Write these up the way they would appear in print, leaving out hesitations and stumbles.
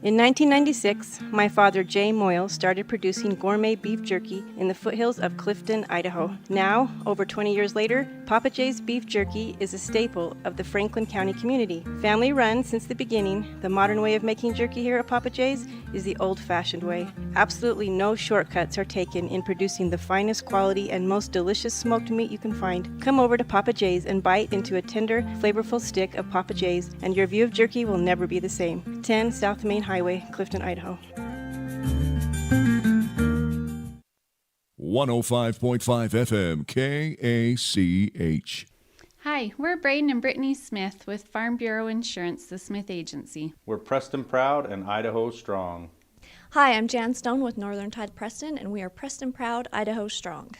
In 1996, my father, Jay Moyle, started producing gourmet beef jerky in the foothills of Clifton, Idaho. Now, over 20 years later, Papa Jay's beef jerky is a staple of the Franklin County community. Family run since the beginning, the modern way of making jerky here at Papa Jay's is the old-fashioned way. Absolutely no shortcuts are taken in producing the finest quality and most delicious smoked meat you can find. Come over to Papa Jay's and bite into a tender, flavorful stick of Papa Jay's, and your view of jerky will never be the same. 10 South Main Highway, Clifton, Idaho. 105.5 FM KACH. Hi, we're Braden and Brittany Smith with Farm Bureau Insurance, the Smith Agency. We're Preston Proud and Idaho Strong. Hi, I'm Jan Stone with Northern Tide Preston, and we are Preston Proud, Idaho Strong.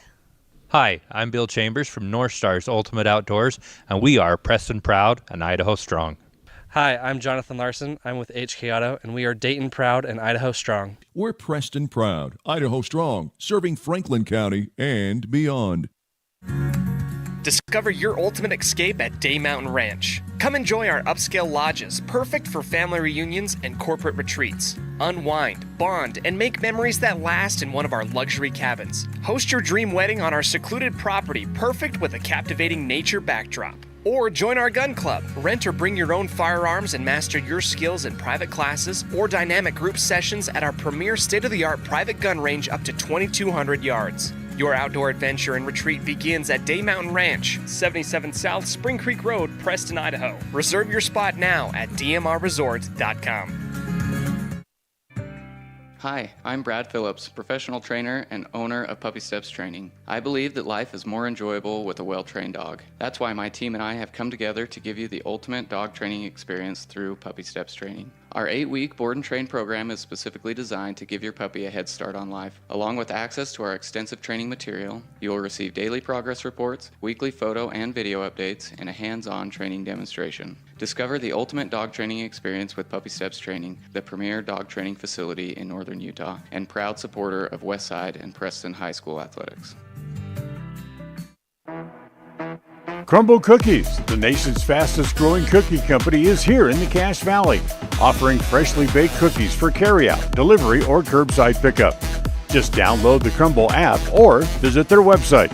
Hi, I'm Bill Chambers from North Stars Ultimate Outdoors, and we are Preston Proud and Idaho Strong. Hi, I'm Jonathan Larson. I'm with HK Auto, and we are Dayton Proud and Idaho Strong. We're Preston Proud, Idaho Strong, serving Franklin County and beyond. Discover your ultimate escape at Day Mountain Ranch. Come enjoy our upscale lodges, perfect for family reunions and corporate retreats. Unwind, bond, and make memories that last in one of our luxury cabins. Host your dream wedding on our secluded property, perfect with a captivating nature backdrop. Or join our gun club. Rent or bring your own firearms and master your skills in private classes or dynamic group sessions at our premier state-of-the-art private gun range up to 2,200 yards. Your outdoor adventure and retreat begins at Day Mountain Ranch, 77 South Spring Creek Road, Preston, Idaho. Reserve your spot now at dmrresorts.com. Hi, I'm Brad Phillips, professional trainer and owner of Puppy Steps Training. I believe that life is more enjoyable with a well-trained dog. That's why my team and I have come together to give you the ultimate dog training experience through Puppy Steps Training. Our 8-week board and train program is specifically designed to give your puppy a head start on life. Along with access to our extensive training material, you will receive daily progress reports, weekly photo and video updates, and a hands-on training demonstration. Discover the ultimate dog training experience with Puppy Steps Training, the premier dog training facility in northern Utah, and proud supporter of Westside and Preston High School athletics. Crumble Cookies, the nation's fastest growing cookie company, is here in the Cache Valley, offering freshly baked cookies for carryout, delivery, or curbside pickup. Just download the Crumble app or visit their website.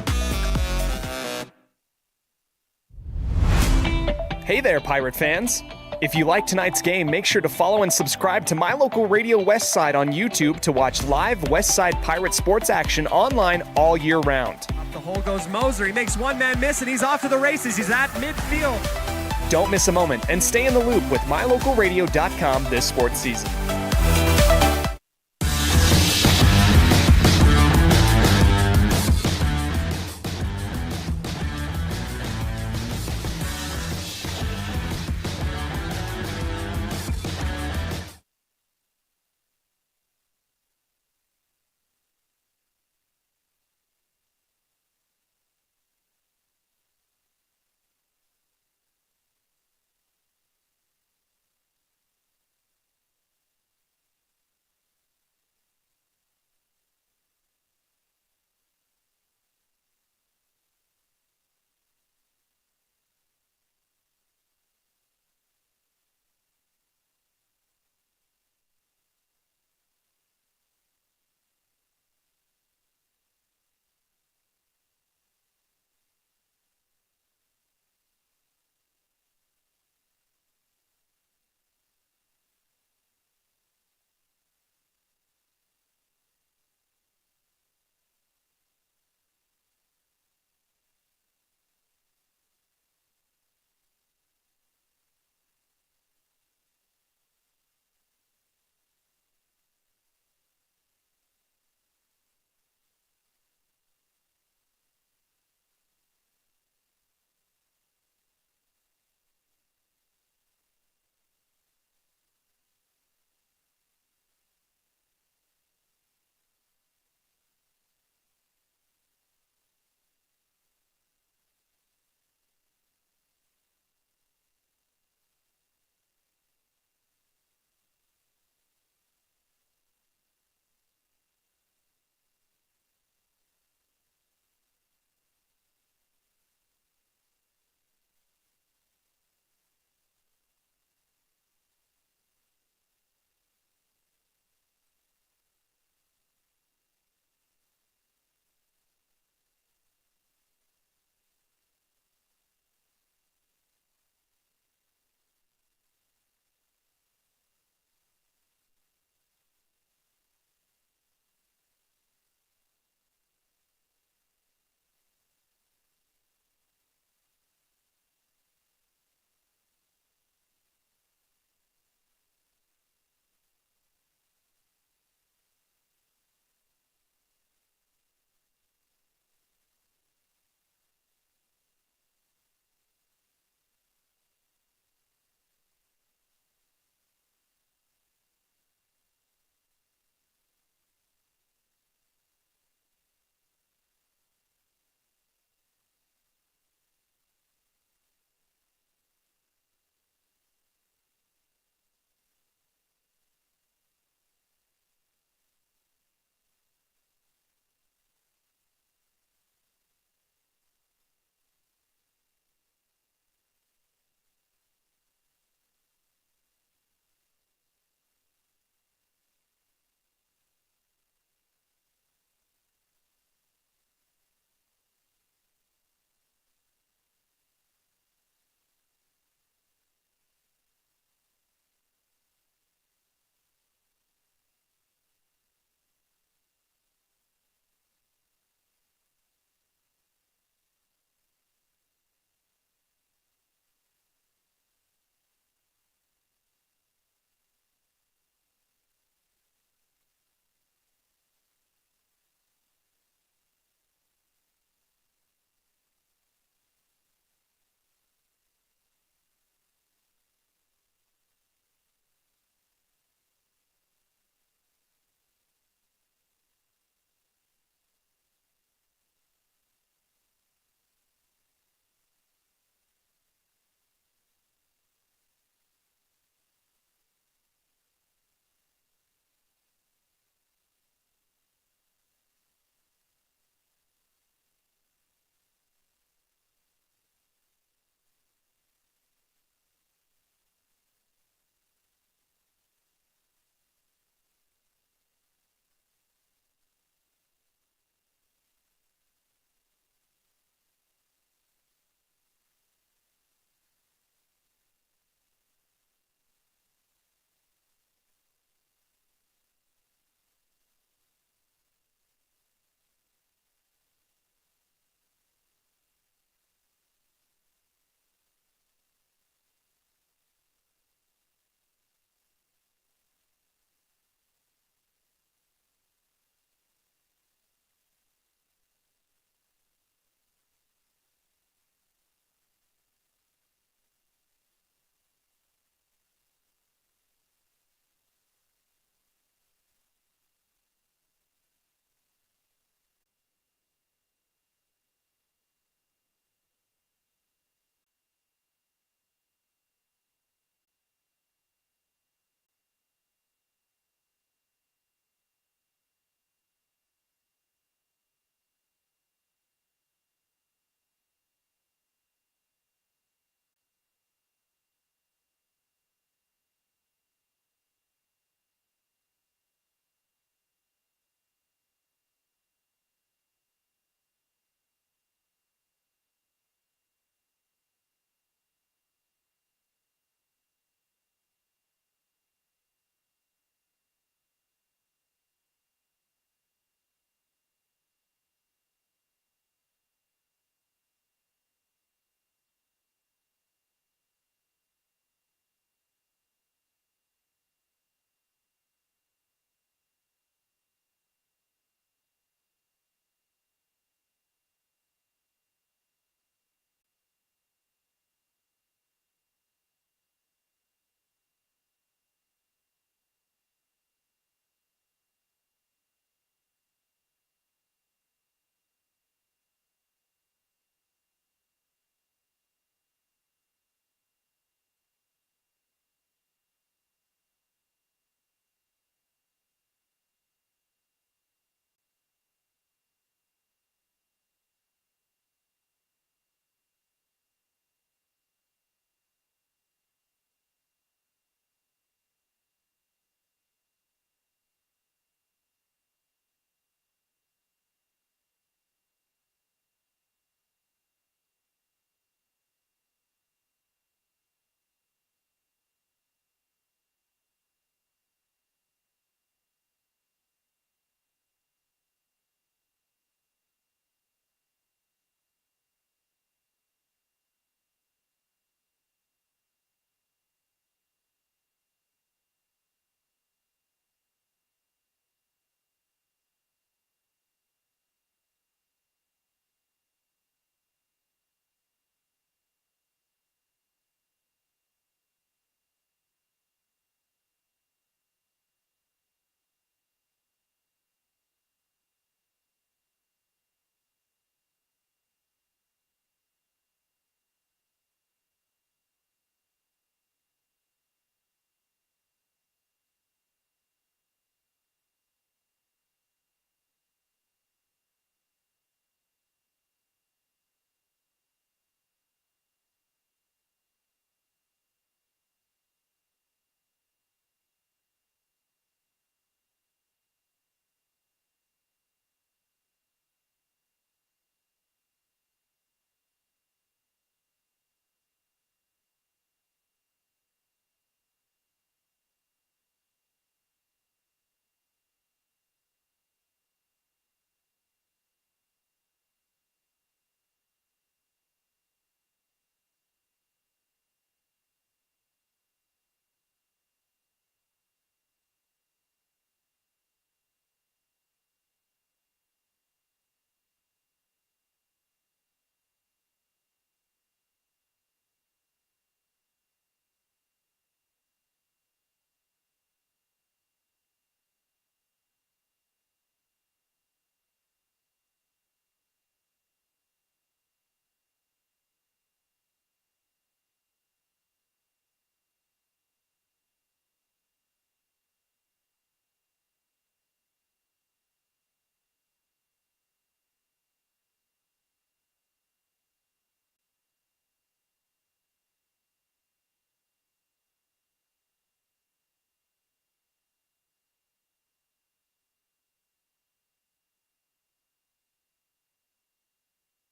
Hey there, Pirate fans! If you like tonight's game, make sure to follow and subscribe to My Local Radio Westside on YouTube to watch live Westside Pirate sports action online all year round. The hole goes Moser. He makes one man miss, and he's off to the races. He's at midfield. Don't miss a moment and stay in the loop with mylocalradio.com this sports season.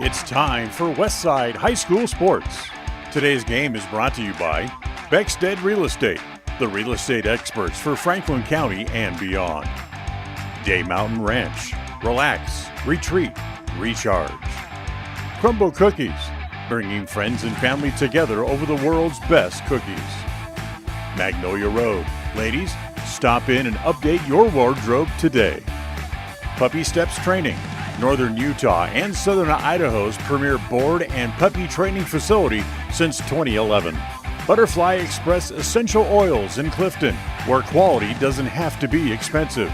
It's time for Westside High School Sports. Today's game is brought to you by Beckstead Real Estate, the real estate experts for Franklin County and beyond. Day Mountain Ranch, relax, retreat, recharge. Crumble Cookies, bringing friends and family together over the world's best cookies. Magnolia Road, ladies, stop in and update your wardrobe today. Puppy Steps Training, Northern Utah and Southern Idaho's premier board and puppy training facility since 2011. Butterfly Express Essential Oils in Clifton, where quality doesn't have to be expensive.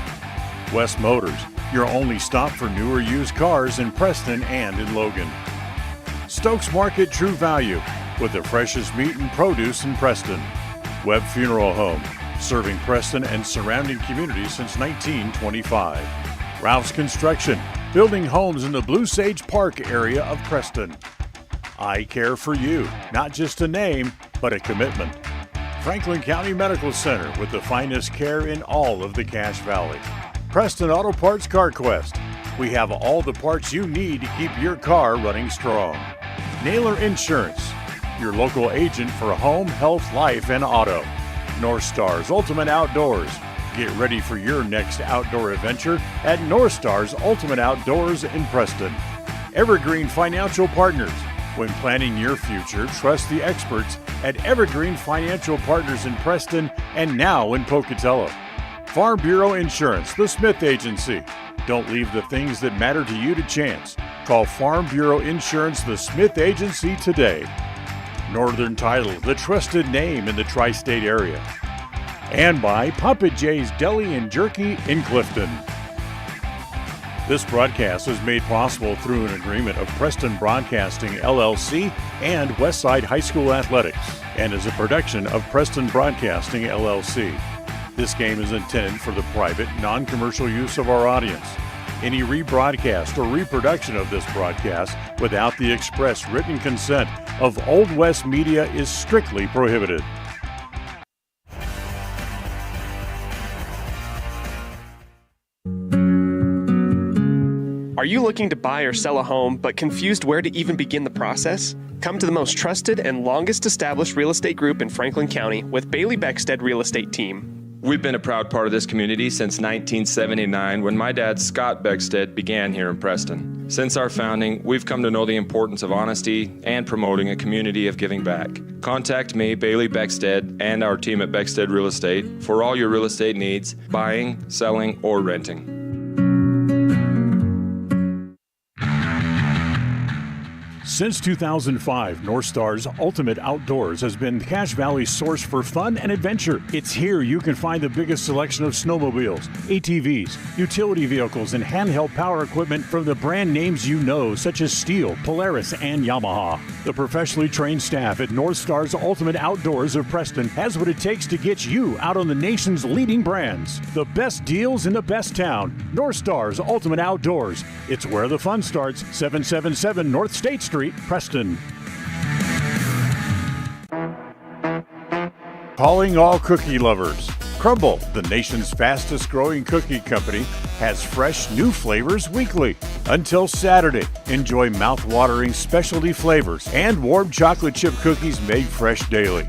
West Motors, your only stop for newer used cars in Preston and in Logan. Stokes Market True Value, with the freshest meat and produce in Preston. Webb Funeral Home, serving Preston and surrounding communities since 1925. Ralph's Construction, building homes in the Blue Sage Park area of Preston. I Care for You, not just a name, but a commitment. Franklin County Medical Center, with the finest care in all of the Cache Valley. Preston Auto Parts Car Quest, we have all the parts you need to keep your car running strong. Naylor Insurance, your local agent for home, health, life, and auto. North Stars Ultimate Outdoors, get ready for your next outdoor adventure at North Stars Ultimate Outdoors in Preston. Evergreen Financial Partners. When planning your future, trust the experts at Evergreen Financial Partners in Preston and now in Pocatello. Farm Bureau Insurance, the Smith Agency. Don't leave the things that matter to you to chance. Call Farm Bureau Insurance, the Smith Agency today. Northern Title, the trusted name in the tri-state area. And by Papa J's Deli and Jerky in Clifton. This broadcast is made possible through an agreement of Preston Broadcasting, LLC and Westside High School Athletics, and is a production of Preston Broadcasting, LLC. This game is intended for the private, non-commercial use of our audience. Any rebroadcast or reproduction of this broadcast without the express written consent of Old West Media is strictly prohibited. Are you looking to buy or sell a home but confused where to even begin the process? Come to the most trusted and longest established real estate group in Franklin County with Bailey Beckstead Real Estate Team. We've been a proud part of this community since 1979 when my dad, Scott Beckstead, began here in Preston. Since our founding, we've come to know the importance of honesty and promoting a community of giving back. Contact me, Bailey Beckstead, and our team at Beckstead Real Estate for all your real estate needs, buying, selling, or renting. Since 2005, North Stars Ultimate Outdoors has been Cache Valley's source for fun and adventure. It's here you can find the biggest selection of snowmobiles, ATVs, utility vehicles, and handheld power equipment from the brand names you know, such as Steel, Polaris, and Yamaha. The professionally trained staff at North Stars Ultimate Outdoors of Preston has what it takes to get you out on the nation's leading brands. The best deals in the best town. North Stars Ultimate Outdoors. It's where the fun starts. 777 North State Street, Preston. Calling all cookie lovers. Crumble, the nation's fastest growing cookie company, has fresh new flavors weekly. Until Saturday, enjoy mouth-watering specialty flavors and warm chocolate chip cookies made fresh daily.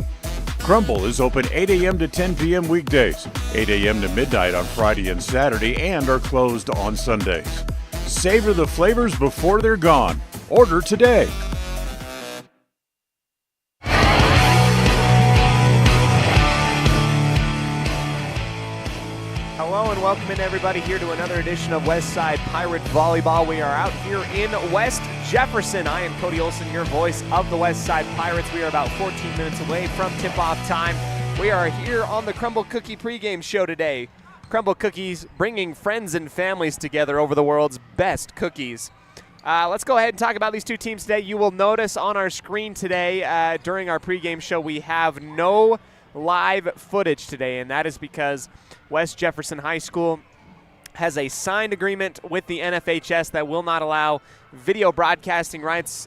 Crumble is open 8 a.m. to 10 p.m. weekdays, 8 a.m. to midnight on Friday and Saturday, and are closed on Sundays. Savor the flavors before they're gone. Order today. Hello and welcome in everybody here to another edition of Westside Pirate Volleyball. We are out here in West Jefferson. I am Cody Olsen, your voice of the Westside Pirates. We are about 14 minutes away from tip-off time. We are here on the Crumble Cookie pregame show today. Crumble Cookies bringing friends and families together over the world's best cookies. Let's go ahead and talk about these two teams today. You will notice on our screen today during our pregame show we have no live footage today, and that is because West Jefferson High School has a signed agreement with the NFHS that will not allow video broadcasting rights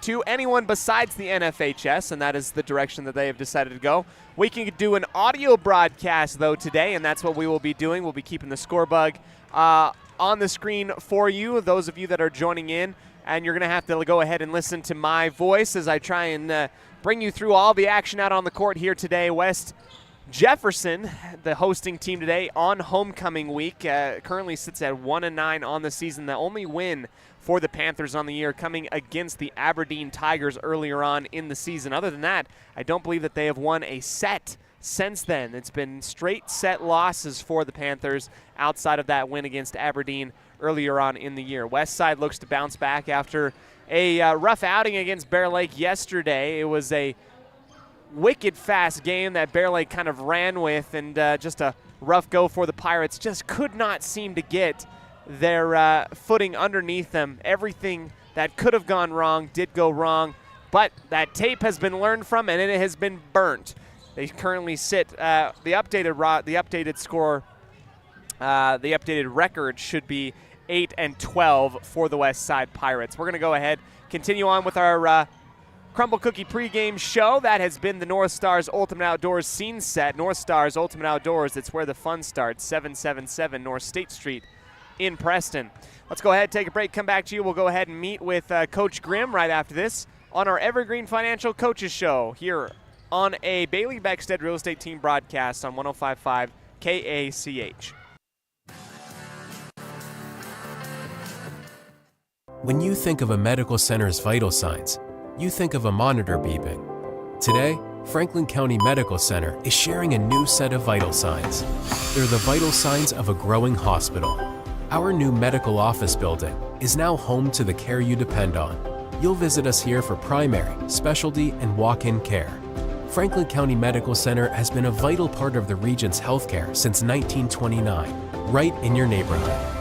to anyone besides the NFHS, and that is the direction that they have decided to go. We can do an audio broadcast, though, today, and that's what we will be doing. We'll be keeping the score bug on the screen for you, those of you that are joining in and you're going to have to go ahead and listen to my voice as I try and bring you through all the action out on the court here today. West Jefferson, the hosting team today on homecoming week, currently sits at 1-9 on the season. The only win for the Panthers on the year coming against the Aberdeen Tigers earlier on in the season. Other than that, I don't believe that they have won a set since then. It's been straight set losses for the Panthers outside of that win against Aberdeen earlier on in the year. Westside looks to bounce back after a rough outing against Bear Lake yesterday. It was a wicked fast game that Bear Lake kind of ran with, and just a rough go for the Pirates. Just could not seem to get their footing underneath them. Everything that could have gone wrong did go wrong, but that tape has been learned from and it has been burnt. They currently sit the updated score, the updated record should be 8-12 for the West Side Pirates. We're going to go ahead, continue on with our Crumble Cookie pregame show. That has been the North Stars Ultimate Outdoors scene set. North Stars Ultimate Outdoors, it's where the fun starts. 777 North State Street in Preston. Let's go ahead, take a break, come back to you. We'll go ahead and meet with Coach Grimm right after this on our Evergreen Financial Coaches Show here on a Bailey Beckstead Real Estate Team broadcast on 105.5 KACH. When you think of a medical center's vital signs, you think of a monitor beeping. Today, Franklin County Medical Center is sharing a new set of vital signs. They're the vital signs of a growing hospital. Our new medical office building is now home to the care you depend on. You'll visit us here for primary, specialty, and walk-in care. Franklin County Medical Center has been a vital part of the region's healthcare since 1929, right in your neighborhood.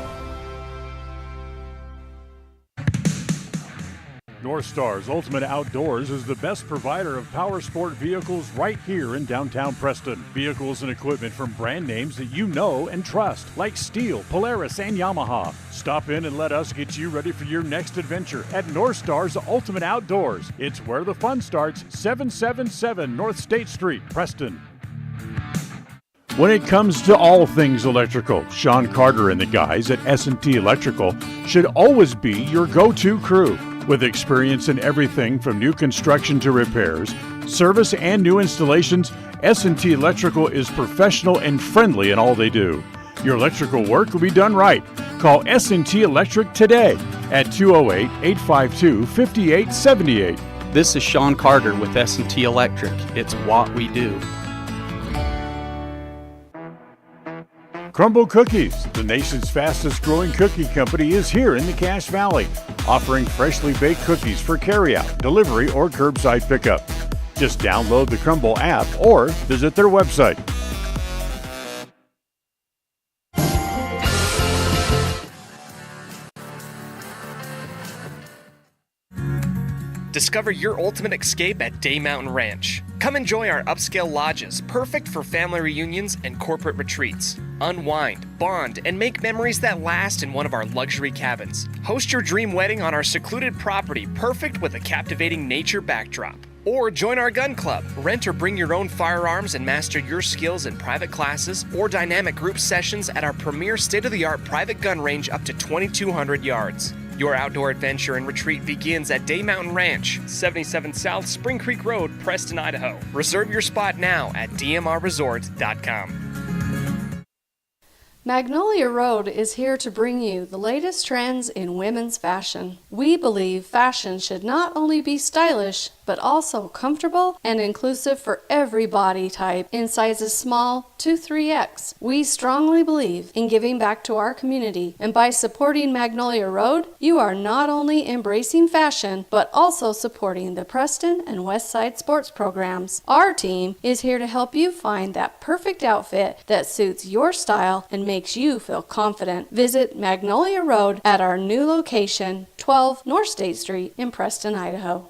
North Stars Ultimate Outdoors is the best provider of power sport vehicles right here in downtown Preston. Vehicles and equipment from brand names that you know and trust, like Steel, Polaris, and Yamaha. Stop in and let us get you ready for your next adventure at North Stars Ultimate Outdoors. It's where the fun starts, 777 North State Street, Preston. When it comes to all things electrical, Sean Carter and the guys at S&T Electrical should always be your go-to crew. With experience in everything from new construction to repairs, service, and new installations, S&T Electrical is professional and friendly in all they do. Your electrical work will be done right. Call S&T Electric today at 208-852-5878. This is Sean Carter with S&T Electric. It's what we do. Crumble Cookies, the nation's fastest growing cookie company, is here in the Cache Valley, offering freshly baked cookies for carryout, delivery, or curbside pickup. Just download the Crumble app or visit their website. Discover your ultimate escape at Day Mountain Ranch. Come enjoy our upscale lodges, perfect for family reunions and corporate retreats. Unwind, bond, and make memories that last in one of our luxury cabins. Host your dream wedding on our secluded property, perfect with a captivating nature backdrop. Or join our gun club. Rent or bring your own firearms and master your skills in private classes or dynamic group sessions at our premier state-of-the-art private gun range up to 2,200 yards. Your outdoor adventure and retreat begins at Day Mountain Ranch, 77 South Spring Creek Road, Preston, Idaho. Reserve your spot now at dmrresort.com. Magnolia Road is here to bring you the latest trends in women's fashion. We believe fashion should not only be stylish, but also comfortable and inclusive for every body type in sizes small to 3X. We strongly believe in giving back to our community, and by supporting Magnolia Road, you are not only embracing fashion, but also supporting the Preston and Westside sports programs. Our team is here to help you find that perfect outfit that suits your style and makes you feel confident. Visit Magnolia Road at our new location, 12 North State Street in Preston, Idaho.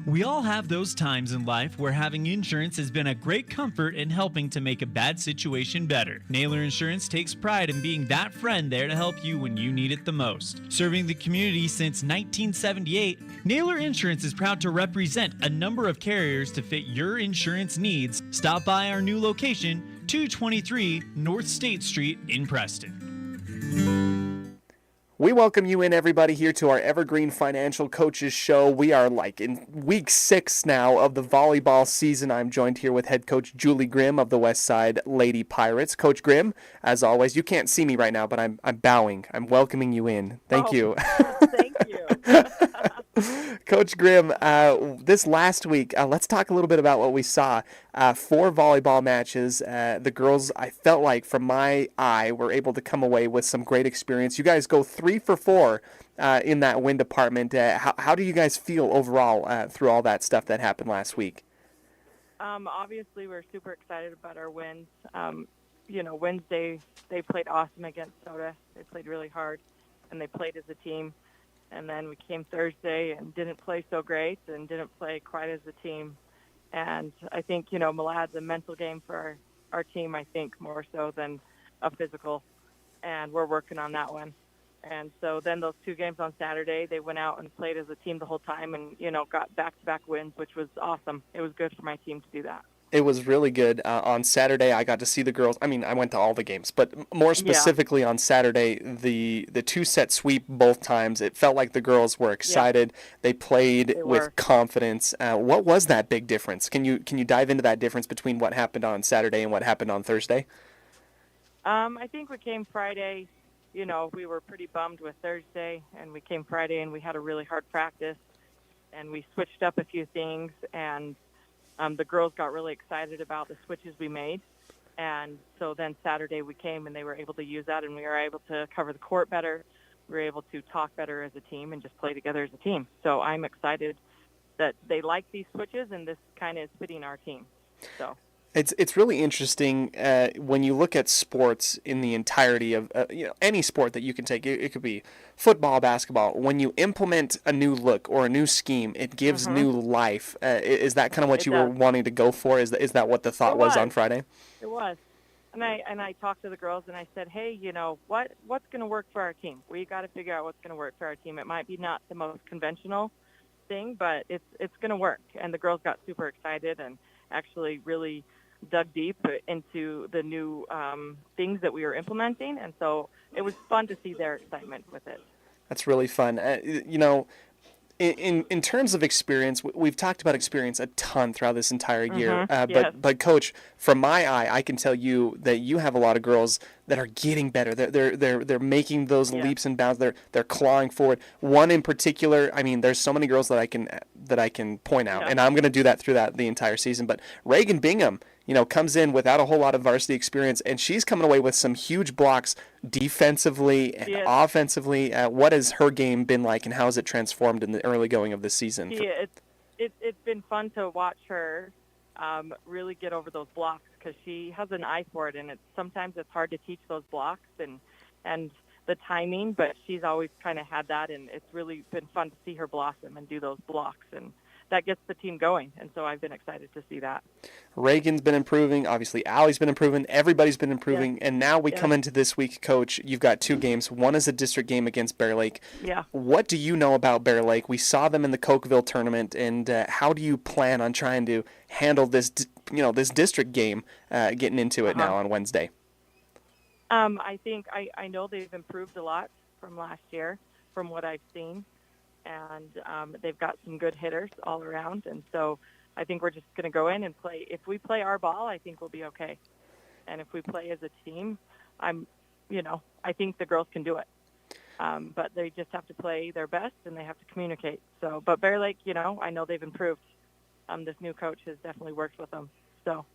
We all have those times in life where having insurance has been a great comfort in helping to make a bad situation better. Naylor Insurance takes pride in being that friend there to help you when you need it the most. Serving the community since 1978, Naylor Insurance is proud to represent a number of carriers to fit your insurance needs. Stop by our new location, 223 North State Street in Preston. We welcome you in, everybody, here to our Evergreen Financial Coaches Show. We are like in week 6 now of the volleyball season. I'm joined here with head coach Julie Grimm of the Westside Lady Pirates. Coach Grimm, as always, you can't see me right now, but I'm bowing. I'm welcoming you in. Thank you. Thank you. Coach Grimm, this last week, let's talk a little bit about what we saw. 4 volleyball matches. The girls, I felt like, from my eye, were able to come away with some great experience. You guys go 3 for 4 in that win department. How do you guys feel overall through all that stuff that happened last week? Obviously, we're super excited about our wins. Wednesday, they played awesome against Soda. They played really hard, and they played as a team. And then we came Thursday and didn't play so great and didn't play quite as a team. And I think, Malad's a mental game for our team, I think, more so than a physical. And we're working on that one. And so then those 2 games on Saturday, they went out and played as a team the whole time and, got back-to-back wins, which was awesome. It was good for my team to do that. It was really good. On Saturday, I got to see the girls. I mean, I went to all the games, but more specifically on Saturday, the 2-set sweep both times, it felt like the girls were excited. Yeah. They played with confidence. What was that big difference? Can you dive into that difference between what happened on Saturday and what happened on Thursday? I think we came Friday. We were pretty bummed with Thursday, and we came Friday and we had a really hard practice, and we switched up a few things, and the girls got really excited about the switches we made. And so then Saturday we came and they were able to use that, and we were able to cover the court better. We were able to talk better as a team and just play together as a team. So I'm excited that they like these switches, and this kind of is fitting our team. So It's really interesting when you look at sports in the entirety of any sport that you can take. It could be football, basketball. When you implement a new look or a new scheme, it gives new life. Is that kind of what you were wanting to go for? Is that what the thought was on Friday? It was. And I talked to the girls and I said, hey, what's going to work for our team? We got to figure out what's going to work for our team. It might be not the most conventional thing, but it's going to work. And the girls got super excited and actually really dug deep into the new things that we were implementing, and so it was fun to see their excitement with it. That's really fun. In terms of experience, we've talked about experience a ton throughout this entire year. But Coach, from my eye, I can tell you that you have a lot of girls that are getting better. They're making those leaps and bounds. They're clawing forward. One in particular, I mean, there's so many girls that I can point out, and I'm going to do that through the entire season. But Reagan Bingham, comes in without a whole lot of varsity experience, and she's coming away with some huge blocks defensively and offensively. What has her game been like, and how has it transformed in the early going of the season? It's been fun to watch her really get over those blocks, because she has an eye for it, and sometimes it's hard to teach those blocks and the timing, but she's always kind of had that, and it's really been fun to see her blossom and do those blocks, and that gets the team going, and so I've been excited to see that. Reagan's been improving. Obviously, Allie's been improving. Everybody's been improving. And now we come into this week, Coach. You've got 2 games. One is a district game against Bear Lake. Yeah. What do you know about Bear Lake? We saw them in the Cokeville tournament, and how do you plan on trying to handle this, this district game, getting into it now on Wednesday? I think I know they've improved a lot from last year, from what I've seen. And they've got some good hitters all around, and so I think we're just going to go in and play. If we play our ball, I think we'll be okay. And if we play as a team, I think the girls can do it. But they just have to play their best, and they have to communicate. So, but Bear Lake, I know they've improved. This new coach has definitely worked with them. So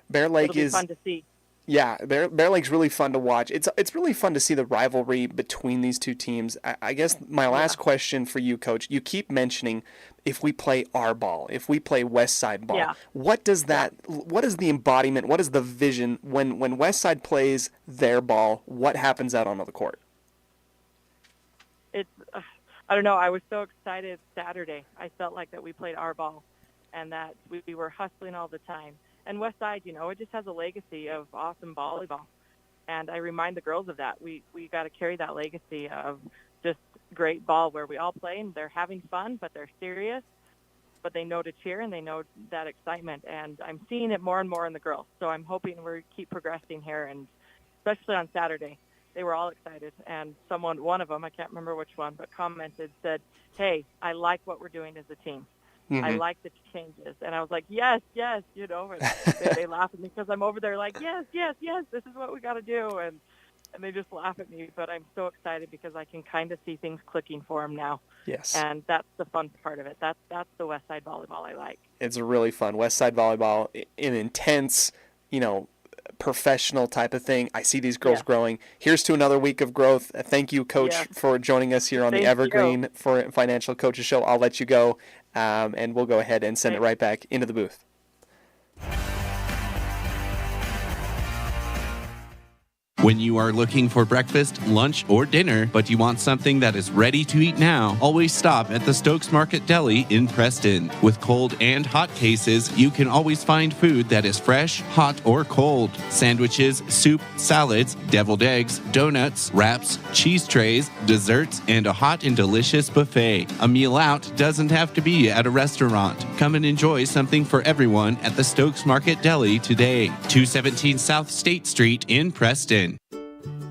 Bear Lake it'll be fun to see. Yeah, Bear Lake's really fun to watch. It's really fun to see the rivalry between these 2 teams. I guess my last question for you, Coach, you keep mentioning if we play our ball, if we play West Side ball. What does what is the embodiment, what is the vision when West Side plays their ball? What happens out on the court? I don't know. I was so excited Saturday. I felt like that we played our ball and that we were hustling all the time. And Westside, it just has a legacy of awesome volleyball. And I remind the girls of that. We got to carry that legacy of just great ball where we all play and they're having fun, but they're serious, but they know to cheer and they know that excitement. And I'm seeing it more and more in the girls. So I'm hoping we keep progressing here, and especially on Saturday. they were all excited. And one of them, I can't remember which one, but commented, said, "Hey, I like what we're doing as a team. I like the changes." And I was like, yes, and they laugh at me because I'm over there like, yes, this is what we got to do. And they just laugh at me, but I'm so excited because I can kind of see things clicking for them now. Yes. And that's the fun part of it. That's the West Side Volleyball I like. It's a really fun West Side Volleyball, an intense, professional type of thing. I see these girls growing. Here's to another week of growth. Thank you, Coach, for joining us here on the Evergreen for Financial Coaches Show. I'll let you go, and we'll go ahead and send it right back into the booth. When you are looking for breakfast, lunch, or dinner, but you want something that is ready to eat now, always stop at the Stokes Market Deli in Preston. With cold and hot cases, you can always find food that is fresh, hot, or cold. Sandwiches, soup, salads, deviled eggs, donuts, wraps, cheese trays, desserts, and a hot and delicious buffet. A meal out doesn't have to be at a restaurant. Come and enjoy something for everyone at the Stokes Market Deli today. 217 South State Street in Preston.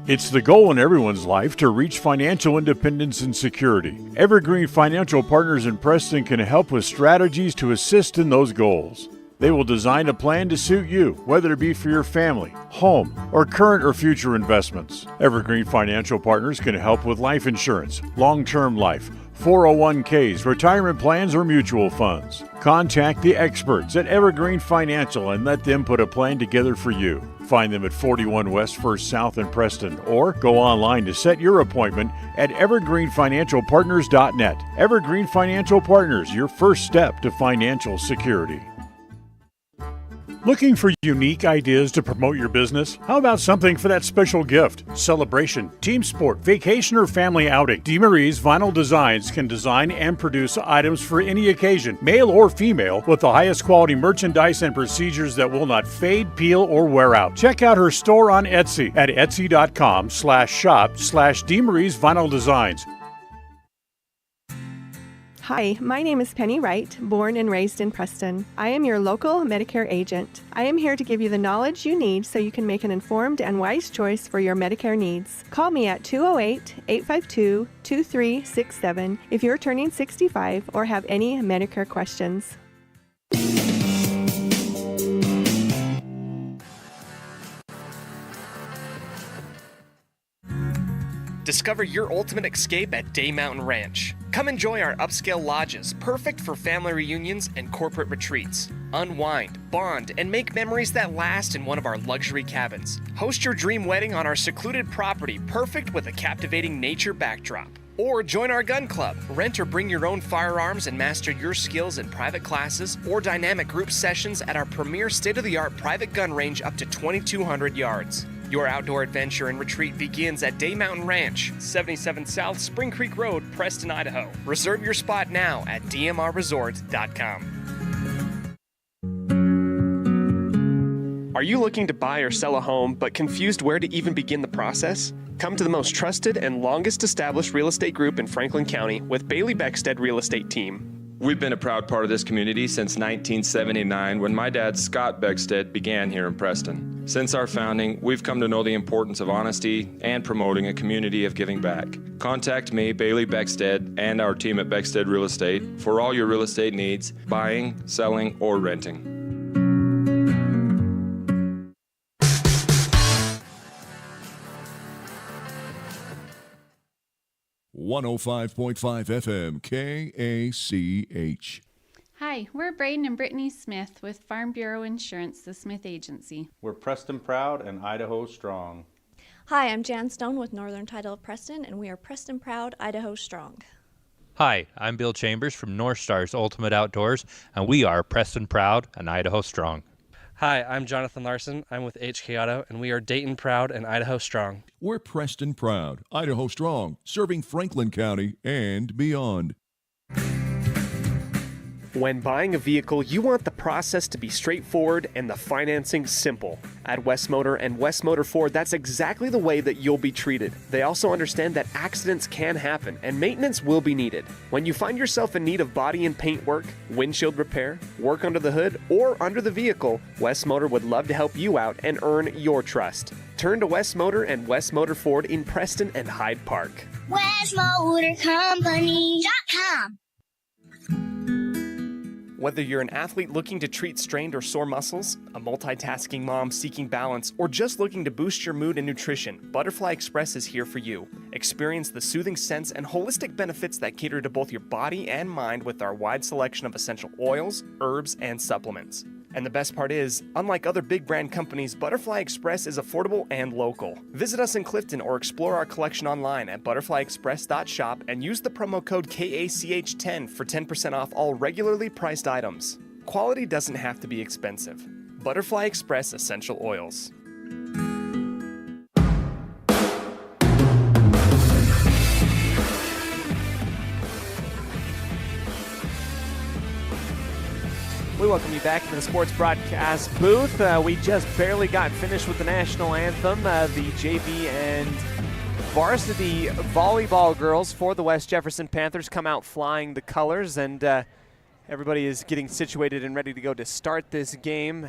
It's the goal in everyone's life to reach financial independence and security. Evergreen Financial Partners in Preston can help with strategies to assist in those goals. They will design a plan to suit you, whether it be for your family, home, or current or future investments. Evergreen Financial Partners can help with life insurance, long-term life, 401ks, retirement plans, or mutual funds. Contact the experts at Evergreen Financial and let them put a plan together for you. Find them at 41 West 1st South in Preston, or go online to set your appointment at evergreenfinancialpartners.net. Evergreen Financial Partners, your first step to financial security. Looking for unique ideas to promote your business? How about something for that special gift, celebration, team sport, vacation, or family outing? DeMarie's Vinyl Designs can design and produce items for any occasion, male or female, with the highest quality merchandise and procedures that will not fade, peel, or wear out. Check out her store on Etsy at etsy.com/shop/DeMarie's Vinyl Designs. Hi, my name is Penny Wright, born and raised in Preston. I am your local Medicare agent. I am here to give you the knowledge you need so you can make an informed and wise choice for your Medicare needs. Call me at 208-852-2367 if you're turning 65 or have any Medicare questions. Discover your ultimate escape at Day Mountain Ranch. Come enjoy our upscale lodges, perfect for family reunions and corporate retreats. Unwind, bond, and make memories that last in one of our luxury cabins. Host your dream wedding on our secluded property, perfect with a captivating nature backdrop. Or join our gun club. Rent or bring your own firearms and master your skills in private classes or dynamic group sessions at our premier state-of-the-art private gun range up to 2,200 yards. Your outdoor adventure and retreat begins at Day Mountain Ranch, 77 South Spring Creek Road, Preston, Idaho. Reserve your spot now at dmrresort.com. Are you looking to buy or sell a home but confused where to even begin the process? Come to the most trusted and longest established real estate group in Franklin County with Bailey Beckstead Real Estate Team. We've been a proud part of this community since 1979 when my dad, Scott Beckstead, began here in Preston. Since our founding, we've come to know the importance of honesty and promoting a community of giving back. Contact me, Bailey Beckstead, and our team at Beckstead Real Estate for all your real estate needs, buying, selling, or renting. .5 FM KACH. Hi, we're Braden and Brittany Smith with Farm Bureau Insurance, the Smith Agency. We're Preston proud and Idaho strong. Hi, I'm Jan Stone with Northern Title of Preston, and we are Preston proud, Idaho strong. Hi, I'm Bill Chambers from North Stars Ultimate Outdoors, and we are Preston proud and Idaho strong. Hi, I'm Jonathan Larson. I'm with HK Auto, and we are Dayton proud and Idaho strong. We're Preston proud, Idaho strong, serving Franklin County and beyond. When buying a vehicle, you want the process to be straightforward and the financing simple. At West Motor and West Motor Ford, that's exactly the way that you'll be treated. They also understand that accidents can happen and maintenance will be needed. When you find yourself in need of body and paint work, windshield repair, work under the hood, or under the vehicle, West Motor would love to help you out and earn your trust. Turn to West Motor and West Motor Ford in Preston and Hyde Park. WestMotorCompany.com. Whether you're an athlete looking to treat strained or sore muscles, a multitasking mom seeking balance, or just looking to boost your mood and nutrition, Butterfly Express is here for you. Experience the soothing scents and holistic benefits that cater to both your body and mind with our wide selection of essential oils, herbs, and supplements. And the best part is, unlike other big brand companies, Butterfly Express is affordable and local. Visit us in Clifton or explore our collection online at butterflyexpress.shop and use the promo code KACH10 for 10% off all regularly priced items. Quality doesn't have to be expensive. Butterfly Express Essential Oils. We welcome you back to the sports broadcast booth. We just barely got finished with the national anthem. The JV and varsity volleyball girls for the West Jefferson Panthers come out flying the colors, and everybody is getting situated and ready to go to start this game.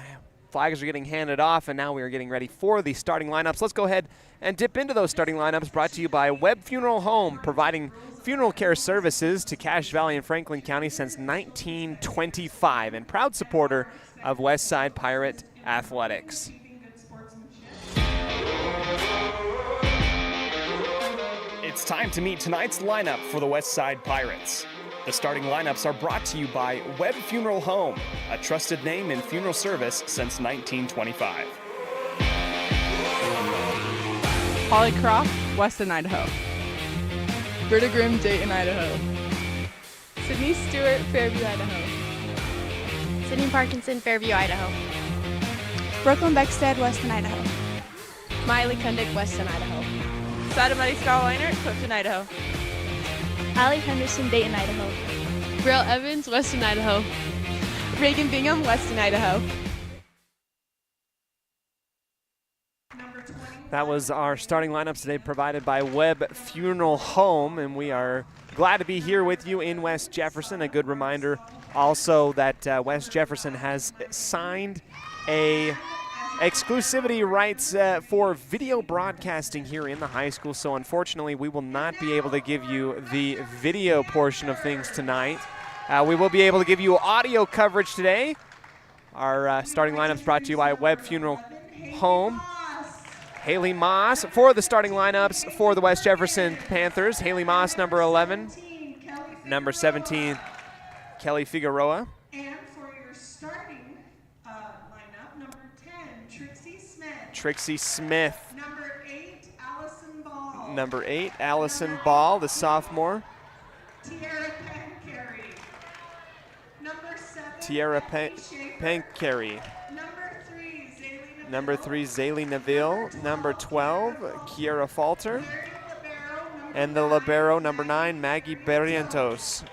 Flags are getting handed off, and now we are getting ready for the starting lineups. Let's go ahead and dip into those starting lineups, brought to you by Webb Funeral Home, providing funeral care services to Cache Valley and Franklin County since 1925, and proud supporter of Westside Pirate Athletics. It's time to meet tonight's lineup for the Westside Pirates. The starting lineups are brought to you by Webb Funeral Home, a trusted name in funeral service since 1925. Holly Croft, Weston, Idaho. Britta Grimm, Dayton, Idaho. Sydney Stewart, Fairview, Idaho. Sydney Parkinson, Fairview, Idaho. Brooklyn Beckstead, Weston, Idaho. Miley Kundick, Weston, Idaho. Sada Muddy Skyline, Clifton, Idaho. Allie Henderson, Dayton, Idaho. Brill Evans, Weston, Idaho. Reagan Bingham, Weston, Idaho. That was our starting lineups today, provided by Webb Funeral Home, and we are glad to be here with you in West Jefferson. A good reminder also that West Jefferson has signed a exclusivity rights for video broadcasting here in the high school, so unfortunately we will not be able to give you the video portion of things tonight. We will be able to give you audio coverage today. Our starting lineups brought to you by Webb Funeral Home. Haley Moss for the starting lineups for the West Jefferson Panthers. Haley Moss, number 11. Number 17, Kelly Figueroa. And for your starting lineup, number 10, Trixie Smith. Trixie Smith. Number 8, Allison Ball. Number 8, Allison Ball, the sophomore. Tiara Pancari. Number 7, Tiara Pancari. Number 3, Zaylee Neville. Number 12, Kiera Falter. And the libero, number 9, Maggie Barrientos.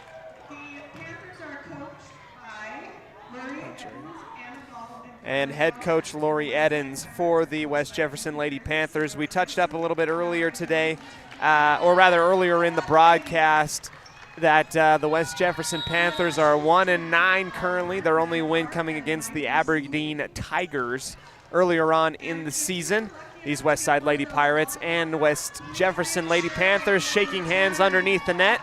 And head coach Lori Eddins for the West Jefferson Lady Panthers. We touched up a little bit earlier today, or rather earlier in the broadcast, that the West Jefferson Panthers are 1-9 currently. Their only win coming against the Aberdeen Tigers earlier on in the season. These Westside Lady Pirates and West Jefferson Lady Panthers shaking hands underneath the net.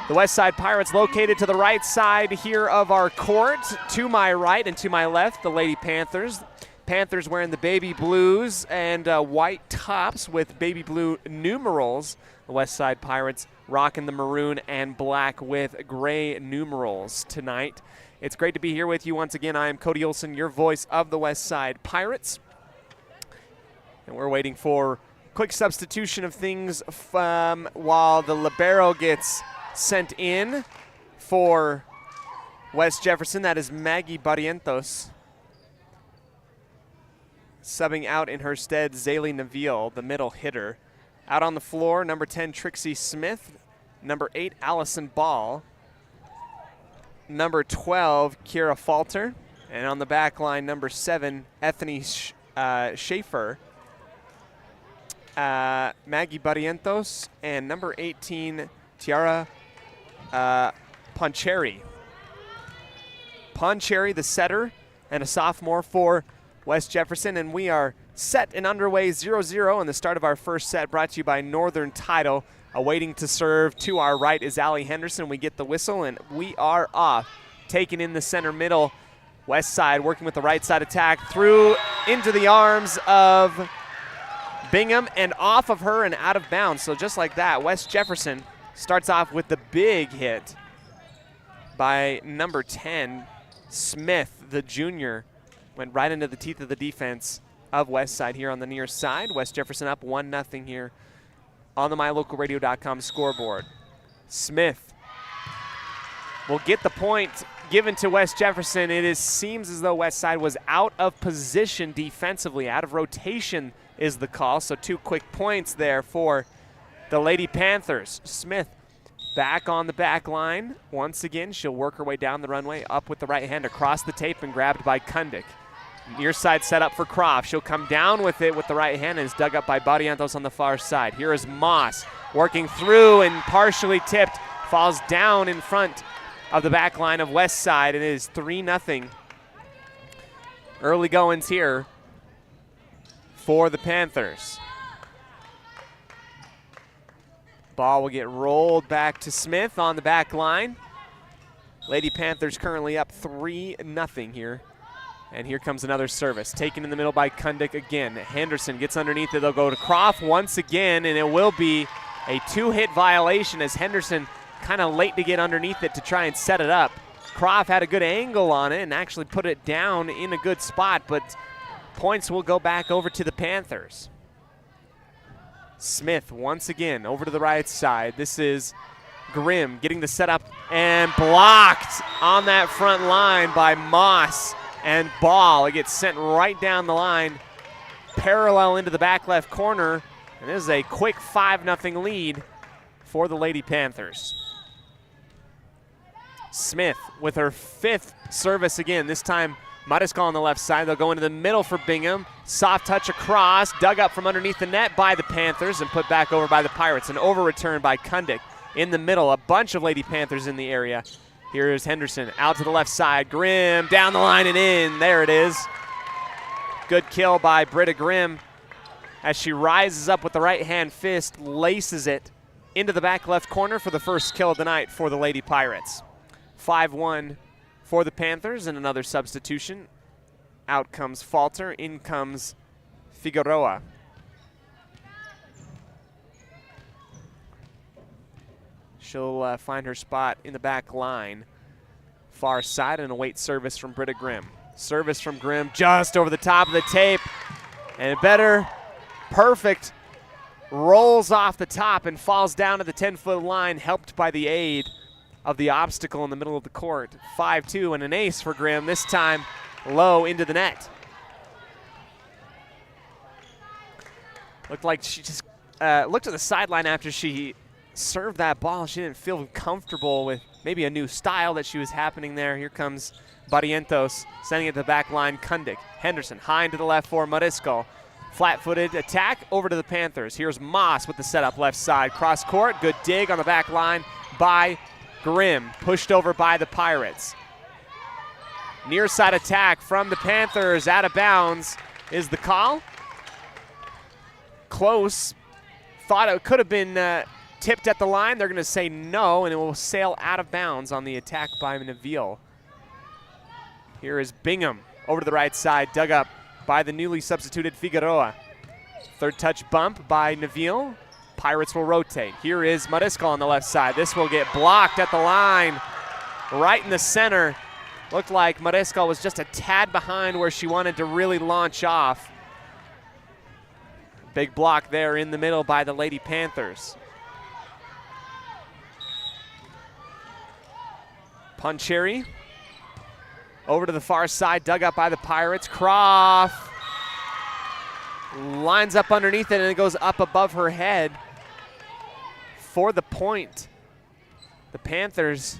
The Westside Pirates located to the right side here of our court. To my right and to my left, the Lady Panthers. Panthers wearing the baby blues and white tops with baby blue numerals. The Westside Pirates rocking the maroon and black with gray numerals tonight. It's great to be here with you once again. I am Cody Olsen, your voice of the Westside Pirates. And we're waiting for quick substitution of things while the libero gets sent in for West Jefferson. That is Maggie Barrientos. Subbing out in her stead, Zaylee Neville, the middle hitter. Out on the floor, number 10, Trixie Smith. Number 8, Allison Ball. number 12, Kira Falter. And on the back line, number 7, Ethany Schaefer. Maggie Barrientos, and number 18, Tiara Poncheri. Poncheri, the setter, and a sophomore for West Jefferson. And we are set and underway 0-0 in the start of our first set, brought to you by Northern Title. Awaiting to serve to our right is Allie Henderson. We get the whistle, and we are off. Taken in the center middle. West side working with the right side attack through into the arms of Bingham and off of her and out of bounds. So just like that, West Jefferson starts off with the big hit by number 10, Smith, the junior. Went right into the teeth of the defense of West Side here on the near side. West Jefferson up 1-0 here on the MyLocalRadio.com scoreboard. Smith will get the point given to West Jefferson. It seems as though West Side was out of position defensively. Out of rotation is the call, so 2 quick points there for the Lady Panthers. Smith back on the back line. Once again, she'll work her way down the runway, up with the right hand, across the tape, and grabbed by Kundik. Near side set up for Croft. She'll come down with it with the right hand and is dug up by Barrientos on the far side. Here is Moss working through and partially tipped. Falls down in front of the back line of West Side. It is 3-0. Early goings here for the Panthers. Ball will get rolled back to Smith on the back line. Lady Panthers currently up 3-0 here. And here comes another service. Taken in the middle by Kundik again. Henderson gets underneath it. They'll go to Croft once again, and it will be a 2-hit violation as Henderson kind of late to get underneath it to try and set it up. Croft had a good angle on it and actually put it down in a good spot, but points will go back over to the Panthers. Smith once again over to the right side. This is Grimm getting the setup and blocked on that front line by Moss and Ball. It gets sent right down the line, parallel into the back left corner, and this is a quick 5-0 lead for the Lady Panthers. Smith with her 5th service again. This time Mariscal on the left side. They'll go into the middle for Bingham. Soft touch across, dug up from underneath the net by the Panthers and put back over by the Pirates. An over return by Kundik in the middle. A bunch of Lady Panthers in the area. Here's Henderson out to the left side. Grimm down the line and in. There it is. Good kill by Britta Grimm as she rises up with the right hand fist, laces it into the back left corner for the first kill of the night for the Lady Pirates. 5-1 for the Panthers, and another substitution. Out comes Falter, in comes Figueroa. She'll find her spot in the back line, far side, and await service from Britta Grimm. Service from Grimm just over the top of the tape, and better, perfect, rolls off the top and falls down to the 10-foot line, helped by the aid of the obstacle in the middle of the court. 5-2 and an ace for Grimm, this time low into the net. Looked like she just looked at the sideline after she served that ball. She didn't feel comfortable with maybe a new style that she was happening there. Here comes Barrientos sending it to the back line. Kundik, Henderson high into the left for Mariscal. Flat-footed attack over to the Panthers. Here's Moss with the setup left side. Cross court, good dig on the back line by Grimm, pushed over by the Pirates. Near side attack from the Panthers, out of bounds is the call. Close, thought it could have been tipped at the line. They're going to say no, and it will sail out of bounds on the attack by Neville. Here is Bingham over to the right side, dug up by the newly substituted Figueroa. Third touch bump by Neville. Pirates will rotate. Here is Mariscal on the left side. This will get blocked at the line, right in the center. Looked like Mariscal was just a tad behind where she wanted to really launch off. Big block there in the middle by the Lady Panthers. Poncheri over to the far side, dug up by the Pirates. Croft lines up underneath it and it goes up above her head for the point. The Panthers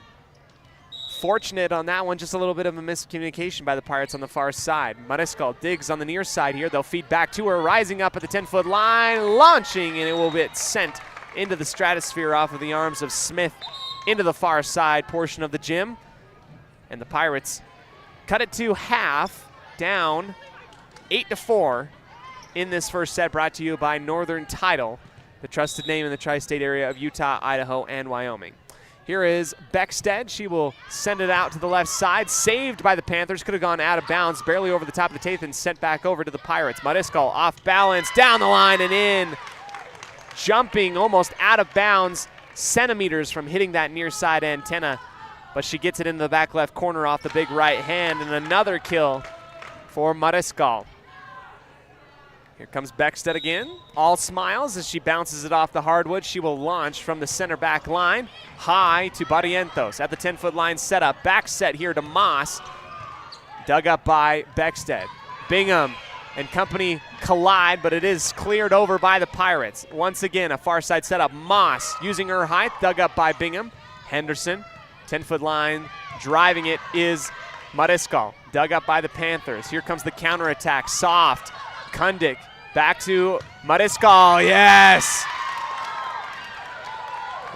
Unfortunate on that one, just a little bit of a miscommunication by the Pirates on the far side. Mariscal digs on the near side here. They'll feed back to her, rising up at the 10-foot line, launching, and it will get sent into the stratosphere off of the arms of Smith into the far side portion of the gym. And the Pirates cut it to half, down 8-4 in this first set, brought to you by Northern Title, the trusted name in the tri-state area of Utah, Idaho, and Wyoming. Here is Beckstead. She will send it out to the left side. Saved by the Panthers. Could have gone out of bounds, barely over the top of the tape, and sent back over to the Pirates. Mariscal off balance, down the line and in. Jumping almost out of bounds, centimeters from hitting that near side antenna. But she gets it into the back left corner off the big right hand, and another kill for Mariscal. Here comes Beckstead again. All smiles as she bounces it off the hardwood. She will launch from the center back line. High to Barrientos at the 10-foot line setup. Back set here to Moss. Dug up by Beckstead. Bingham and company collide, but it is cleared over by the Pirates. Once again, a far side setup. Moss using her height. Dug up by Bingham. Henderson, 10-foot line. Driving it is Mariscal. Dug up by the Panthers. Here comes the counterattack. Soft. Kundik. Back to Mariscal, yes!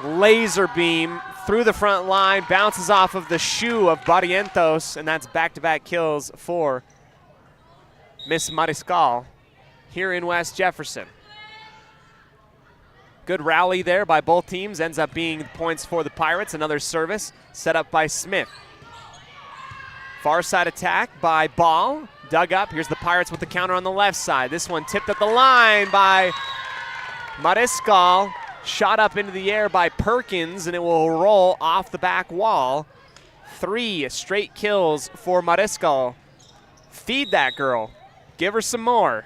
Laser beam through the front line, bounces off of the shoe of Barrientos, and that's back-to-back kills for Miss Mariscal here in West Jefferson. Good rally there by both teams, ends up being points for the Pirates. Another service set up by Smith. Far side attack by Ball. Dug up. Here's the Pirates with the counter on the left side. This one tipped at the line by Mariscal. Shot up into the air by Perkins, and it will roll off the back wall. 3 straight kills for Mariscal. Feed that girl. Give her some more.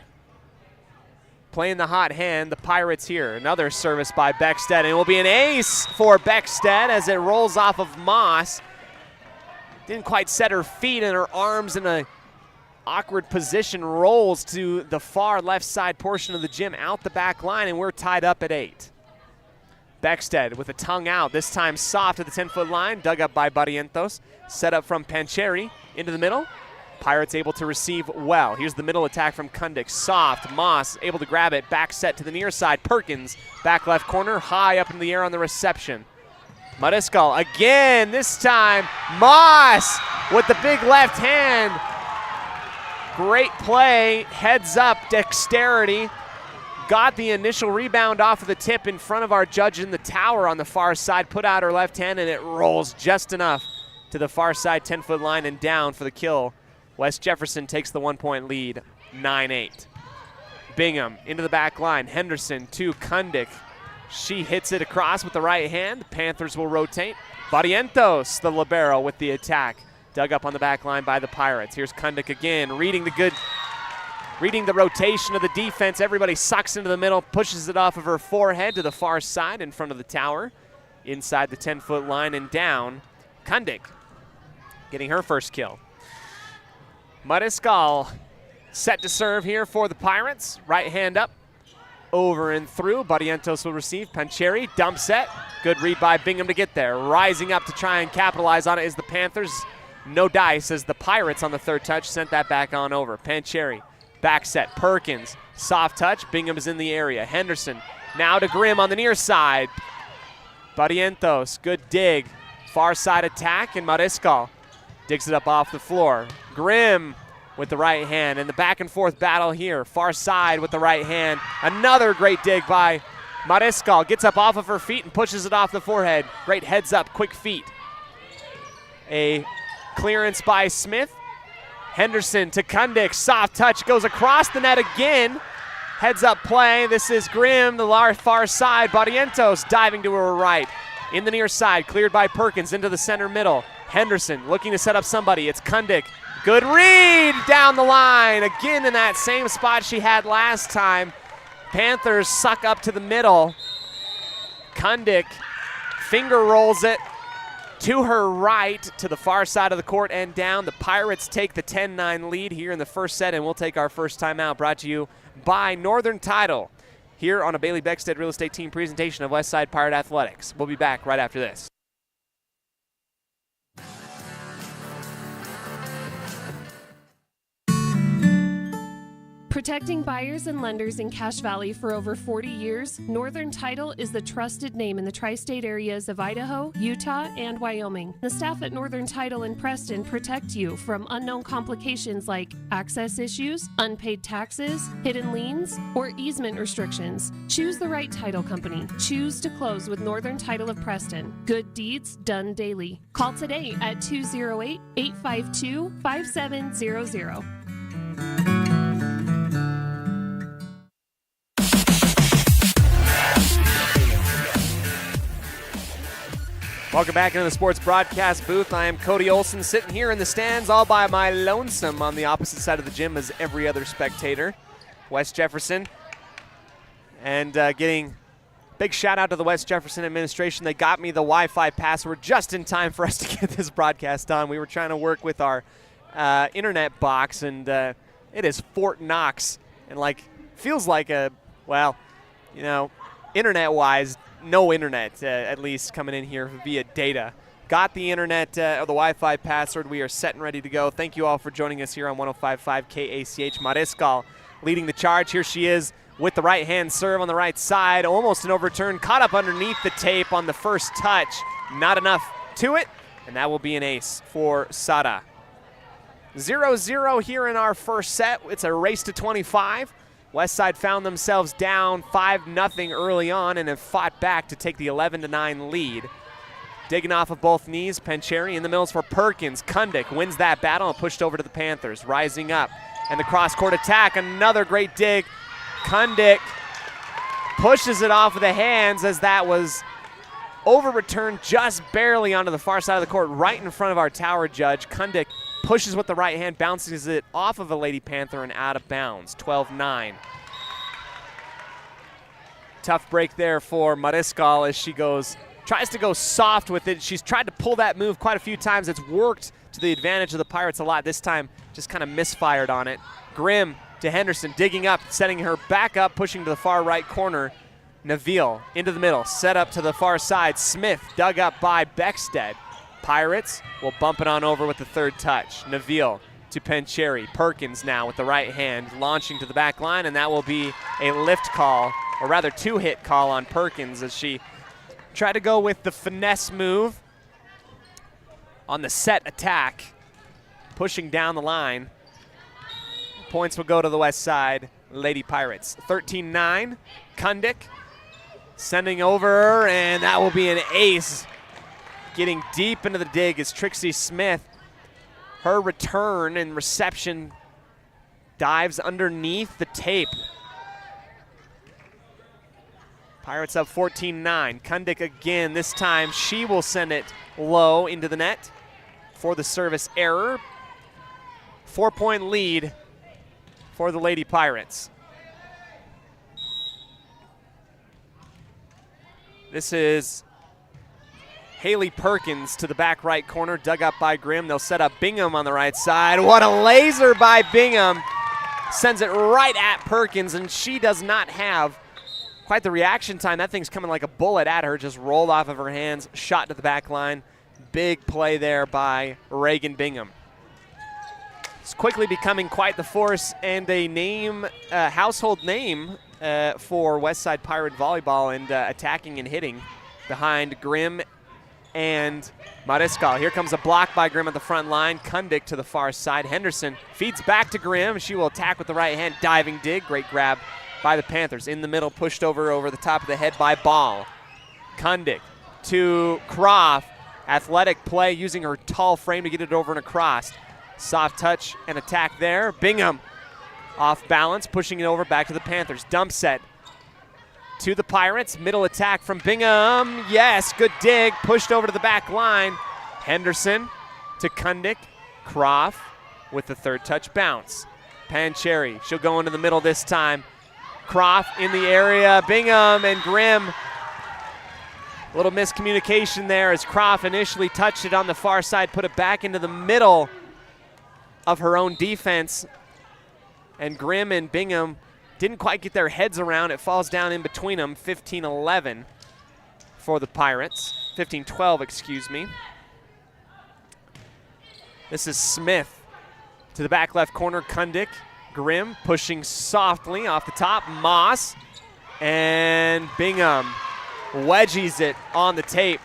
Playing the hot hand, the Pirates here. Another service by Beckstead, and it will be an ace for Beckstead as it rolls off of Moss. Didn't quite set her feet, and her arms in a awkward position, rolls to the far left side portion of the gym, out the back line, and we're tied up at 8. Beckstead with a tongue out, this time soft at the 10-foot line, dug up by Barrientos, set up from Pancheri into the middle. Pirates able to receive well. Here's the middle attack from Kundik, soft. Moss able to grab it, back set to the near side. Perkins, back left corner, high up in the air on the reception. Mariscal again, this time Moss with the big left hand. Great play, heads up, dexterity. Got the initial rebound off of the tip in front of our judge in the tower on the far side. Put out her left hand, and it rolls just enough to the far side 10-foot line and down for the kill. West Jefferson takes the 1-point lead, 9-8. Bingham into the back line. Henderson to Kundik. She hits it across with the right hand. Panthers will rotate. Barrientos, the libero, with the attack. Dug up on the back line by the Pirates. Here's Kundik again, reading the rotation of the defense. Everybody sucks into the middle, pushes it off of her forehead to the far side in front of the tower. Inside the 10-foot line and down. Kundik getting her first kill. Mariscal set to serve here for the Pirates. Right hand up, over and through. Barrientos will receive. Pancheri, dump set. Good read by Bingham to get there. Rising up to try and capitalize on it is the Panthers. No dice as the Pirates on the third touch sent that back on over. Pancheri, back set. Perkins, soft touch. Bingham is in the area. Henderson now to Grimm on the near side. Barrientos, good dig. Far side attack, and Mariscal digs it up off the floor. Grimm with the right hand, and the back and forth battle here. Far side with the right hand. Another great dig by Mariscal. Gets up off of her feet and pushes it off the forehead. Great heads up, quick feet. A clearance by Smith. Henderson to Kundik, soft touch, goes across the net again. Heads up play, this is Grimm, the far side. Barrientos diving to her right. In the near side, cleared by Perkins into the center middle. Henderson looking to set up somebody, it's Kundik. Good read down the line, again in that same spot she had last time. Panthers suck up to the middle. Kundik finger rolls it to her right, to the far side of the court and down. The Pirates take the 10-9 lead here in the first set, and we'll take our first timeout, brought to you by Northern Title, here on a Bailey Beckstead Real Estate Team presentation of Westside Pirate Athletics. We'll be back right after this. Protecting buyers and lenders in Cache Valley for over 40 years, Northern Title is the trusted name in the tri-state areas of Idaho, Utah, and Wyoming. The staff at Northern Title in Preston protect you from unknown complications like access issues, unpaid taxes, hidden liens, or easement restrictions. Choose the right title company. Choose to close with Northern Title of Preston. Good deeds done daily. Call today at 208-852-5700. Welcome back into the sports broadcast booth. I am Cody Olsen, sitting here in the stands all by my lonesome on the opposite side of the gym as every other spectator. West Jefferson. And getting big shout out to the West Jefferson administration. They got me the Wi-Fi password just in time for us to get this broadcast on. We were trying to work with our internet box, and it is Fort Knox. And feels like internet-wise, no internet, at least coming in here via data. Got the internet or the Wi-Fi password. We are set and ready to go. Thank you all for joining us here on 105.5 KACH. Mariscal leading the charge. Here she is with the right-hand serve on the right side. Almost an overturn. Caught up underneath the tape on the first touch. Not enough to it, and that will be an ace for Sada. 0-0 here in our first set. It's a race to 25. Westside found themselves down 5-0 early on and have fought back to take the 11-9 lead. Digging off of both knees, Pancheri in the middle for Perkins. Kundik wins that battle and pushed over to the Panthers. Rising up, and the cross-court attack, another great dig. Kundik pushes it off of the hands as that was over-returned just barely onto the far side of the court, right in front of our tower judge. Kundik pushes with the right hand, bounces it off of a Lady Panther and out of bounds. 12-9. Tough break there for Mariscal as she tries to go soft with it. She's tried to pull that move quite a few times. It's worked to the advantage of the Pirates a lot. This time just kind of misfired on it. Grimm to Henderson, digging up, setting her back up, pushing to the far right corner. Neville into the middle, set up to the far side. Smith dug up by Beckstead. Pirates will bump it on over with the third touch. Neville to Pancheri. Perkins now with the right hand, launching to the back line, and that will be a lift call, or rather two-hit call on Perkins as she tried to go with the finesse move on the set attack, pushing down the line. Points will go to the West Side Lady Pirates. 13-9, Kundik sending over, and that will be an ace. Getting deep into the dig is Trixie Smith. Her return and reception dives underneath the tape. Pirates up 14-9. Kundik again. This time she will send it low into the net for the service error. 4-point lead for the Lady Pirates. This is Haley Perkins to the back right corner, dug up by Grimm. They'll set up Bingham on the right side. What a laser by Bingham. Sends it right at Perkins, and she does not have quite the reaction time. That thing's coming like a bullet at her, just rolled off of her hands, shot to the back line. Big play there by Reagan Bingham. It's quickly becoming quite the force and a household name for Westside Pirate Volleyball and attacking and hitting behind Grimm and Mariscal. Here comes a block by Grimm at the front line. Kundik to the far side. Henderson feeds back to Grimm. She will attack with the right hand. Diving dig. Great grab by the Panthers. In the middle, pushed over the top of the head by Ball. Kundik to Croft. Athletic play using her tall frame to get it over and across. Soft touch and attack there. Bingham off balance, pushing it over back to the Panthers. Dump set to the Pirates. Middle attack from Bingham. Yes, good dig. Pushed over to the back line. Henderson to Kundik. Croft with the third touch bounce. Pancheri, she'll go into the middle this time. Croft in the area. Bingham and Grimm. A little miscommunication there as Croft initially touched it on the far side, put it back into the middle of her own defense. And Grimm and Bingham didn't quite get their heads around. It falls down in between them. 15-11 for the Pirates. 15-12, excuse me. This is Smith to the back left corner. Kundik Grimm pushing softly off the top. Moss and Bingham wedgies it on the tape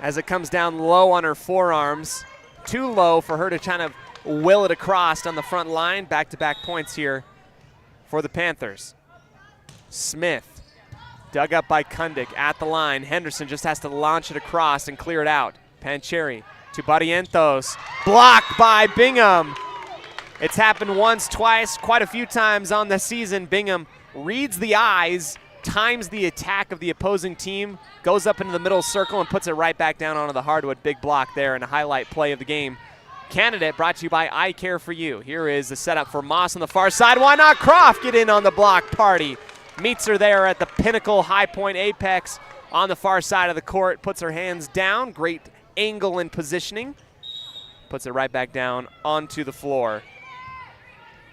as it comes down low on her forearms. Too low for her to kind of will it across on the front line. Back-to-back points here for the Panthers. Smith dug up by Kundik at the line. Henderson just has to launch it across and clear it out. Pancheri to Barrientos. Blocked by Bingham. It's happened once, twice, quite a few times on the season. Bingham reads the eyes, times the attack of the opposing team, goes up into the middle circle and puts it right back down onto the hardwood. Big block there and a highlight play of the game. Candidate brought to you by I Care For You. Here is the setup for Moss on the far side. Why not Croft get in on the block party? Meets her there at the pinnacle, high point apex on the far side of the court. Puts her hands down. Great angle and positioning. Puts it right back down onto the floor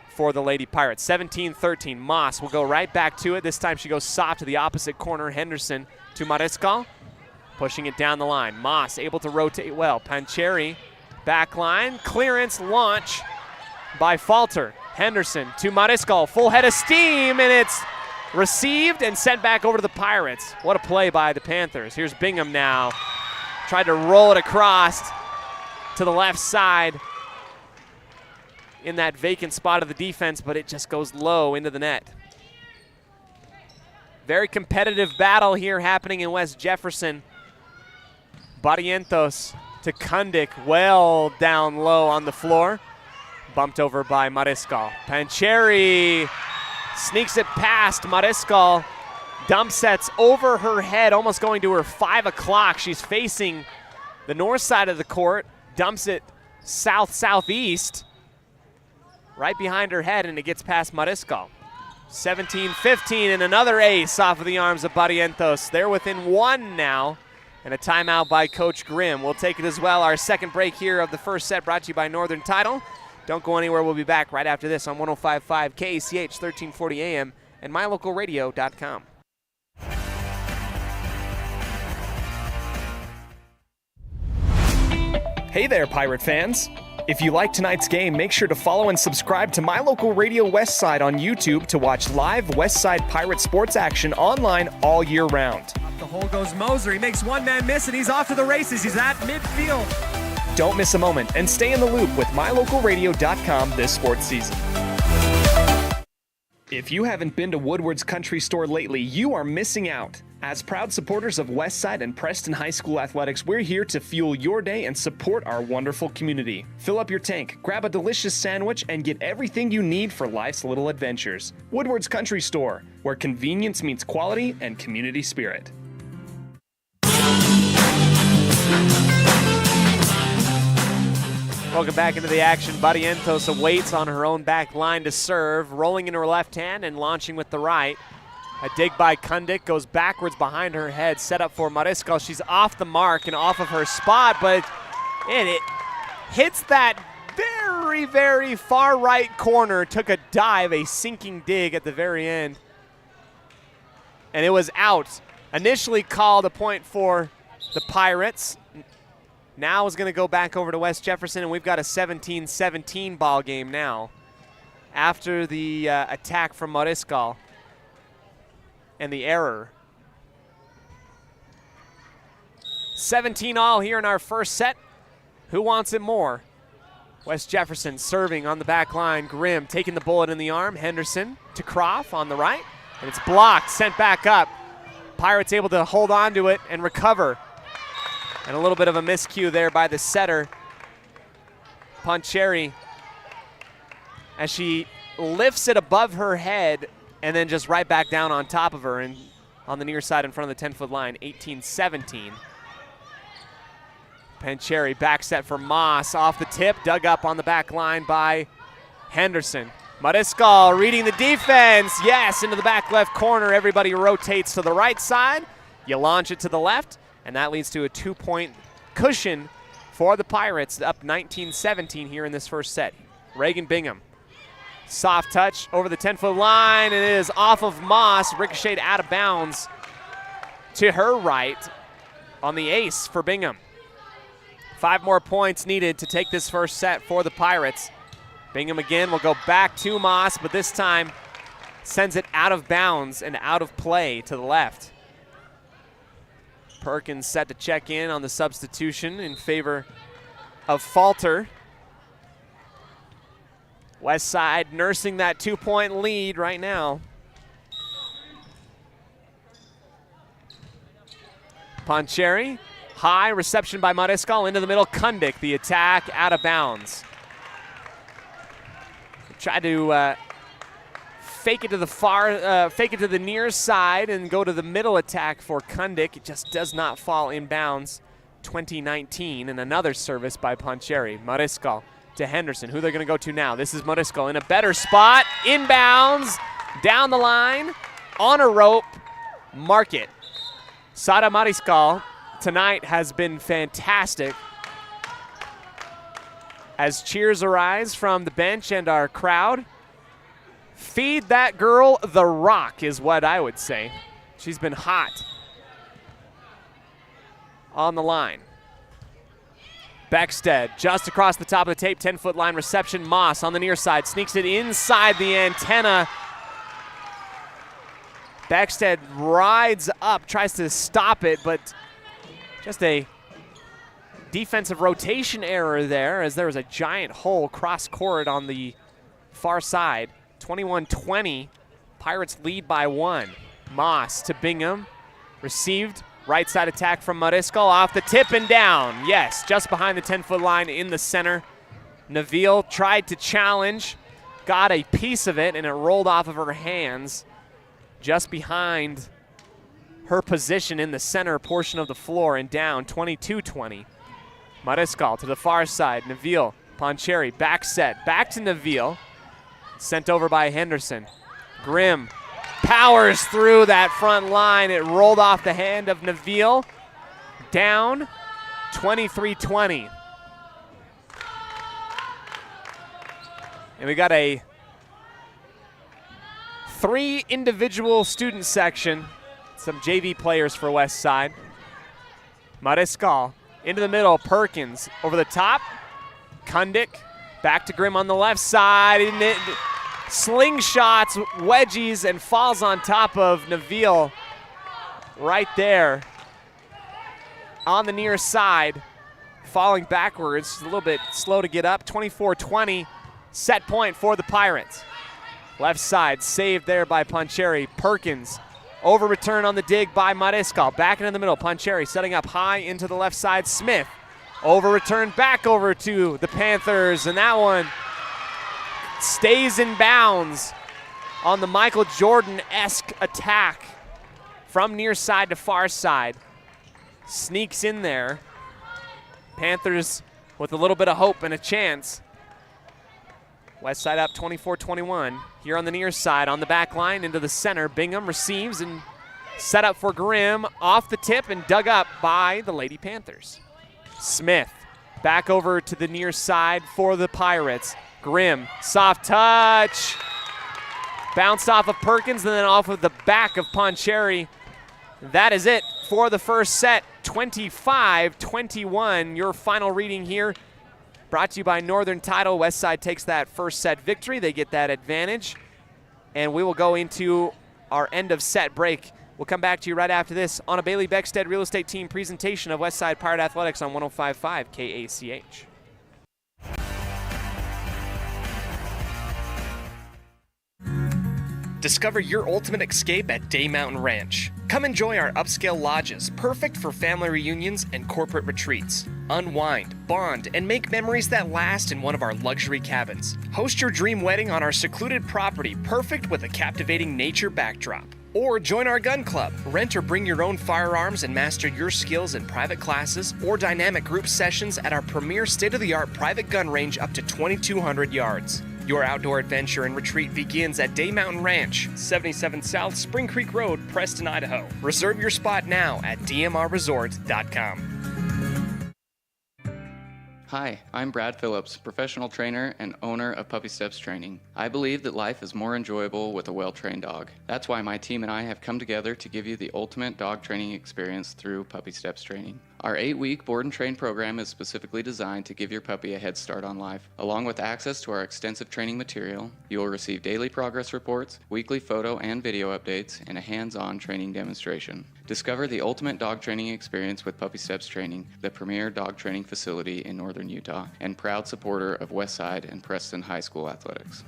for the Lady Pirates. 17-13. Moss will go right back to it. This time she goes soft to the opposite corner. Henderson to Mariscal. Pushing it down the line. Moss able to rotate well. Pancheri back line. Clearance launch by Falter. Henderson to Mariscal. Full head of steam, and it's received and sent back over to the Pirates. What a play by the Panthers. Here's Bingham now. Tried to roll it across to the left side in that vacant spot of the defense, but it just goes low into the net. Very competitive battle here happening in West Jefferson. Barrientos to Kundik, well down low on the floor. Bumped over by Mariscal. Pancheri sneaks it past Mariscal. Dump sets over her head, almost going to her 5 o'clock. She's facing the north side of the court. Dumps it south-southeast. Right behind her head, and it gets past Mariscal. 17-15, and another ace off of the arms of Barrientos. They're within 1 now, and a timeout by Coach Grimm. We'll take it as well. Our second break here of the first set brought to you by Northern Title. Don't go anywhere. We'll be back right after this on 105.5 KACH 1340 AM and mylocalradio.com. Hey there, Pirate fans. If you like tonight's game, make sure to follow and subscribe to My Local Radio Westside on YouTube to watch live Westside Pirate sports action online all year round. Up the hole goes Moser. He makes one man miss, and he's off to the races. He's at midfield. Don't miss a moment and stay in the loop with mylocalradio.com this sports season. If you haven't been to Woodward's Country Store lately, you are missing out. As proud supporters of Westside and Preston High School athletics, we're here to fuel your day and support our wonderful community. Fill up your tank, grab a delicious sandwich, and get everything you need for life's little adventures. Woodward's Country Store, where convenience meets quality and community spirit. Welcome back into the action. Barrientos awaits on her own back line to serve, rolling into her left hand and launching with the right. A dig by Kundik goes backwards behind her head, set up for Mariscal. She's off the mark and off of her spot, but it hits that very, very far right corner. Took a dive, a sinking dig at the very end, and it was out. Initially called a point for the Pirates. Now is going to go back over to West Jefferson, and we've got a 17-17 ball game now after the attack from Mariscal and the error. 17 all here in our first set. Who wants it more? West Jefferson serving on the back line. Grimm taking the bullet in the arm. Henderson to Croft on the right, and it's blocked, sent back up. Pirates able to hold on to it and recover. And a little bit of a miscue there by the setter, Pancheri, as she lifts it above her head and then just right back down on top of her and on the near side in front of the 10-foot line, 18-17. Pancheri back set for Moss off the tip, dug up on the back line by Henderson. Mariscal reading the defense, yes, into the back left corner. Everybody rotates to the right side. You launch it to the left, and that leads to a 2-point cushion for the Pirates, up 19-17 here in this first set. Reagan Bingham, soft touch over the 10-foot line, and it is off of Moss, ricocheted out of bounds to her right on the ace for Bingham. 5 more points needed to take this first set for the Pirates. Bingham again will go back to Moss, but this time sends it out of bounds and out of play to the left. Perkins set to check in on the substitution in favor of Falter. West Side nursing that 2-point lead right now. Poncheri, high reception by Mariscal into the middle. Kundik, the attack out of bounds. Tried to fake it to the near side and go to the middle attack for Kundik. It just does not fall inbounds. 2019, and another service by Poncheri. Mariscal to Henderson. Who they're going to go to now? This is Mariscal in a better spot. Inbounds, down the line, on a rope. Mark it. Sara Mariscal tonight has been fantastic. As cheers arise from the bench and our crowd, feed that girl the rock is what I would say. She's been hot on the line. Beckstead just across the top of the tape, 10-foot line reception. Moss on the near side, sneaks it inside the antenna. Beckstead rides up, tries to stop it, but just a defensive rotation error there as there was a giant hole cross court on the far side. 21-20, Pirates lead by 1. Moss to Bingham, received. Right side attack from Mariscal off the tip and down. Yes, just behind the 10-foot line in the center. Neville tried to challenge, got a piece of it, and it rolled off of her hands just behind her position in the center portion of the floor and down 22-20. Mariscal to the far side. Neville, Poncheri, back set. Back to Neville. Sent over by Henderson. Grimm powers through that front line. It rolled off the hand of Neville. Down 23-20. And we got a 3 individual student section. Some JV players for West Side. Mariscal into the middle. Perkins over the top. Kundik back to Grimm on the left side. And it slingshots, wedgies, and falls on top of Neville right there on the near side. Falling backwards, a little bit slow to get up. 24-20, set point for the Pirates. Left side, saved there by Poncheri. Perkins, over return on the dig by Mariscal. Back into the middle, Poncheri setting up high into the left side. Smith, over return back over to the Panthers, and that one stays in bounds on the Michael Jordan-esque attack from near side to far side. Sneaks in there. Panthers with a little bit of hope and a chance. West Side up 24-21. Here on the near side, on the back line, into the center. Bingham receives and set up for Grimm. Off the tip and dug up by the Lady Panthers. Smith back over to the near side for the Pirates. Grimm, soft touch. Bounced off of Perkins and then off of the back of Poncheri. That is it for the first set. 25-21, your final reading here. Brought to you by Northern Title. Westside takes that first set victory. They get that advantage. And we will go into our end of set break. We'll come back to you right after this on a Bailey Beckstead Real Estate Team presentation of Westside Pirate Athletics on 105.5 KACH. Discover your ultimate escape at Day Mountain Ranch. Come enjoy our upscale lodges, perfect for family reunions and corporate retreats. Unwind, bond, and make memories that last in one of our luxury cabins. Host your dream wedding on our secluded property, perfect with a captivating nature backdrop. Or join our gun club. Rent or bring your own firearms and master your skills in private classes or dynamic group sessions at our premier state-of-the-art private gun range up to 2,200 yards. Your outdoor adventure and retreat begins at Day Mountain Ranch, 77 South Spring Creek Road, Preston, Idaho. Reserve your spot now at dmrresort.com. Hi, I'm Brad Phillips, professional trainer and owner of Puppy Steps Training. I believe that life is more enjoyable with a well-trained dog. That's why my team and I have come together to give you the ultimate dog training experience through Puppy Steps Training. Our 8-week board and train program is specifically designed to give your puppy a head start on life. Along with access to our extensive training material, you will receive daily progress reports, weekly photo and video updates, and a hands-on training demonstration. Discover the ultimate dog training experience with Puppy Steps Training, the premier dog training facility in northern Utah, and proud supporter of Westside and Preston High School athletics.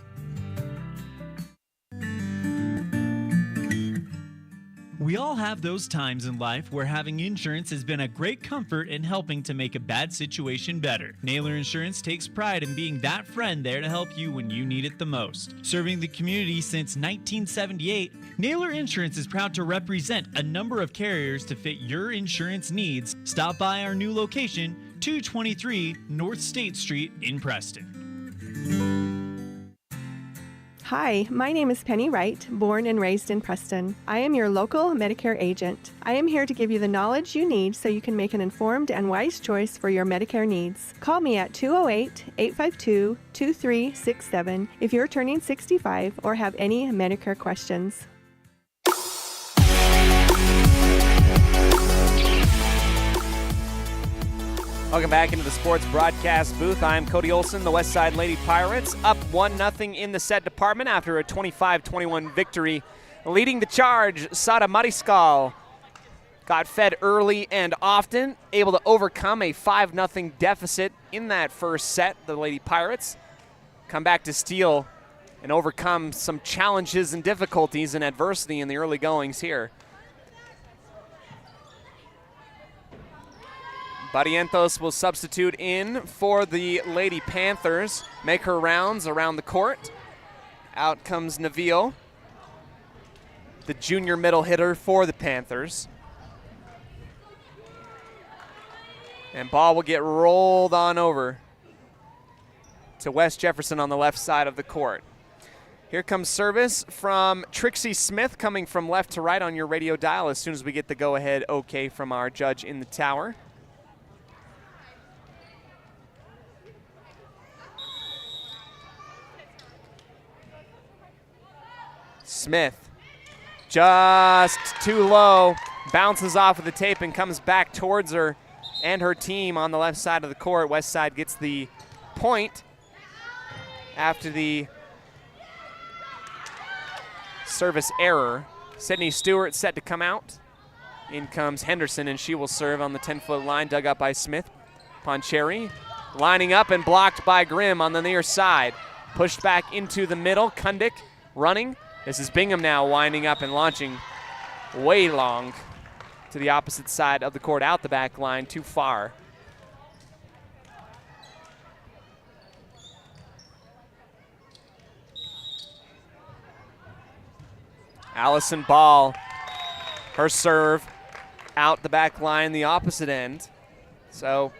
We all have those times in life where having insurance has been a great comfort in helping to make a bad situation better. Naylor Insurance takes pride in being that friend there to help you when you need it the most. Serving the community since 1978, Naylor Insurance is proud to represent a number of carriers to fit your insurance needs. Stop by our new location, 223 North State Street in Preston. Hi, my name is Penny Wright, born and raised in Preston. I am your local Medicare agent. I am here to give you the knowledge you need so you can make an informed and wise choice for your Medicare needs. Call me at 208-852-2367 if you're turning 65 or have any Medicare questions. Welcome back into the sports broadcast booth. I'm Cody Olsen, the Westside Lady Pirates, up 1-0 in the set department after a 25-21 victory. Leading the charge, Sada Mariscal got fed early and often, able to overcome a 5-0 deficit in that first set. The Lady Pirates come back to steal and overcome some challenges and difficulties and adversity in the early goings here. Barrientos will substitute in for the Lady Panthers, make her rounds around the court. Out comes Nabil, the junior middle hitter for the Panthers. And ball will get rolled on over to West Jefferson on the left side of the court. Here comes service from Trixie Smith, coming from left to right on your radio dial as soon as we get the go-ahead okay from our judge in the tower. Smith, just too low, bounces off of the tape and comes back towards her and her team on the left side of the court. Westside gets the point after the service error. Sydney Stewart set to come out. In comes Henderson, and she will serve on the 10-foot line, dug up by Smith. Poncheri lining up and blocked by Grimm on the near side. Pushed back into the middle, Kundik running. This is Bingham now winding up and launching way long to the opposite side of the court, out the back line, too far. Allison Ball, her serve out the back line, the opposite end. So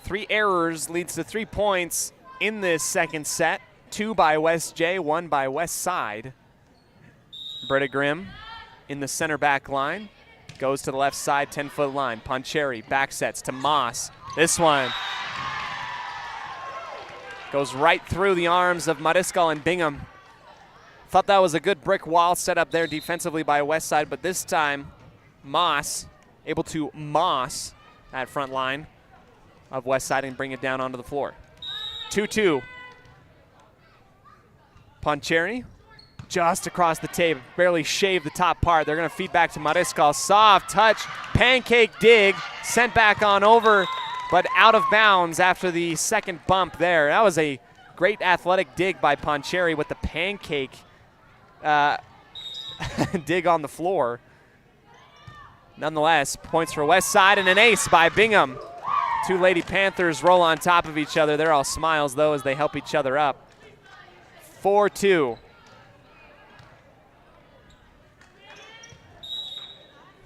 3 errors leads to 3 points in this second set. 2 by West J, 1 by West Side. Britta Grimm in the center back line. Goes to the left side, 10-foot line. Poncheri back sets to Moss. This one goes right through the arms of Mariscal and Bingham. Thought that was a good brick wall set up there defensively by West Side, but this time Moss able to moss that front line of West Side and bring it down onto the floor. 2-2. Poncheri just across the tape, barely shaved the top part. They're going to feed back to Mariscal. Soft touch, pancake dig, sent back on over, but out of bounds after the second bump there. That was a great athletic dig by Poncheri with the pancake dig on the floor. Nonetheless, points for West Side and an ace by Bingham. 2 Lady Panthers roll on top of each other. They're all smiles, though, as they help each other up. 4-2.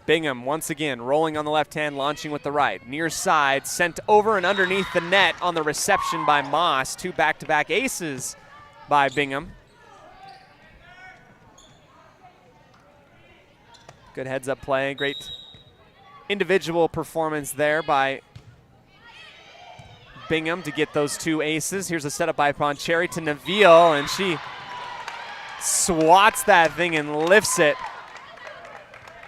Bingham once again rolling on the left hand, launching with the right. Near side, sent over and underneath the net on the reception by Moss. 2 back-to-back aces by Bingham. Good heads-up play, great individual performance there by Bingham to get those 2 aces. Here's a setup by Poncheri to Nabil, and she swats that thing and lifts it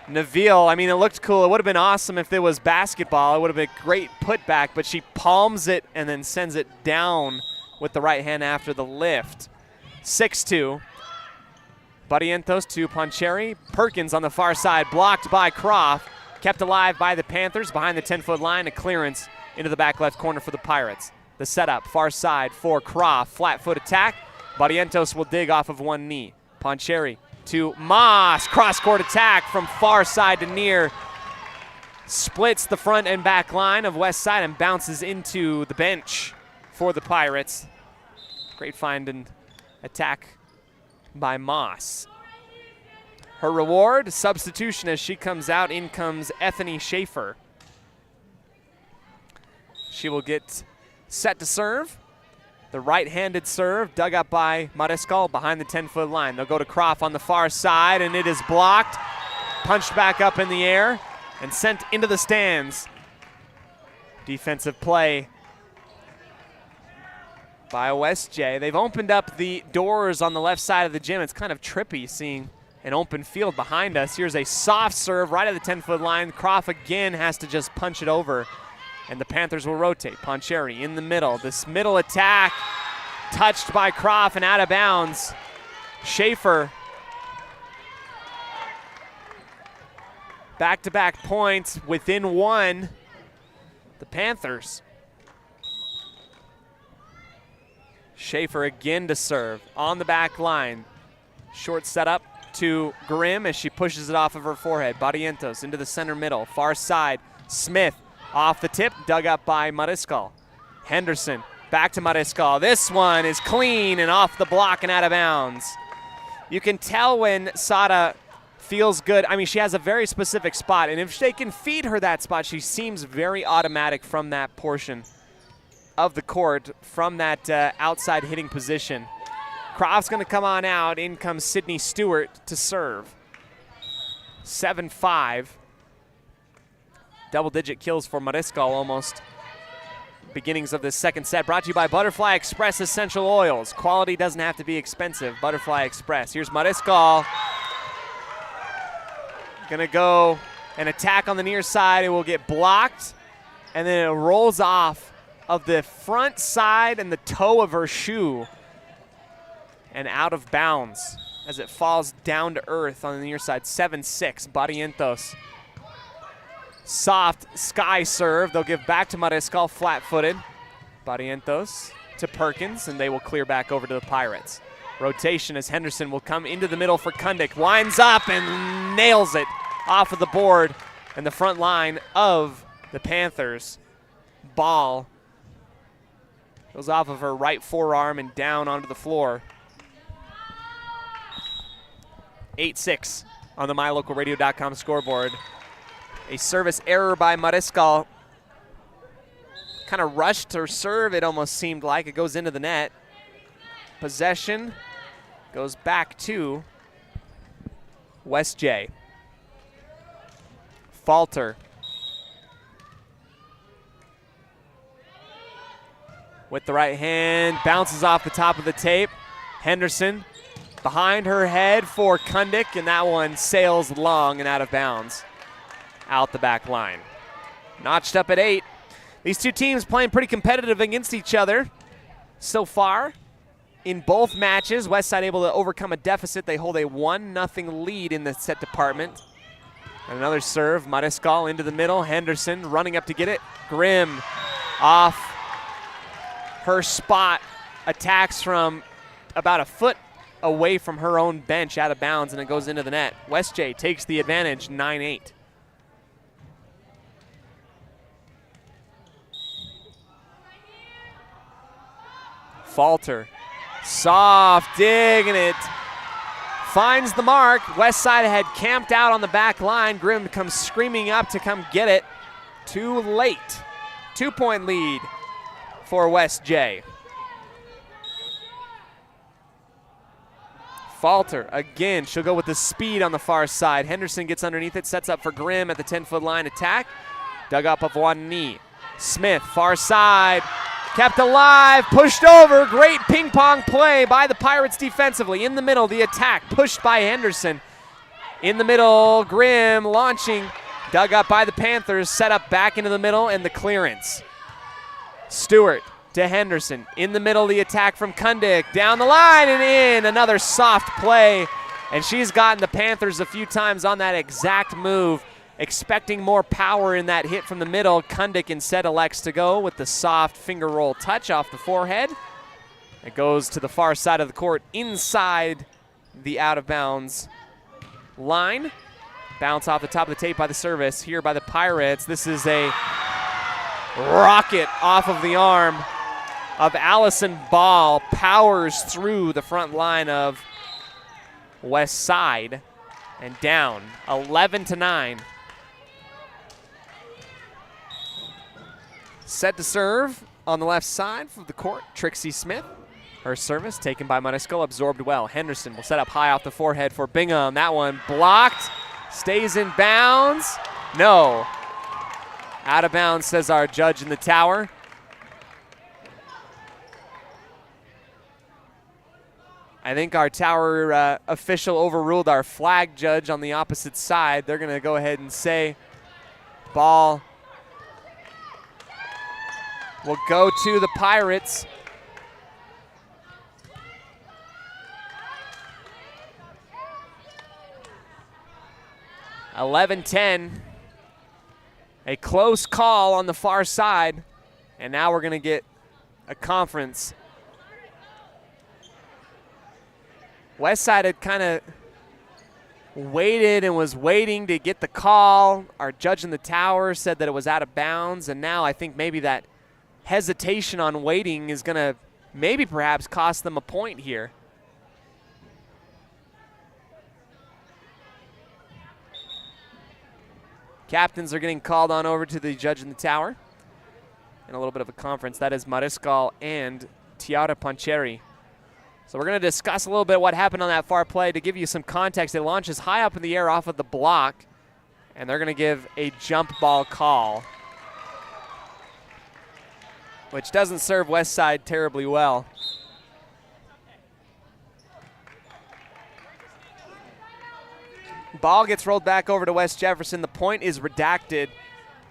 Neville, I mean, it looked cool. It would have been awesome if it was basketball. It would have been a great putback, but she palms it and then sends it down with the right hand after the lift. 6-2. Barrientos to Poncheri. Perkins on the far side, blocked by Croft. Kept alive by the Panthers behind the 10-foot line. A clearance into the back left corner for the Pirates. The setup, far side for Croft. Flat foot attack. Barrientos will dig off of one knee. Poncheri to Moss. Cross-court attack from far side to near. Splits the front and back line of West Side and bounces into the bench for the Pirates. Great find and attack by Moss. Her reward, substitution as she comes out. In comes Ethany Schaefer. She will get set to serve. The right-handed serve dug up by Mariscal behind the 10-foot line. They'll go to Croft on the far side, and it is blocked. Punched back up in the air and sent into the stands. Defensive play by West J. They've opened up the doors on the left side of the gym. It's kind of trippy seeing an open field behind us. Here's a soft serve right at the 10-foot line. Croft again has to just punch it over, and the Panthers will rotate. Poncheri in the middle. This middle attack touched by Croft and out of bounds. Schaefer. Back-to-back points within one. The Panthers. Schaefer again to serve on the back line. Short setup to Grimm as she pushes it off of her forehead. Barrientos into the center middle. Far side. Smith off the tip, dug up by Mariscal. Henderson back to Mariscal. This one is clean and off the block and out of bounds. You can tell when Sada feels good. I mean, she has a very specific spot, and if they can feed her that spot, she seems very automatic from that portion of the court, from that outside hitting position. Croft's going to come on out. In comes Sydney Stewart to serve. 7-5. Double-digit kills for Mariscal almost. Beginnings of this second set. Brought to you by Butterfly Express Essential Oils. Quality doesn't have to be expensive. Butterfly Express. Here's Mariscal. Gonna go an attack on the near side. It will get blocked, and then it rolls off of the front side and the toe of her shoe and out of bounds as it falls down to earth on the near side. 7-6. Barrientos. Soft sky serve. They'll give back to Mariscal flat-footed. Barrientos to Perkins, and they will clear back over to the Pirates. Rotation as Henderson will come into the middle for Kundick. Winds up and nails it off of the board and the front line of the Panthers. Ball goes off of her right forearm and down onto the floor. 8-6 on the MyLocalRadio.com scoreboard. A service error by Mariscal. Kind of rushed her serve, it almost seemed like. It goes into the net. Possession goes back to West J. Falter. With the right hand, bounces off the top of the tape. Henderson behind her head for Kundick, and that one sails long and out of bounds. Out the back line. Notched up at 8. These two teams playing pretty competitive against each other so far. In both matches, Westside able to overcome a deficit. They hold a 1-0 lead in the set department. And another serve, Mariscal into the middle. Henderson running up to get it. Grimm off her spot. Attacks from about a foot away from her own bench, out of bounds, and it goes into the net. West J takes the advantage, 9-8. Falter. Soft dig, and it finds the mark. Westside had camped out on the back line. Grimm comes screaming up to come get it. Too late. 2-point lead for West J. Falter again. She'll go with the speed on the far side. Henderson gets underneath it, sets up for Grimm at the 10-foot line. Attack. Dug up of one knee. Smith, far side. Kept alive, pushed over. Great ping pong play by the Pirates defensively. In the middle, the attack pushed by Henderson. In the middle, Grimm launching. Dug up by the Panthers, set up back into the middle, and the clearance. Stewart to Henderson. In the middle, the attack from Kundik. Down the line and in. Another soft play. And she's gotten the Panthers a few times on that exact move, expecting more power in that hit from the middle. Kundik instead elects to go with the soft finger roll touch off the forehead. It goes to the far side of the court inside the out-of-bounds line. Bounce off the top of the tape by the service here by the Pirates. This is a rocket off of the arm of Allison Ball. Powers through the front line of West Side and down 11-9. Set to serve on the left side of the court, Trixie Smith. Her service taken by Mariscal, absorbed well. Henderson will set up high off the forehead for Bingham. That one blocked, stays in bounds. No. Out of bounds, says our judge in the tower. I think our tower official overruled our flag judge on the opposite side. They're going to go ahead and say ball will go to the Pirates. (11-10). A close call on the far side, and now we're going to get a conference. Westside had kind of waited and was waiting to get the call. Our judge in the tower said that it was out of bounds, and now I think maybe that hesitation on waiting is going to maybe perhaps cost them a point here. Captains are getting called on over to the judge in the tower. In a little bit of a conference. That is Mariscal and Tiara Pancheri. So we're going to discuss a little bit what happened on that far play. To give you some context, it launches high up in the air off of the block, and they're going to give a jump ball call, which doesn't serve Westside terribly well. Ball gets rolled back over to West Jefferson. The point is redacted.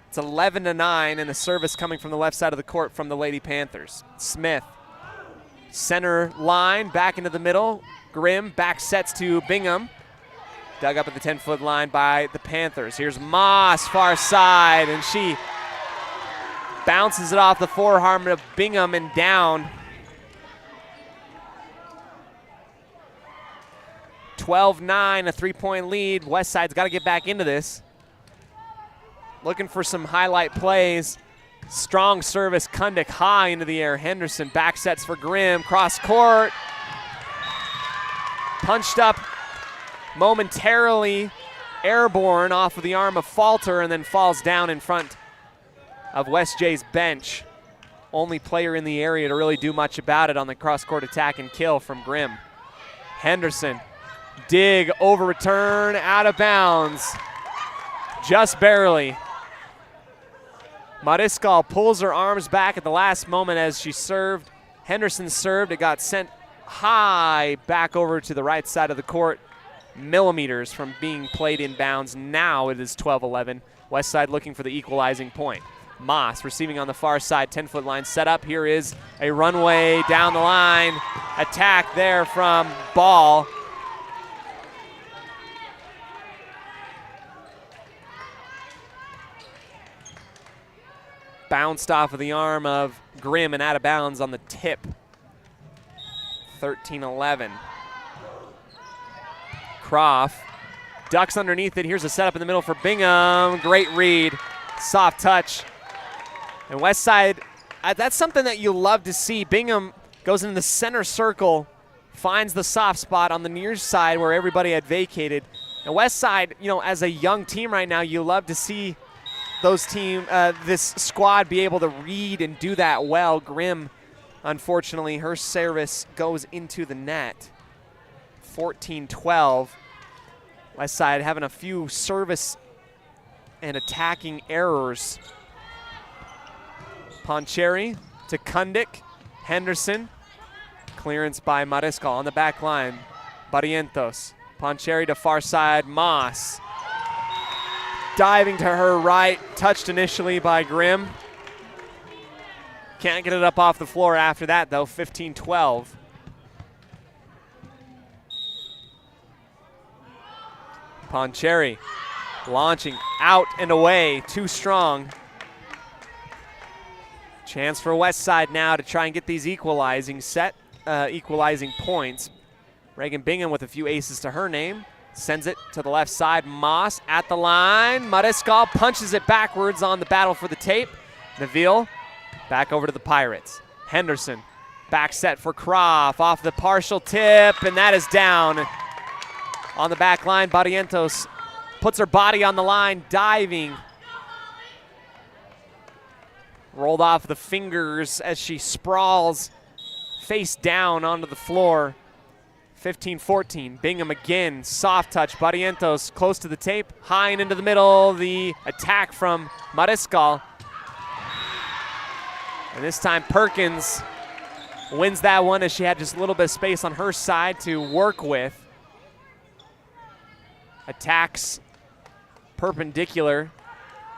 It's 11-9, and the service coming from the left side of the court from the Lady Panthers. Smith, center line, back into the middle. Grimm back sets to Bingham. Dug up at the 10-foot line by the Panthers. Here's Moss, far side, and she bounces it off the forearm of Bingham and down. 12-9, a three-point lead. Westside's got to get back into this. Looking for some highlight plays. Strong service, Kundik high into the air. Henderson back sets for Grimm, cross court. Punched up momentarily, airborne off of the arm of Falter, and then falls down in front of West J's bench. Only player in the area to really do much about it on the cross-court attack and kill from Grimm. Henderson, dig, over return, out of bounds. Just barely. Mariscal pulls her arms back at the last moment as she served. Henderson served, it got sent high back over to the right side of the court, millimeters from being played in bounds. Now it is 12-11. Westside looking for the equalizing point. Moss receiving on the far side, 10-foot line set up. Here is a runway down the line. Attack there from Ball. Bounced off of the arm of Grimm and out of bounds on the tip. 13-11. Croft ducks underneath it. Here's a setup in the middle for Bingham. Great read. Soft touch. And Westside, that's something that you love to see. Bingham goes into the center circle, finds the soft spot on the near side where everybody had vacated. And Westside, you know, as a young team right now, you love to see this squad be able to read and do that well. Grimm, unfortunately, her service goes into the net. 14-12. Westside having a few service and attacking errors. Pancheri to Kundik. Henderson. Clearance by Mariscal on the back line. Barrientos Poncherry to far side, Moss. Diving to her right, touched initially by Grimm. Can't get it up off the floor after that, though, 15-12. Poncherry launching out and away, too strong. Chance for West Side now to try and get these equalizing points. Reagan Bingham with a few aces to her name. Sends it to the left side. Moss at the line. Mariscal punches it backwards on the battle for the tape. Neville back over to the Pirates. Henderson back set for Croft off the partial tip, and that is down. On the back line, Barrientos puts her body on the line, diving. Rolled off the fingers as she sprawls face down onto the floor. 15-14. Bingham again, soft touch. Barrientos close to the tape, high and into the middle. The attack from Mariscal. And this time Perkins wins that one as she had just a little bit of space on her side to work with. Attacks perpendicular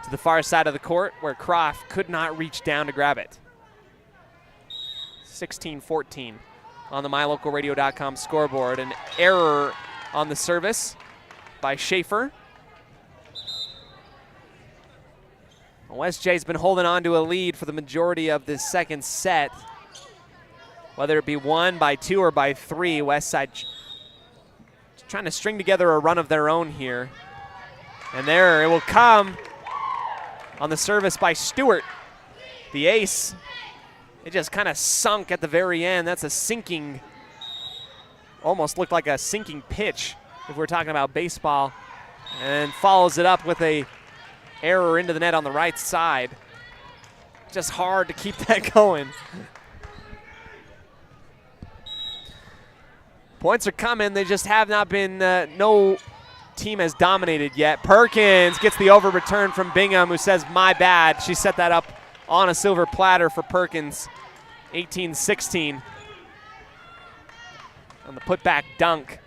to the far side of the court where Croft could not reach down to grab it. 16-14 on the MyLocalRadio.com scoreboard. An error on the service by Schaefer. West J's been holding on to a lead for the majority of this second set. Whether it be won by 2 or by 3, Westside trying to string together a run of their own here. And there it will come on the service by Stewart. The ace, it just kind of sunk at the very end. That's a sinking, almost looked like a sinking pitch if we're talking about baseball. And follows it up with a error into the net on the right side. Just hard to keep that going. Points are coming. They just have not been, no team has dominated yet. Perkins gets the over return from Bingham, who says, my bad. She set that up on a silver platter for Perkins. 18-16 on the putback dunk.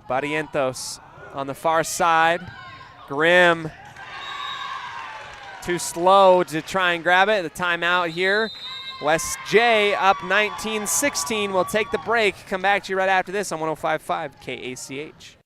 Barrientos on the far side. Grimm too slow to try and grab it. The timeout here. West J up 19-16. We'll take the break. Come back to you right after this on 105.5 KACH.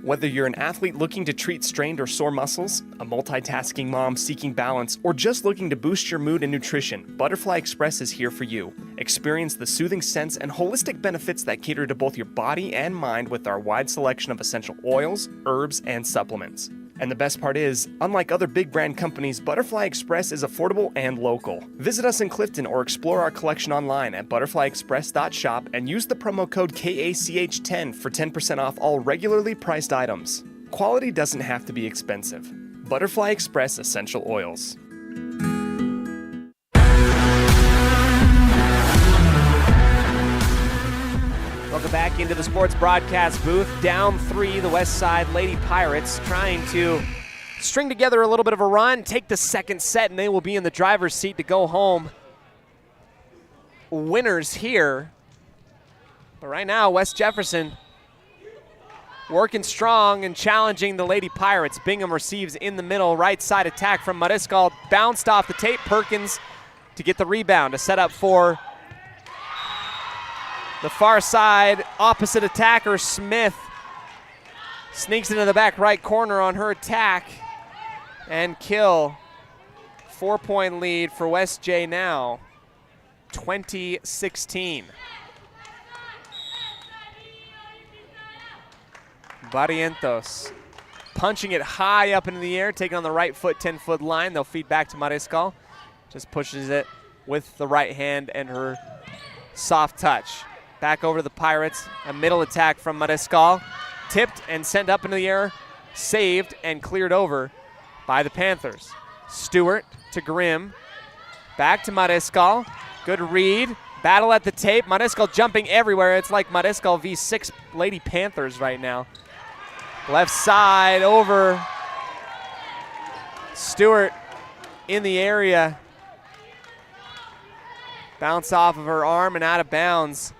Whether you're an athlete looking to treat strained or sore muscles, a multitasking mom seeking balance, or just looking to boost your mood and nutrition, Butterfly Express is here for you. Experience the soothing scents and holistic benefits that cater to both your body and mind with our wide selection of essential oils, herbs, and supplements. And the best part is, unlike other big brand companies, Butterfly Express is affordable and local. Visit us in Clifton or explore our collection online at butterflyexpress.shop and use the promo code KACH10 for 10% off all regularly priced items. Quality doesn't have to be expensive. Butterfly Express Essential Oils. Welcome back into the sports broadcast booth. Down 3, the West Side Lady Pirates trying to string together a little bit of a run, take the second set, and they will be in the driver's seat to go home winners here. But right now, West Jefferson working strong and challenging the Lady Pirates. Bingham receives in the middle, right side attack from Mariscal. Bounced off the tape. Perkins to get the rebound. A setup for the far side opposite attacker, Smith. Sneaks into the back right corner on her attack and kill. 4-point lead for West J now, 20-16. Barrientos punching it high up into the air, taking on the right foot, 10-foot line. They'll feed back to Mariscal. Just pushes it with the right hand and her soft touch. Back over to the Pirates. A middle attack from Mariscal. Tipped and sent up into the air. Saved and cleared over by the Panthers. Stewart to Grimm. Back to Mariscal. Good read. Battle at the tape. Mariscal jumping everywhere. It's like Mariscal v. 6 Lady Panthers right now. Left side over. Stewart in the area. Bounce off of her arm and out of bounds.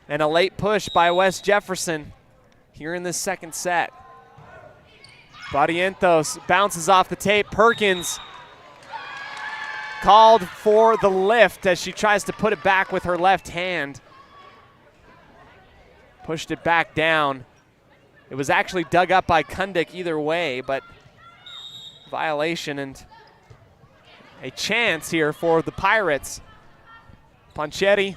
And a late push by West Jefferson here in this second set. Barrientos bounces off the tape. Perkins called for the lift as she tries to put it back with her left hand. Pushed it back down. It was actually dug up by Kundik either way, but violation and a chance here for the Pirates. Ponchetti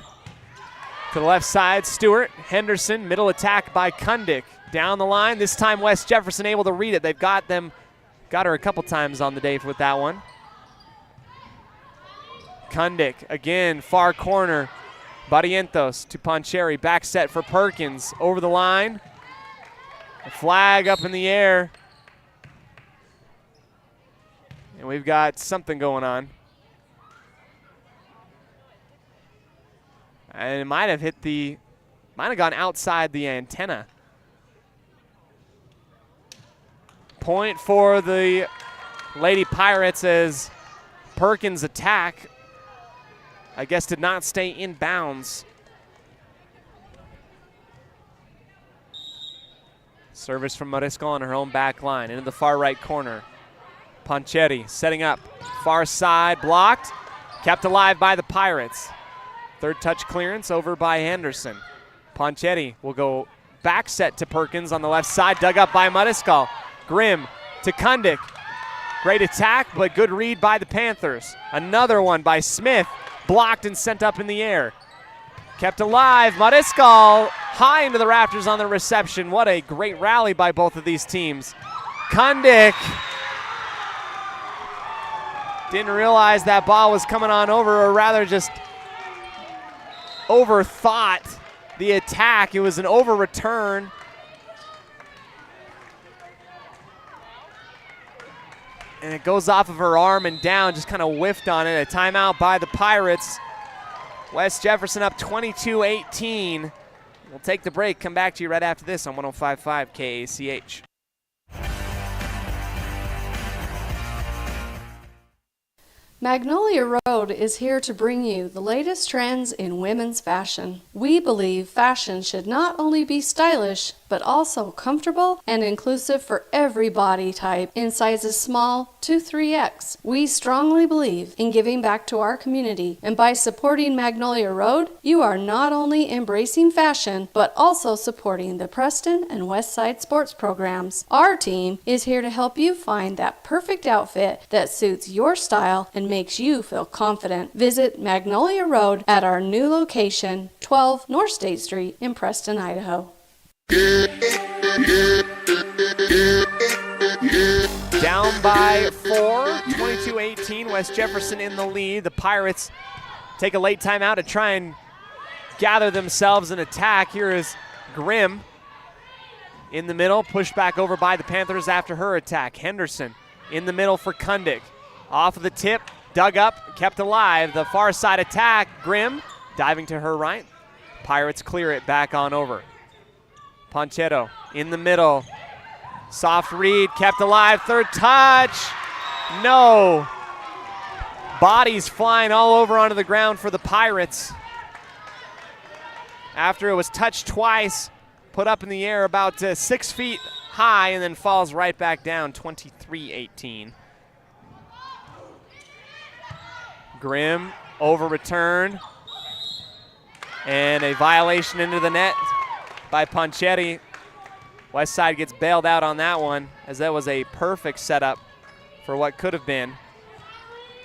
to the left side. Stewart, Henderson, middle attack by Kundik. Down the line, this time West Jefferson able to read it. They've got her a couple times on the day with that one. Kundik, again, far corner. Barrientos to Poncheri, back set for Perkins, over the line. A flag up in the air. And we've got something going on. And it might have gone outside the antenna. Point for the Lady Pirates as Perkins' attack, I guess, did not stay in bounds. Service from Mariscal on her own back line into the far right corner. Ponchetti setting up, far side, blocked, kept alive by the Pirates. Third touch clearance over by Henderson. Ponchetti will go back set to Perkins on the left side, dug up by Mariscal. Grimm to Kundik. Great attack, but good read by the Panthers. Another one by Smith, blocked and sent up in the air. Kept alive, Mariscal high into the rafters on the reception. What a great rally by both of these teams. Kundik didn't realize that ball was coming on over, or rather just overthought the attack. It was an over return. And it goes off of her arm and down, just kind of whiffed on it. A timeout by the Pirates. West Jefferson up 22-18. We'll take the break, come back to you right after this on 105.5 KACH. Magnolia Road is here to bring you the latest trends in women's fashion. We believe fashion should not only be stylish, but also comfortable and inclusive for every body type in sizes small to 3X. We strongly believe in giving back to our community, and by supporting Magnolia Road, you are not only embracing fashion, but also supporting the Preston and Westside sports programs. Our team is here to help you find that perfect outfit that suits your style and makes you feel confident. Visit Magnolia Road at our new location, 12 North State Street in Preston, Idaho. Down by 4, 22-18, West Jefferson in the lead. The Pirates take a late timeout to try and gather themselves an attack. Here is Grimm in the middle, pushed back over by the Panthers after her attack. Henderson in the middle for Kundik. Off of the tip, dug up, kept alive. The far side attack, Grimm diving to her right. Pirates clear it back on over. Poncheto in the middle. Soft read, kept alive. Third touch. No. Bodies flying all over onto the ground for the Pirates. After it was touched twice, put up in the air about 6 feet high, and then falls right back down, 23-18. Grimm over return. And a violation into the net by Ponchetti. Westside gets bailed out on that one, as that was a perfect setup for what could have been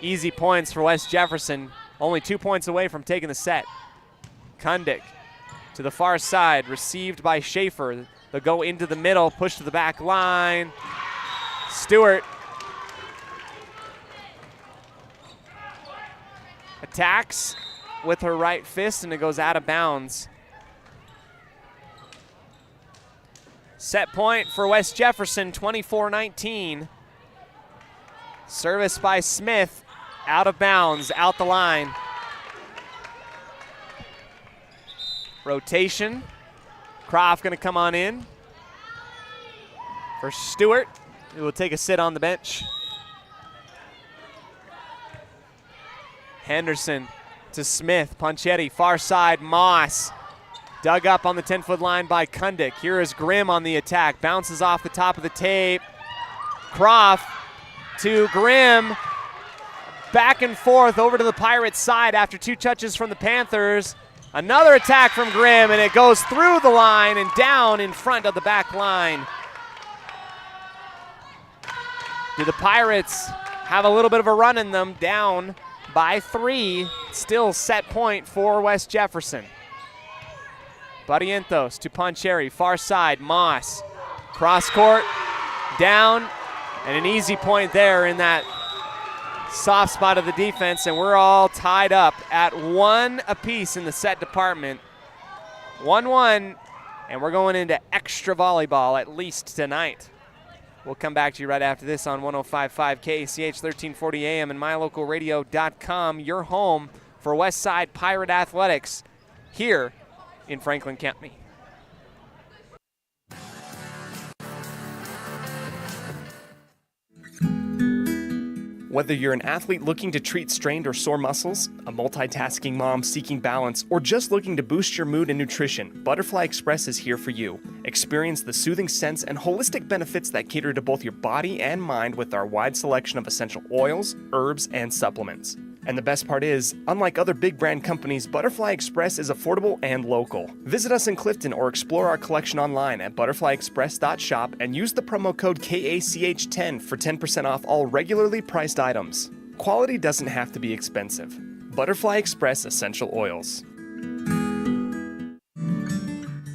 easy points for West Jefferson. Only 2 points away from taking the set. Kundik to the far side, received by Schaefer. They'll go into the middle, push to the back line. Stewart attacks with her right fist, and it goes out of bounds. Set point for West Jefferson, 24-19. Service by Smith, out of bounds, out the line. Rotation. Croft going to come on in for Stewart, who will take a sit on the bench. Henderson to Smith. Ponchetti, far side, Moss. Dug up on the 10-foot line by Kundick. Here is Grimm on the attack. Bounces off the top of the tape. Croft to Grimm. Back and forth over to the Pirates' side after 2 touches from the Panthers. Another attack from Grimm, and it goes through the line and down in front of the back line. Do the Pirates have a little bit of a run in them? Down by 3. Still set point for West Jefferson. Barrientos to Poncheri, far side, Moss. Cross court, down, and an easy point there in that soft spot of the defense, and we're all tied up at 1 apiece in the set department. 1-1, and we're going into extra volleyball at least tonight. We'll come back to you right after this on 105.5 KACH 1340 AM and mylocalradio.com, your home for Westside Pirate Athletics here in Franklin County. Whether you're an athlete looking to treat strained or sore muscles, a multitasking mom seeking balance, or just looking to boost your mood and nutrition, Butterfly Express is here for you. Experience the soothing scents and holistic benefits that cater to both your body and mind with our wide selection of essential oils, herbs, and supplements. And the best part is, unlike other big brand companies, Butterfly Express is affordable and local. Visit us in Clifton or explore our collection online at butterflyexpress.shop and use the promo code KACH10 for 10% off all regularly priced items. Quality doesn't have to be expensive. Butterfly Express Essential Oils.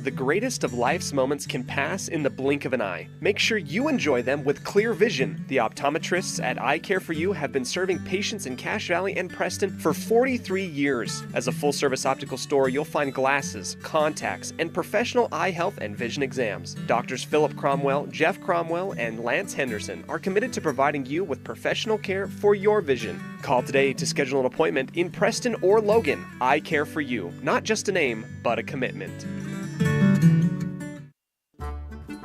The greatest of life's moments can pass in the blink of an eye. Make sure you enjoy them with clear vision. The optometrists at Eye Care For You have been serving patients in Cache Valley and Preston for 43 years. As a full-service optical store, you'll find glasses, contacts, and professional eye health and vision exams. Doctors Philip Cromwell, Jeff Cromwell, and Lance Henderson are committed to providing you with professional care for your vision. Call today to schedule an appointment in Preston or Logan. Eye Care For You. Not just a name, but a commitment.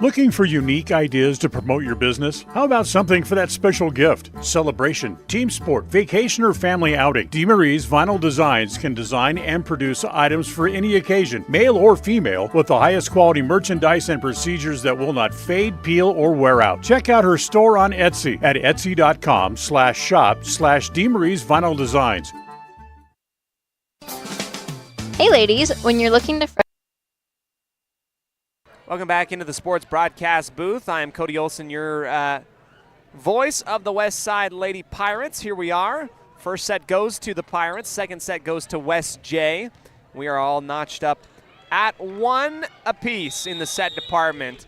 Looking for unique ideas to promote your business? How about something for that special gift, celebration, team sport, vacation, or family outing? DeMarie's Vinyl Designs can design and produce items for any occasion, male or female, with the highest quality merchandise and procedures that will not fade, peel, or wear out. Check out her store on Etsy at etsy.com/shop/DeMarie's Vinyl Designs. Hey ladies, when you're looking to Welcome back into the sports broadcast booth. I am Cody Olsen, your voice of the West Side Lady Pirates. Here we are. First set goes to the Pirates. Second set goes to West J. We are all notched up at 1 apiece in the set department.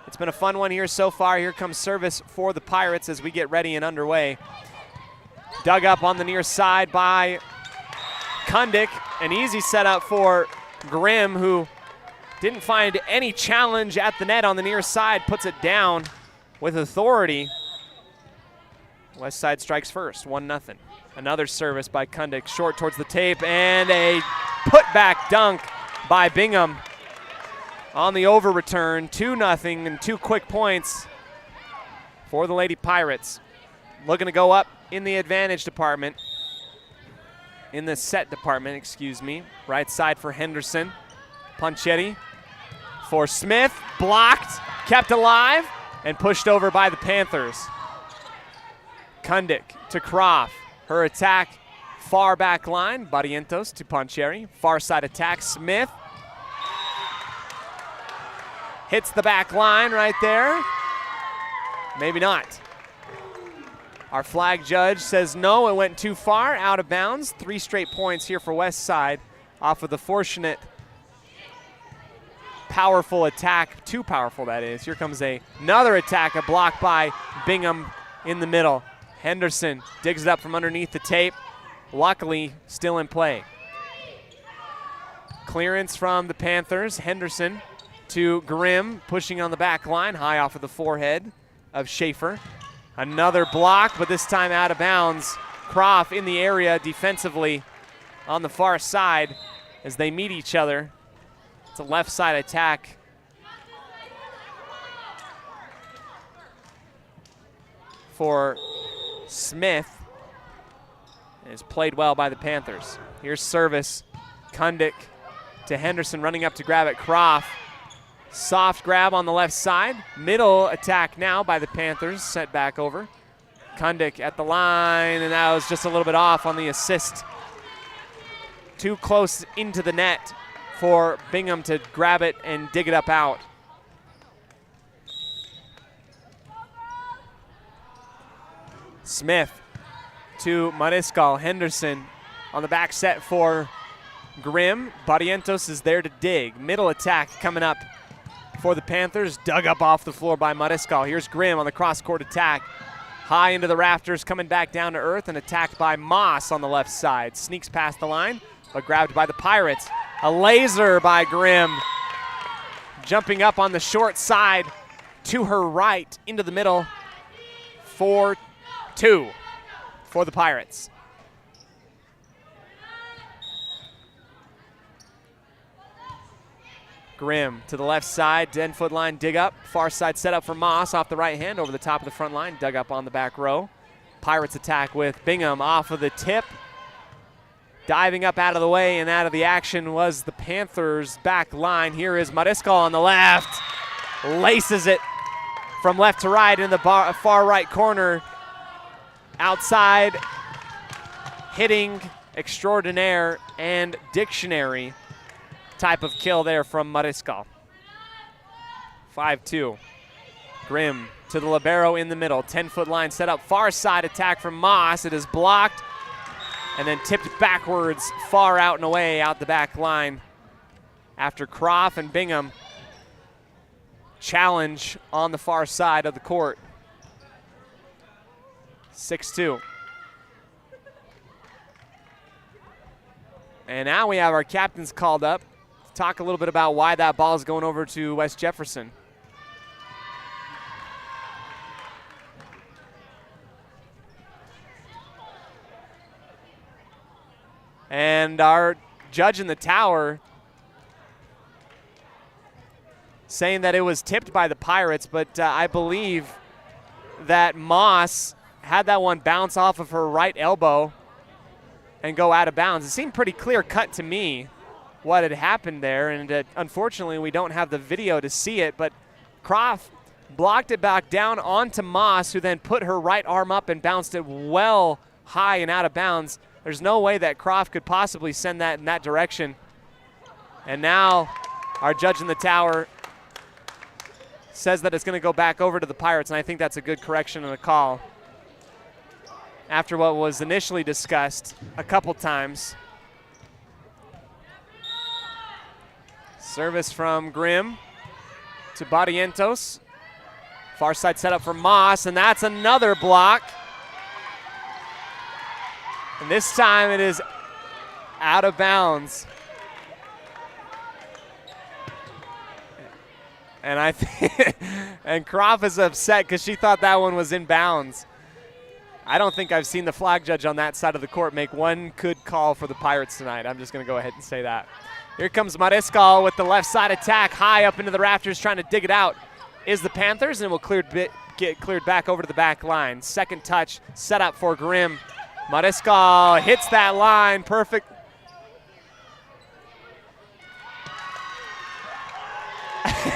It's been a fun one here so far. Here comes service for the Pirates as we get ready and underway. Dug up on the near side by Kundick. An easy setup for Grimm, who didn't find any challenge at the net on the near side, puts it down with authority. West Side strikes first, 1-0. Another service by Kundick, short towards the tape, and a putback dunk by Bingham on the over return. 2-0 and 2 quick points for the Lady Pirates. Looking to go up in the advantage department, in the set department, excuse me. Right side for Henderson. Ponchetti for Smith, blocked, kept alive, and pushed over by the Panthers. Kundick to Croft. Her attack, far back line. Barrientos to Poncheri. Far side attack, Smith. Hits the back line right there. Maybe not. Our flag judge says no, it went too far, out of bounds. 3 straight points here for West Side off of the fortunate powerful attack, too powerful that is. Here comes another attack, a block by Bingham in the middle. Henderson digs it up from underneath the tape. Luckily, still in play. Clearance from the Panthers. Henderson to Grimm, pushing on the back line, high off of the forehead of Schaefer. Another block, but this time out of bounds. Croft in the area defensively on the far side as they meet each other. It's a left side attack. For Smith. It's played well by the Panthers. Here's service. Kundik to Henderson, running up to grab it. Croft. Soft grab on the left side. Middle attack now by the Panthers. Sent back over. Kundik at the line, and that was just a little bit off on the assist. Too close into the net for Bingham to grab it and dig it up out. Smith to Mariscal. Henderson on the back set for Grimm. Barrientos is there to dig. Middle attack coming up for the Panthers. Dug up off the floor by Mariscal. Here's Grimm on the cross-court attack. High into the rafters, coming back down to earth, and attacked by Moss on the left side. Sneaks past the line, but grabbed by the Pirates. A laser by Grimm. Jumping up on the short side to her right, into the middle. 4-2 for the Pirates. Grimm to the left side, 10-foot line, dig up. Far side set up for Moss off the right hand, over the top of the front line, dug up on the back row. Pirates attack with Bingham off of the tip. Diving up out of the way and out of the action was the Panthers' back line. Here is Mariscal on the left. Laces it from left to right in the far right corner. Outside, hitting extraordinaire and dictionary type of kill there from Mariscal. 5-2. Grimm to the libero in the middle. 10-foot line set up. Far side attack from Moss. It is blocked and then tipped backwards, far out and away out the back line after Croft and Bingham challenge on the far side of the court. 6-2. And now we have our captains called up to talk a little bit about why that ball is going over to West Jefferson. And our judge in the tower saying that it was tipped by the Pirates, but I believe that Moss had that one bounce off of her right elbow and go out of bounds. It seemed pretty clear cut to me what had happened there, and unfortunately we don't have the video to see it, but Croft blocked it back down onto Moss, who then put her right arm up and bounced it well high and out of bounds. There's no way that Croft could possibly send that in that direction. And now our judge in the tower says that it's going to go back over to the Pirates, and I think that's a good correction and a call after what was initially discussed a couple times. Service from Grimm to Barrientos. Far side set up for Moss, and that's another block. And this time it is out of bounds. And I think and Croft is upset because she thought that one was in bounds. I don't think I've seen the flag judge on that side of the court make one good call for the Pirates tonight. I'm just going to go ahead and say that. Here comes Mariscal with the left side attack, high up into the rafters, trying to dig it out. Is the Panthers, and will get cleared back over to the back line. Second touch set up for Grimm. Mariscal hits that line, perfect.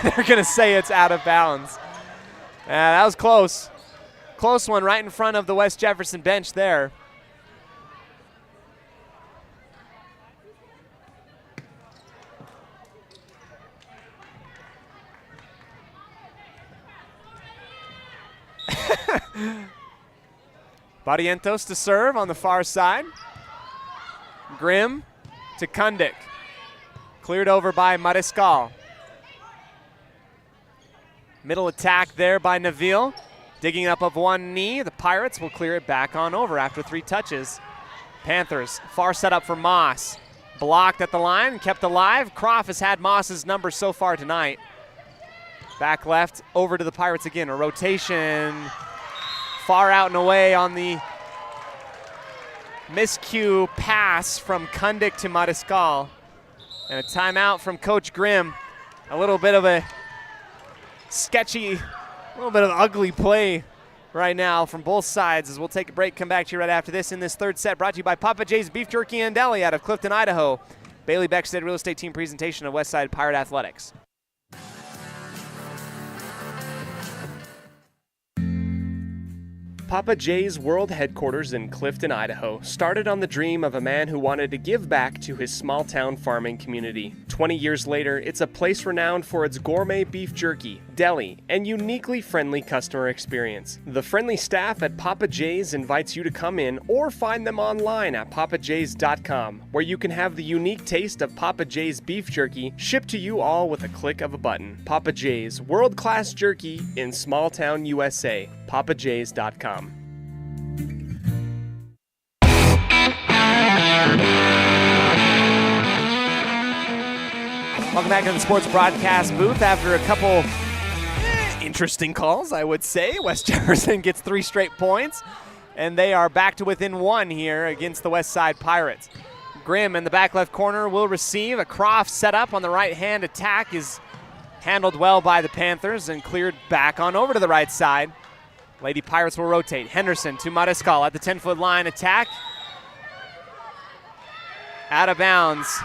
They're going to say it's out of bounds. That was close. Close one right in front of the West Jefferson bench there. Barrientos to serve on the far side. Grimm to Kundik. Cleared over by Mariscal. Middle attack there by Neville. Digging up of one knee. The Pirates will clear it back on over after 3 touches. Panthers, far set up for Moss. Blocked at the line, kept alive. Croft has had Moss's number so far tonight. Back left, over to the Pirates again. A rotation far out and away on the miscue pass from Kundik to Mariscal. And a timeout from Coach Grimm. A little bit of a sketchy, a little bit of ugly play right now from both sides as we'll take a break, come back to you right after this in this third set, brought to you by Papa J's Beef Jerky and Deli out of Clifton, Idaho. Bailey Beckstead Real Estate Team presentation of Westside Pirate Athletics. Papa J's World Headquarters in Clifton, Idaho started on the dream of a man who wanted to give back to his small-town farming community. 20 years later, it's a place renowned for its gourmet beef jerky, deli, and uniquely friendly customer experience. The friendly staff at Papa J's invites you to come in or find them online at papajs.com, where you can have the unique taste of Papa J's beef jerky shipped to you all with a click of a button. Papa J's, world-class jerky in small-town USA. papajs.com. Welcome back to the sports broadcast booth after a couple interesting calls, I would say. West Jefferson gets 3 straight points, and they are back to within 1 here against the West Side Pirates. Grimm in the back left corner will receive. A Croft set up on the right-hand attack is handled well by the Panthers and cleared back on over to the right side. Lady Pirates will rotate. Henderson to Mariscal at the 10-foot line. Attack. Out of bounds.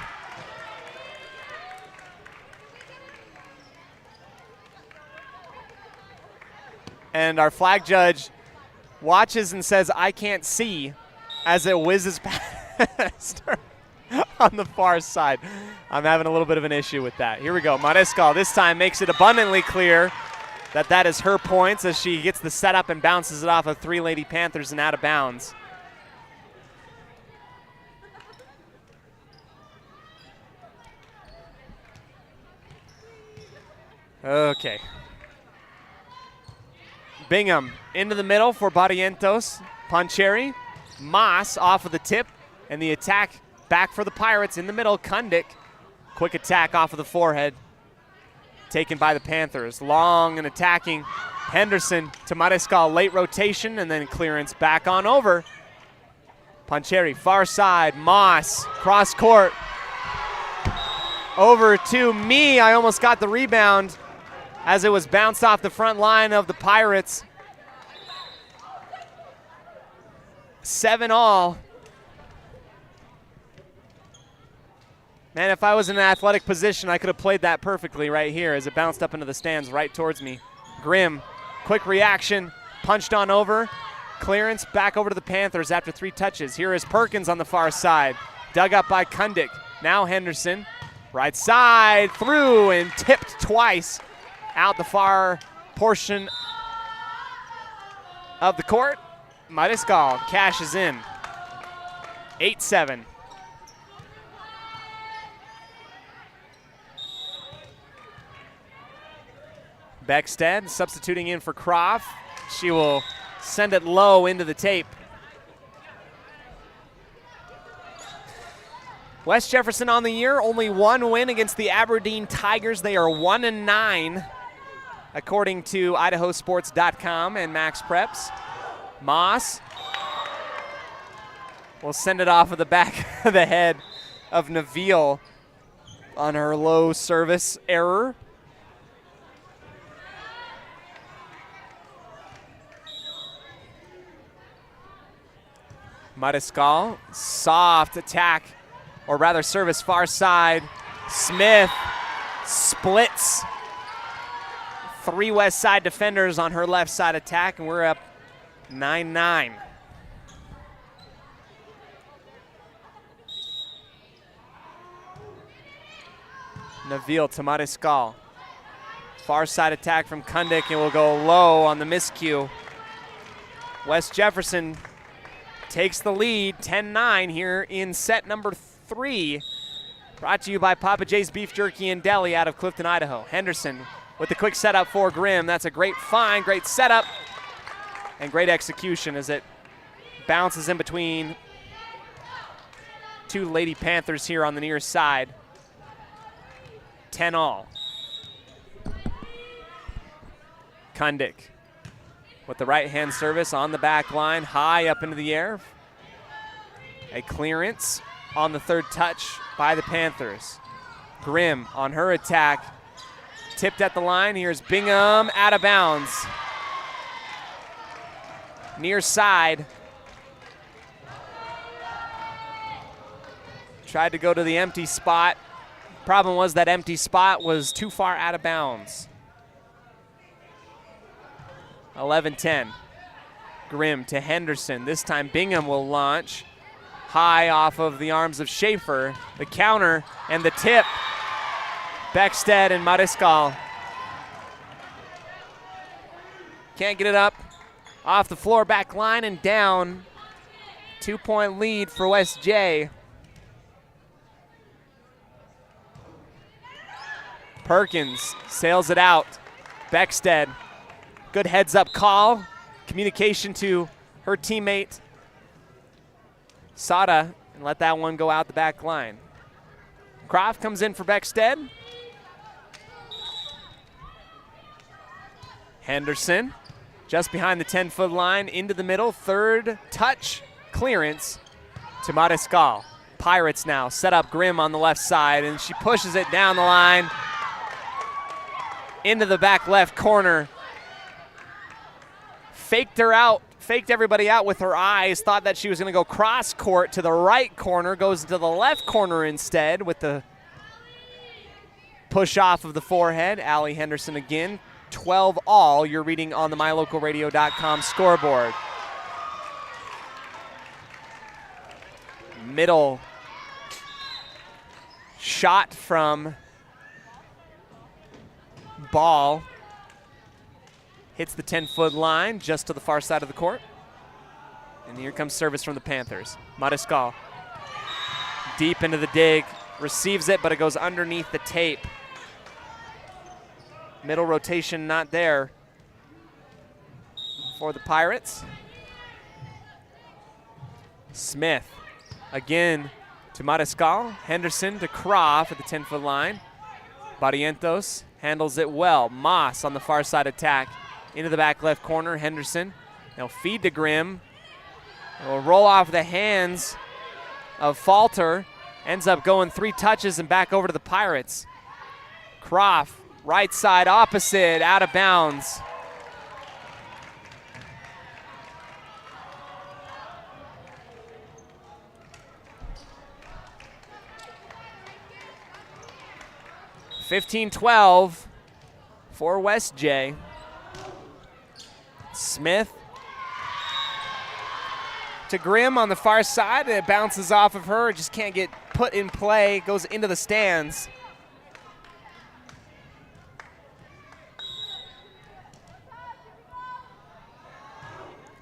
And our flag judge watches and says, I can't see, as it whizzes past her on the far side. I'm having a little bit of an issue with that. Here we go. Mariscal this time makes it abundantly clear that is her points as she gets the setup and bounces it off of 3 Lady Panthers and out of bounds. Okay. Bingham into the middle for Barrientos. Poncheri. Moss off of the tip. And the attack back for the Pirates in the middle. Kundik. Quick attack off of the forehead. Taken by the Panthers. Long and attacking. Henderson to Mariscal. Late rotation and then clearance back on over. Poncheri far side. Moss cross court. Over to me. I almost got the rebound as it was bounced off the front line of the Pirates. 7-all. Man, if I was in an athletic position, I could have played that perfectly right here as it bounced up into the stands right towards me. Grimm, quick reaction, punched on over. Clearance back over to the Panthers after 3 touches. Here is Perkins on the far side. Dug up by Kundik. Now Henderson, right side, through and tipped twice out the far portion of the court. Mariscal cashes in. 8-7. Beckstead substituting in for Croft. She will send it low into the tape. West Jefferson on the year, only 1 win against the Aberdeen Tigers. They are 1-9, according to IdahoSports.com and Max Preps. Moss will send it off of the back of the head of Neville on her low service error. Mariscal, soft attack, or rather service far side. Smith splits 3 West Side defenders on her left side attack, and we're up 9-9. Neville to Mariscal. Far side attack from Kundik, and will go low on the miscue. West Jefferson takes the lead, 10-9 here in set number 3. Brought to you by Papa J's Beef Jerky and Deli out of Clifton, Idaho. Henderson with the quick setup for Grimm. That's a great find, great setup, and great execution as it bounces in between 2 Lady Panthers here on the near side. 10-all. Kundik with the right-hand service on the back line, high up into the air. A clearance on the 3rd touch by the Panthers. Grimm on her attack, tipped at the line. Here's Bingham out of bounds. near side. Tried to go to the empty spot. Problem was that empty spot was too far out of bounds. 11-10. Grimm to Henderson. This time Bingham will launch. High off of the arms of Schaefer. The counter and the tip. Beckstead and Mariscal. Can't get it up. Off the floor, back line and down. 2-point lead for West J. Perkins sails it out. Beckstead. Good heads up call. Communication to her teammate Sada, and let that one go out the back line. Croft comes in for Beckstead. Henderson just behind the 10-foot line into the middle. Third touch clearance to Mariscal. Pirates now set up Grimm on the left side, and she pushes it down the line into the back left corner. Faked her out. Faked everybody out with her eyes, thought that she was going to go cross court to the right corner, goes to the left corner instead with the push off of the forehead. Allie Henderson again, 12 all. You're reading on the mylocalradio.com scoreboard. Middle shot from Ball. Hits the 10-foot line just to the far side of the court. And here comes service from the Panthers. Mariscal deep into the dig. Receives it, but it goes underneath the tape. Middle rotation not there for the Pirates. Smith again to Mariscal. Henderson to Croft at the 10-foot line. Barrientos handles it well. Moss on the far side attack. Into the back left corner, Henderson. They'll feed to Grimm. It will roll off the hands of Falter. Ends up going 3 touches and back over to the Pirates. Croft, right side opposite, out of bounds. (15-12) for West J. Smith to Grimm on the far side. It bounces off of her. Just can't get put in play. Goes into the stands.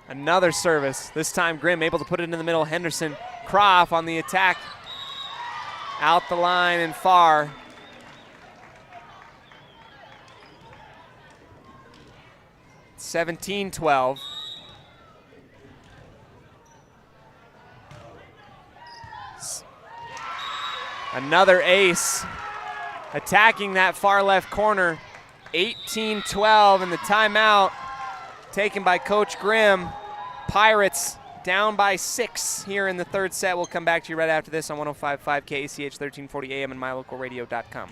Another service. This time Grimm able to put it into the middle. Henderson. Croft on the attack. Out the line and far. (17-12). Another ace attacking that far left corner. 18-12, and the timeout taken by Coach Grimm. Pirates down by 6 here in the third set. We'll come back to you right after this on 105.5 KACH 1340 AM and mylocalradio.com.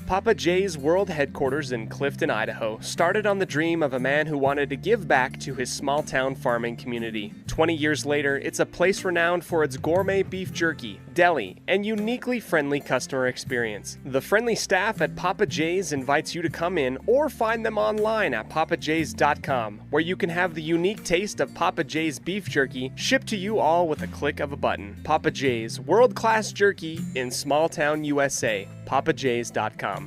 Papa J's World Headquarters in Clifton, Idaho, started on the dream of a man who wanted to give back to his small-town farming community. 20 years later, it's a place renowned for its gourmet beef jerky, deli, and uniquely friendly customer experience. The friendly staff at Papa J's invites you to come in or find them online at papajs.com, where you can have the unique taste of Papa J's beef jerky shipped to you all with a click of a button. Papa J's, world-class jerky in small-town USA. papajs.com.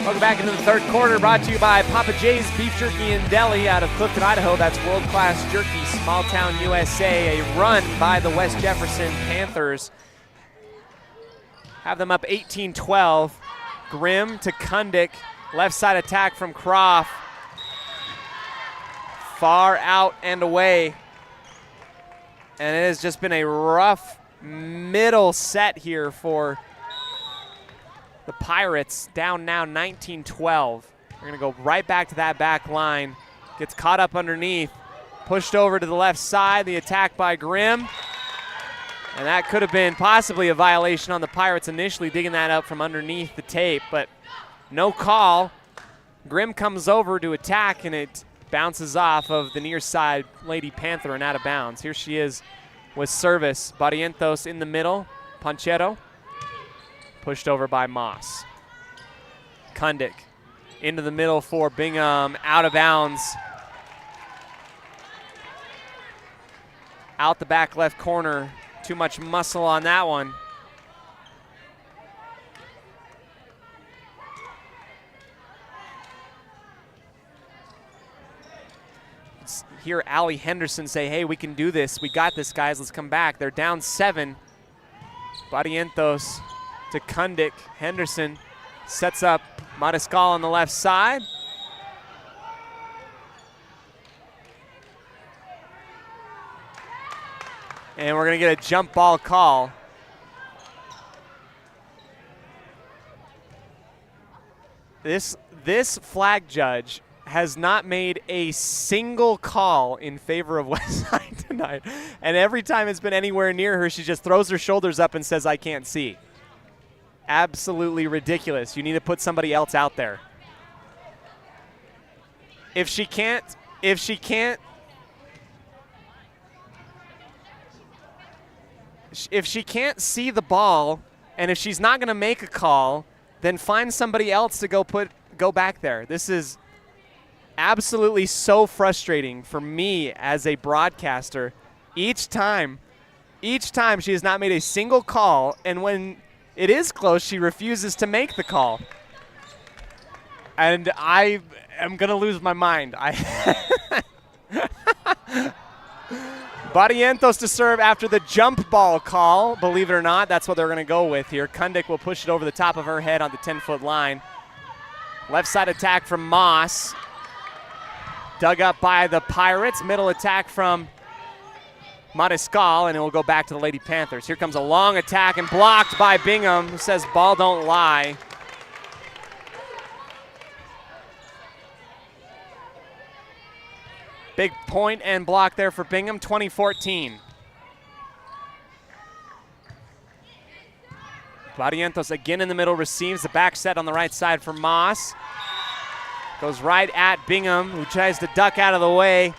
Welcome back into the third quarter, brought to you by Papa J's Beef Jerky and Deli out of Clifton, Idaho. That's world-class jerky, small town USA. A run by the West Jefferson Panthers. Have them up 18-12. Grimm to Kundick. Left side attack from Croft. Far out and away. And it has just been a rough middle set here for the Pirates. Down now 19-12. They're going to go right back to that back line. Gets caught up underneath. Pushed over to the left side, the attack by Grimm. And that could have been possibly a violation on the Pirates initially, digging that up from underneath the tape, but no call. Grimm comes over to attack, and it bounces off of the near side Lady Panther and out of bounds. Here she is with service. Barrientos in the middle. Panchero pushed over by Moss. Kundik into the middle for Bingham, out of bounds. Out the back left corner. Too much muscle on that one. Hear Allie Henderson say, hey, we can do this. We got this, guys. Let's come back. They're down 7. Barrientos to Kundik. Henderson sets up Mariscal on the left side. And we're going to get a jump ball call. This flag judge has not made a single call in favor of Westside tonight. And every time it's been anywhere near her, she just throws her shoulders up and says, I can't see. Absolutely ridiculous. You need to put somebody else out there. If she can't see the ball, and if she's not going to make a call, then find somebody else to go back there. This is absolutely so frustrating for me as a broadcaster. Each time she has not made a single call, and when it is close, she refuses to make the call. And I am going to lose my mind. Barrientos to serve after the jump ball call. Believe it or not, that's what they're going to go with here. Kundik will push it over the top of her head on the 10-foot line. Left side attack from Moss. Dug up by the Pirates. Middle attack from Mariscal, and it will go back to the Lady Panthers. Here comes a long attack and blocked by Bingham, who says ball don't lie. Big point and block there for Bingham, 20-14. Barrientos again in the middle, receives the back set on the right side for Moss. Goes right at Bingham, who tries to duck out of the way.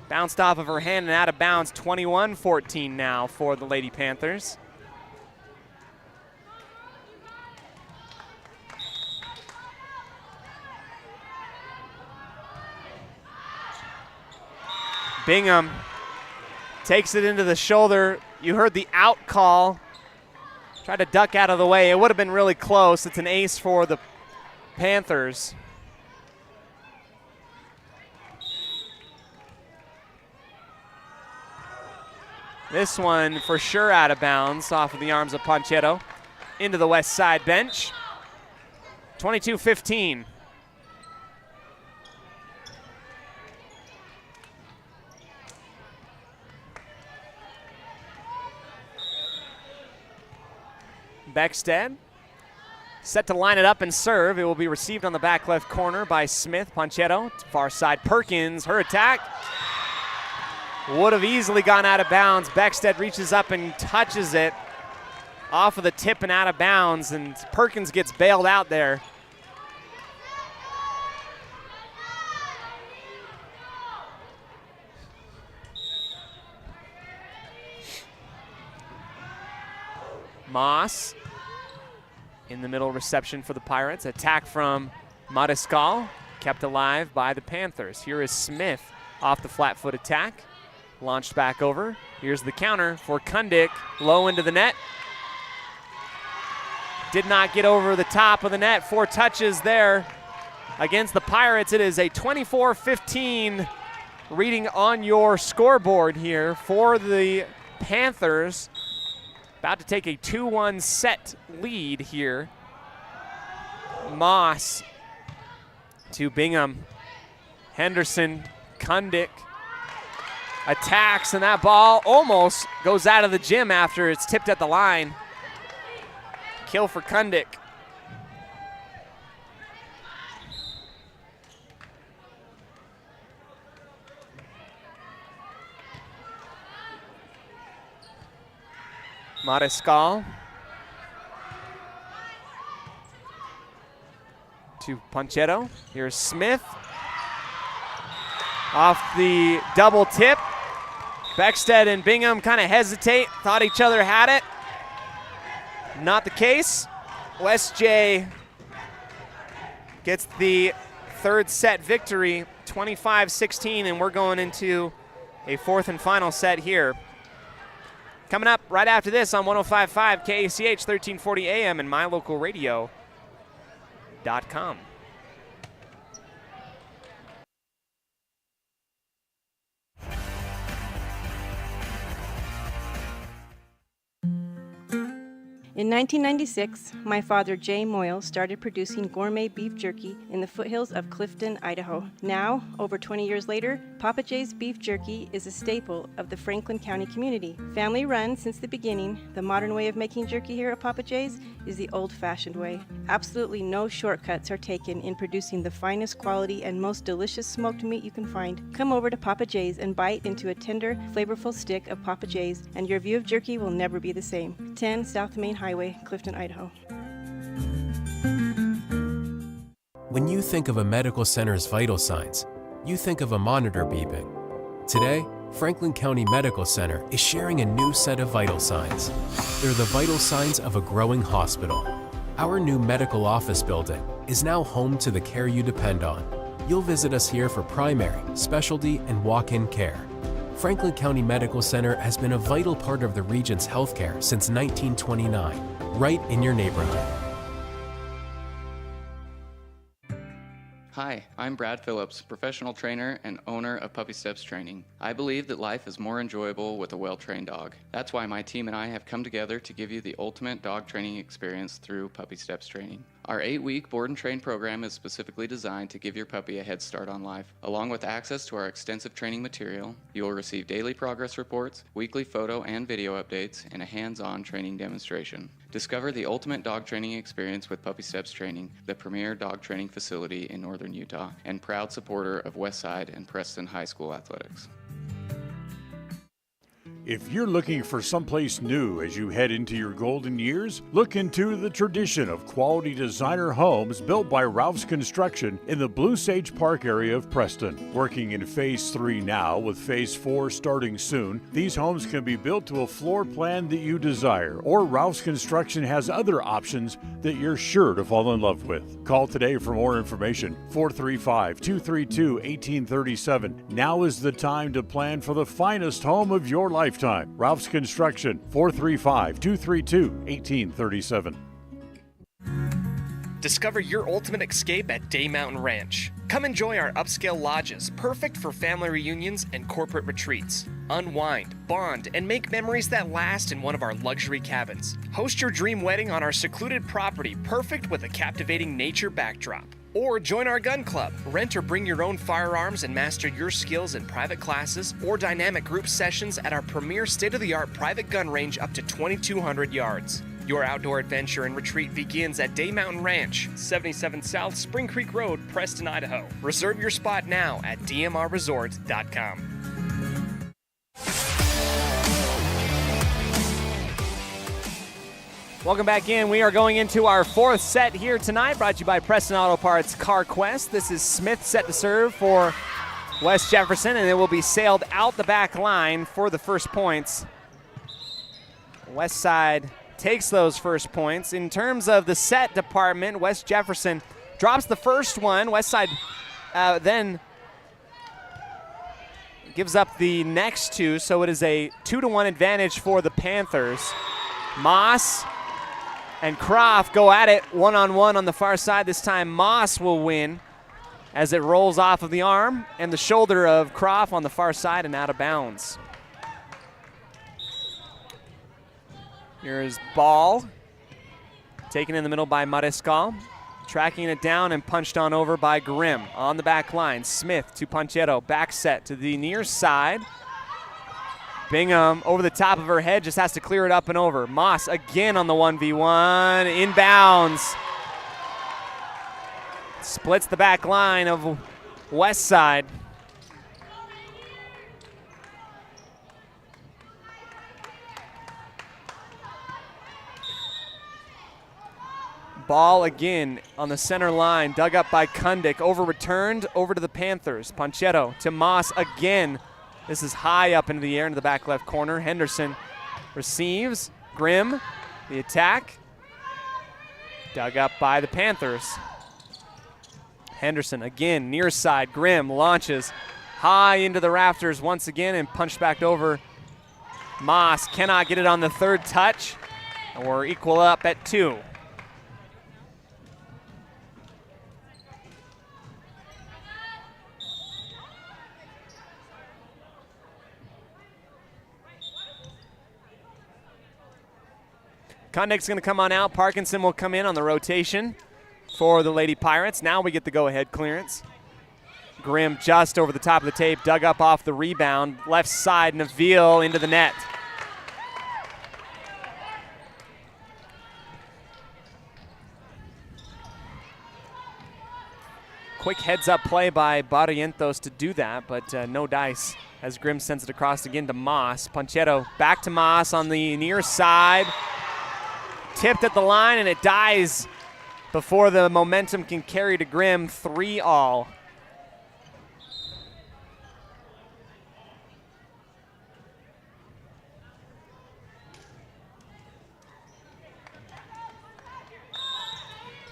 Bounced off of her hand and out of bounds, 21-14 now for the Lady Panthers. Bingham takes it into the shoulder. You heard the out call. Tried to duck out of the way. It would have been really close. It's an ace for the Panthers. This one for sure out of bounds off of the arms of Panchero into the west side bench. 22-15. Beckstead set to line it up and serve. It will be received on the back left corner by Smith. Panchero to far side. Perkins, her attack. Would have easily gone out of bounds. Beckstead reaches up and touches it off of the tip and out of bounds, and Perkins gets bailed out there. Moss in the middle reception for the Pirates. Attack from Mariscal, kept alive by the Panthers. Here is Smith off the flat foot attack. Launched back over. Here's the counter for Kundik. Low into the net. Did not get over the top of the net. 4 touches there against the Pirates. It is a 24-15 reading on your scoreboard here for the Panthers. About to take a 2-1 set lead here. Moss to Bingham. Henderson, Kundik attacks, and that ball almost goes out of the gym after it's tipped at the line. Kill for Kundik. Mariscal to Ponchero. Here's Smith. Off the double tip. Beckstead and Bingham kind of hesitate, thought each other had it. Not the case. West J gets the third set victory, 25-16, and we're going into a fourth and final set here. Coming up right after this on 105.5 KACH, 1340 AM and mylocalradio.com. In 1996, my father, Jay Moyle, started producing gourmet beef jerky in the foothills of Clifton, Idaho. Now, over 20 years later, Papa Jay's beef jerky is a staple of the Franklin County community. Family run since the beginning, the modern way of making jerky here at Papa Jay's is the old-fashioned way. Absolutely no shortcuts are taken in producing the finest quality and most delicious smoked meat you can find. Come over to Papa Jay's and bite into a tender, flavorful stick of Papa Jay's, and your view of jerky will never be the same. 10 South Main Highway, Clifton, Idaho. When you think of a medical center's vital signs, you think of a monitor beeping. Today, Franklin County Medical Center is sharing a new set of vital signs. They're the vital signs of a growing hospital. Our new medical office building is now home to the care you depend on. You'll visit us here for primary, specialty, and walk-in care. Franklin County Medical Center has been a vital part of the region's healthcare since 1929, right in your neighborhood. Hi, I'm Brad Phillips, professional trainer and owner of Puppy Steps Training. I believe that life is more enjoyable with a well-trained dog. That's why my team and I have come together to give you the ultimate dog training experience through Puppy Steps Training. Our 8-week board and train program is specifically designed to give your puppy a head start on life. Along with access to our extensive training material, you will receive daily progress reports, weekly photo and video updates, and a hands-on training demonstration. Discover the ultimate dog training experience with Puppy Steps Training, the premier dog training facility in northern Utah, and proud supporter of Westside and Preston High School athletics. If you're looking for someplace new as you head into your golden years, look into the tradition of quality designer homes built by Ralph's Construction in the Blue Sage Park area of Preston. Working in Phase 3 now, with Phase 4 starting soon, these homes can be built to a floor plan that you desire, or Ralph's Construction has other options that you're sure to fall in love with. Call today for more information, 435-232-1837. Now is the time to plan for the finest home of your lifetime. Ralph's Construction, 435-232-1837. Discover your ultimate escape at Day Mountain Ranch. Come enjoy our upscale lodges, perfect for family reunions and corporate retreats. Unwind, bond, and make memories that last in one of our luxury cabins. Host your dream wedding on our secluded property, perfect with a captivating nature backdrop. Or join our gun club. Rent or bring your own firearms and master your skills in private classes or dynamic group sessions at our premier state-of-the-art private gun range up to 2,200 yards. Your outdoor adventure and retreat begins at Day Mountain Ranch, 77 South Spring Creek Road, Preston, Idaho. Reserve your spot now at dmrresort.com. Welcome back in. We are going into our fourth set here tonight, brought to you by Preston Auto Parts Car Quest. This is Smith set to serve for West Jefferson, and it will be sailed out the back line for the first points. West Side takes those first points. In terms of the set department, West Jefferson drops the first one. West Side then gives up the next two, so it is a 2-1 advantage for the Panthers. Moss and Croft go at it one-on-one on the far side. This time Moss will win as it rolls off of the arm and the shoulder of Croft on the far side and out of bounds. Here's ball, taken in the middle by Mariscal, tracking it down and punched on over by Grimm. On the back line, Smith to Ponchero, back set to the near side. Bingham over the top of her head, just has to clear it up and over. Moss again on the 1v1, inbounds. Splits the back line of West Side. Ball again on the center line, dug up by Kundik, returned over to the Panthers. Ponchero to Moss again. This is high up into the air into the back left corner. Henderson receives. Grimm, the attack. Dug up by the Panthers. Henderson again, near side. Grimm launches high into the rafters once again and punched back over. Moss cannot get it on the third touch. And we're equal up at 2. Kundik's going to come on out. Parkinson will come in on the rotation for the Lady Pirates. Now we get the go-ahead clearance. Grimm just over the top of the tape, dug up off the rebound. Left side, Neville into the net. Quick heads-up play by Barrientos to do that, but no dice as Grimm sends it across again to Moss. Ponchero back to Moss on the near side. Tipped at the line, and it dies before the momentum can carry to Grimm. 3-all.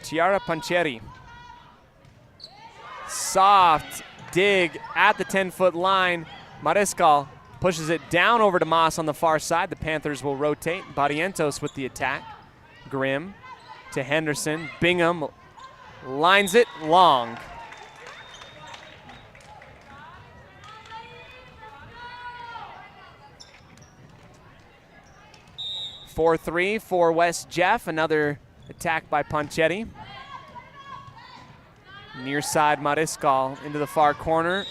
Chiara Pancheri. Soft dig at the 10-foot line. Mariscal pushes it down over to Moss on the far side. The Panthers will rotate. Barrientos with the attack. Grimm to Henderson. Bingham lines it long. (4-3) for West Jeff. Another attack by Panchetti. Near side Mariscal into the far corner.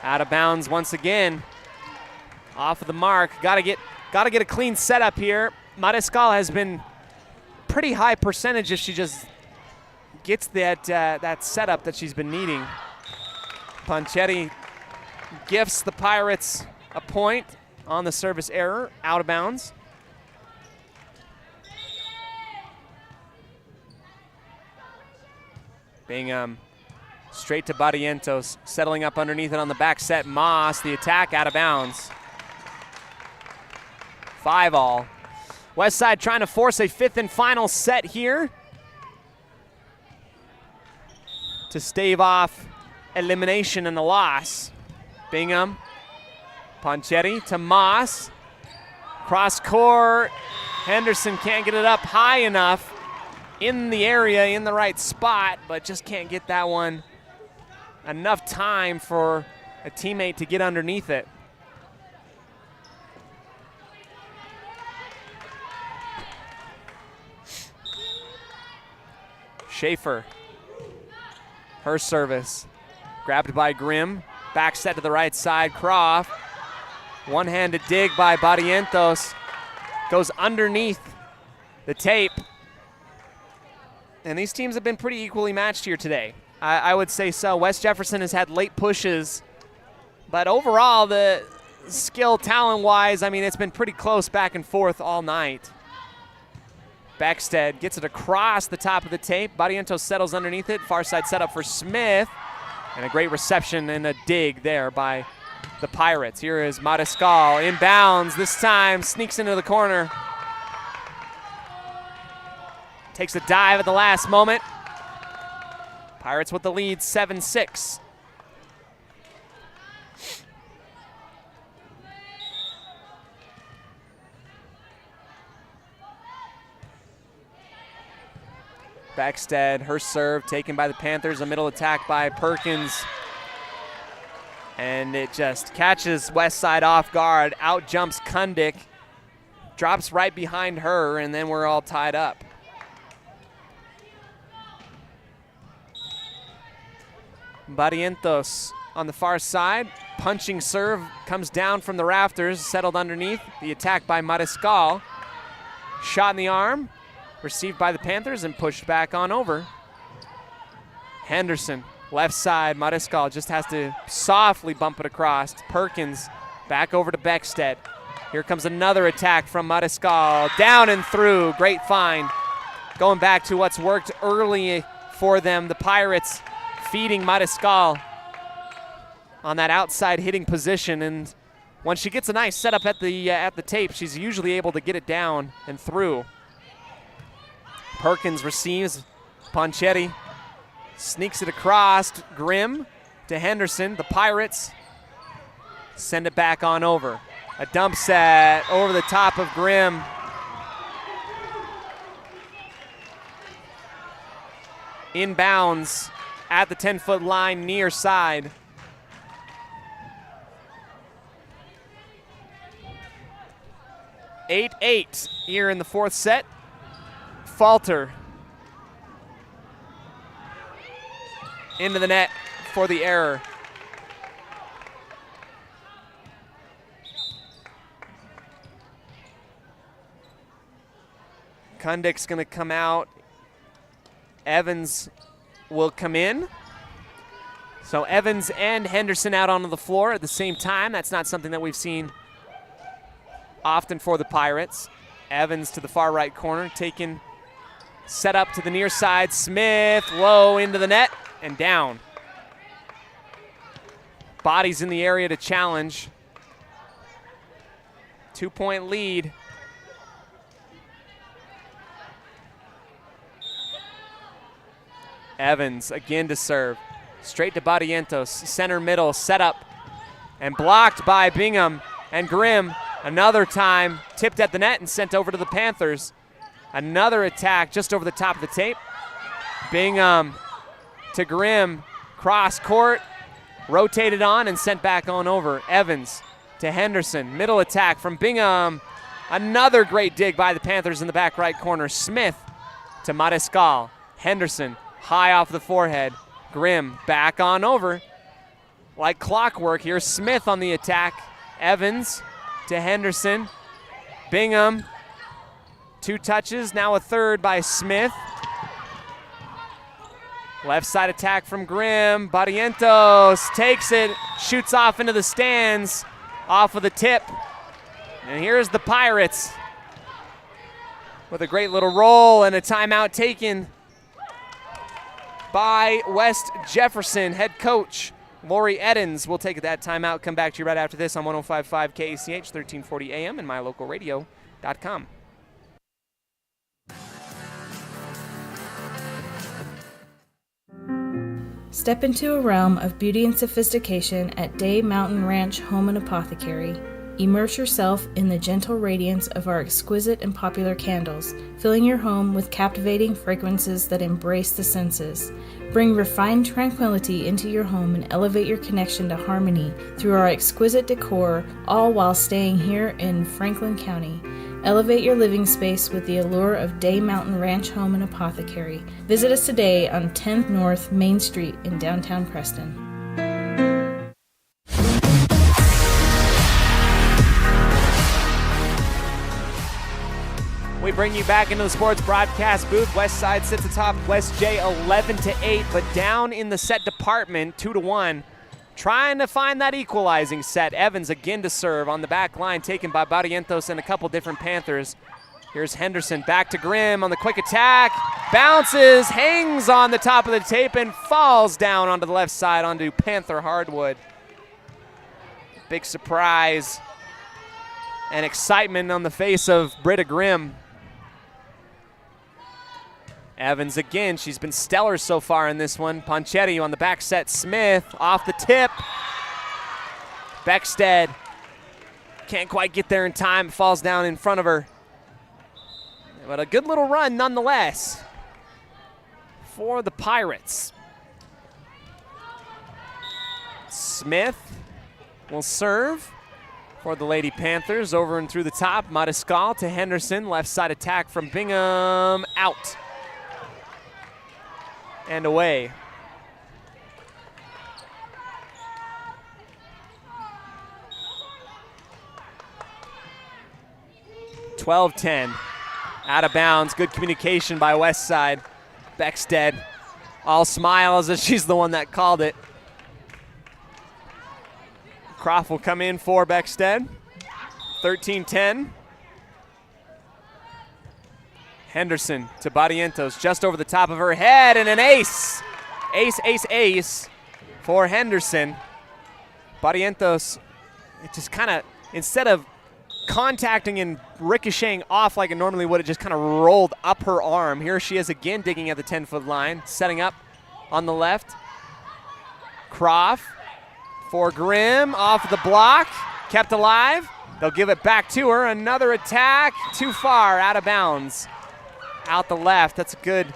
Out of bounds once again. Off of the mark. Gotta get a clean setup here. Mariscal has been pretty high percentage if she just gets that setup that she's been needing. Panchetti gifts the Pirates a point on the service error, out of bounds. Bingham straight to Barrientos, settling up underneath it on the back set. Moss, the attack, out of bounds. 5-all. Westside trying to force a 5th and final set here to stave off elimination and a loss. Bingham, Panchetti to Moss. Cross court. Henderson can't get it up high enough in the area, in the right spot, but just can't get that one enough time for a teammate to get underneath it. Schaefer, her service, grabbed by Grimm, back set to the right side, Croft. One-handed dig by Barrientos, goes underneath the tape. And these teams have been pretty equally matched here today. I would say so. West Jefferson has had late pushes, but overall, the skill talent-wise, I mean, it's been pretty close back and forth all night. Beckstead gets it across the top of the tape. Barrientos settles underneath it. Far side setup for Smith. And a great reception and a dig there by the Pirates. Here is Mariscal inbounds. This time sneaks into the corner. Takes a dive at the last moment. Pirates with the lead, 7-6. Beckstead, her serve taken by the Panthers. A middle attack by Perkins. And it just catches Westside off guard. Out jumps Kundik. Drops right behind her, and then we're all tied up. Barrientos on the far side. Punching serve comes down from the rafters, settled underneath. The attack by Mariscal. Shot in the arm. Received by the Panthers and pushed back on over. Henderson, left side. Mariscal just has to softly bump it across. Perkins back over to Beckstead. Here comes another attack from Mariscal. Down and through. Great find. going back to what's worked early for them. The Pirates feeding Mariscal on that outside hitting position, and when she gets a nice setup at the tape, she's usually able to get it down and through. Perkins receives. Ponchetti sneaks it across. Grimm to Henderson. The Pirates send it back on over. A dump set over the top of Grimm. Inbounds at the 10-foot line near side. Eight here in the fourth set. Falter into the net for the error. Kundick's going to come out. Evans will come in. So Evans and Henderson out onto the floor at the same time. That's not something that we've seen often for the Pirates. Evans to the far right corner, taken, set up to the near side. Smith low into the net and down. Bodies in the area to challenge. 2-point lead. Evans again to serve. Straight to Barrientos. Center middle, set up and blocked by Bingham and Grimm. Another time tipped at the net and sent over to the Panthers. Another attack just over the top of the tape. Bingham to Grimm. Cross court. Rotated on and sent back on over. Evans to Henderson. Middle attack from Bingham. Another great dig by the Panthers in the back right corner. Smith to Mariscal. Henderson high off the forehead. Grimm back on over. Like clockwork here. Smith on the attack. Evans to Henderson. Bingham. 2 touches, now a third by Smith. Left side attack from Grimm. Barrientos takes it, shoots off into the stands, off of the tip. And here's the Pirates with a great little roll and a timeout taken by West Jefferson. Head coach Lori Eddins will take that timeout. Come back to you right after this on 105.5 KACH, 1340 AM and mylocalradio.com. Step into a realm of beauty and sophistication at Day Mountain Ranch Home and Apothecary. Immerse yourself in the gentle radiance of our exquisite and popular candles, filling your home with captivating fragrances that embrace the senses. Bring refined tranquility into your home and elevate your connection to harmony through our exquisite decor, all while staying here in Franklin County. Elevate your living space with the allure of Day Mountain Ranch Home and Apothecary. Visit us today on 10th North Main Street in downtown Preston. We bring you back into the sports broadcast booth. West Side sits atop West J 11-8, but down in the set department 2-1. Trying to find that equalizing set. Evans again to serve on the back line, taken by Barrientos and a couple different Panthers. Here's Henderson back to Grimm on the quick attack. Bounces, hangs on the top of the tape, and falls down onto the left side onto Panther hardwood. Big surprise and excitement on the face of Britta Grimm. Evans again, she's been stellar so far in this one. Ponchetti on the back set. Smith off the tip. Beckstead can't quite get there in time, falls down in front of her. But a good little run nonetheless for the Pirates. Smith will serve for the Lady Panthers, over and through the top. Mariscal to Henderson, left side attack from Bingham, out. And away. (12-10). Out of bounds. Good communication by West Side. Beckstead all smiles as she's the one that called it. Croft will come in for Beckstead. 13-10. Henderson to Barrientos, just over the top of her head, and an ace. Ace, ace, ace for Henderson. Barrientos, it just kind of, instead of contacting and ricocheting off like it normally would, it just kind of rolled up her arm. Here she is again digging at the 10-foot line, setting up on the left. Croft for Grimm, off the block, kept alive. They'll give it back to her. Another attack, too far, out of bounds. Out the left. That's a good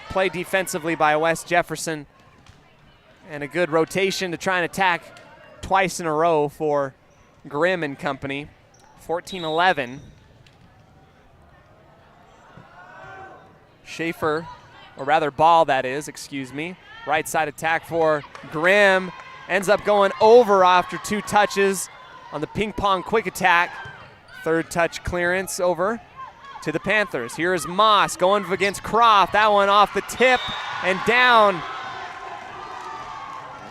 play defensively by West Jefferson. And a good rotation to try and attack twice in a row for Grimm and company. 14-11. Schaefer, or rather Ball that is, excuse me. Right side attack for Grimm. Ends up going over after 2 touches on the ping pong quick attack. 3rd touch clearance over to the Panthers. Here is Moss going against Croft. That one off the tip and down.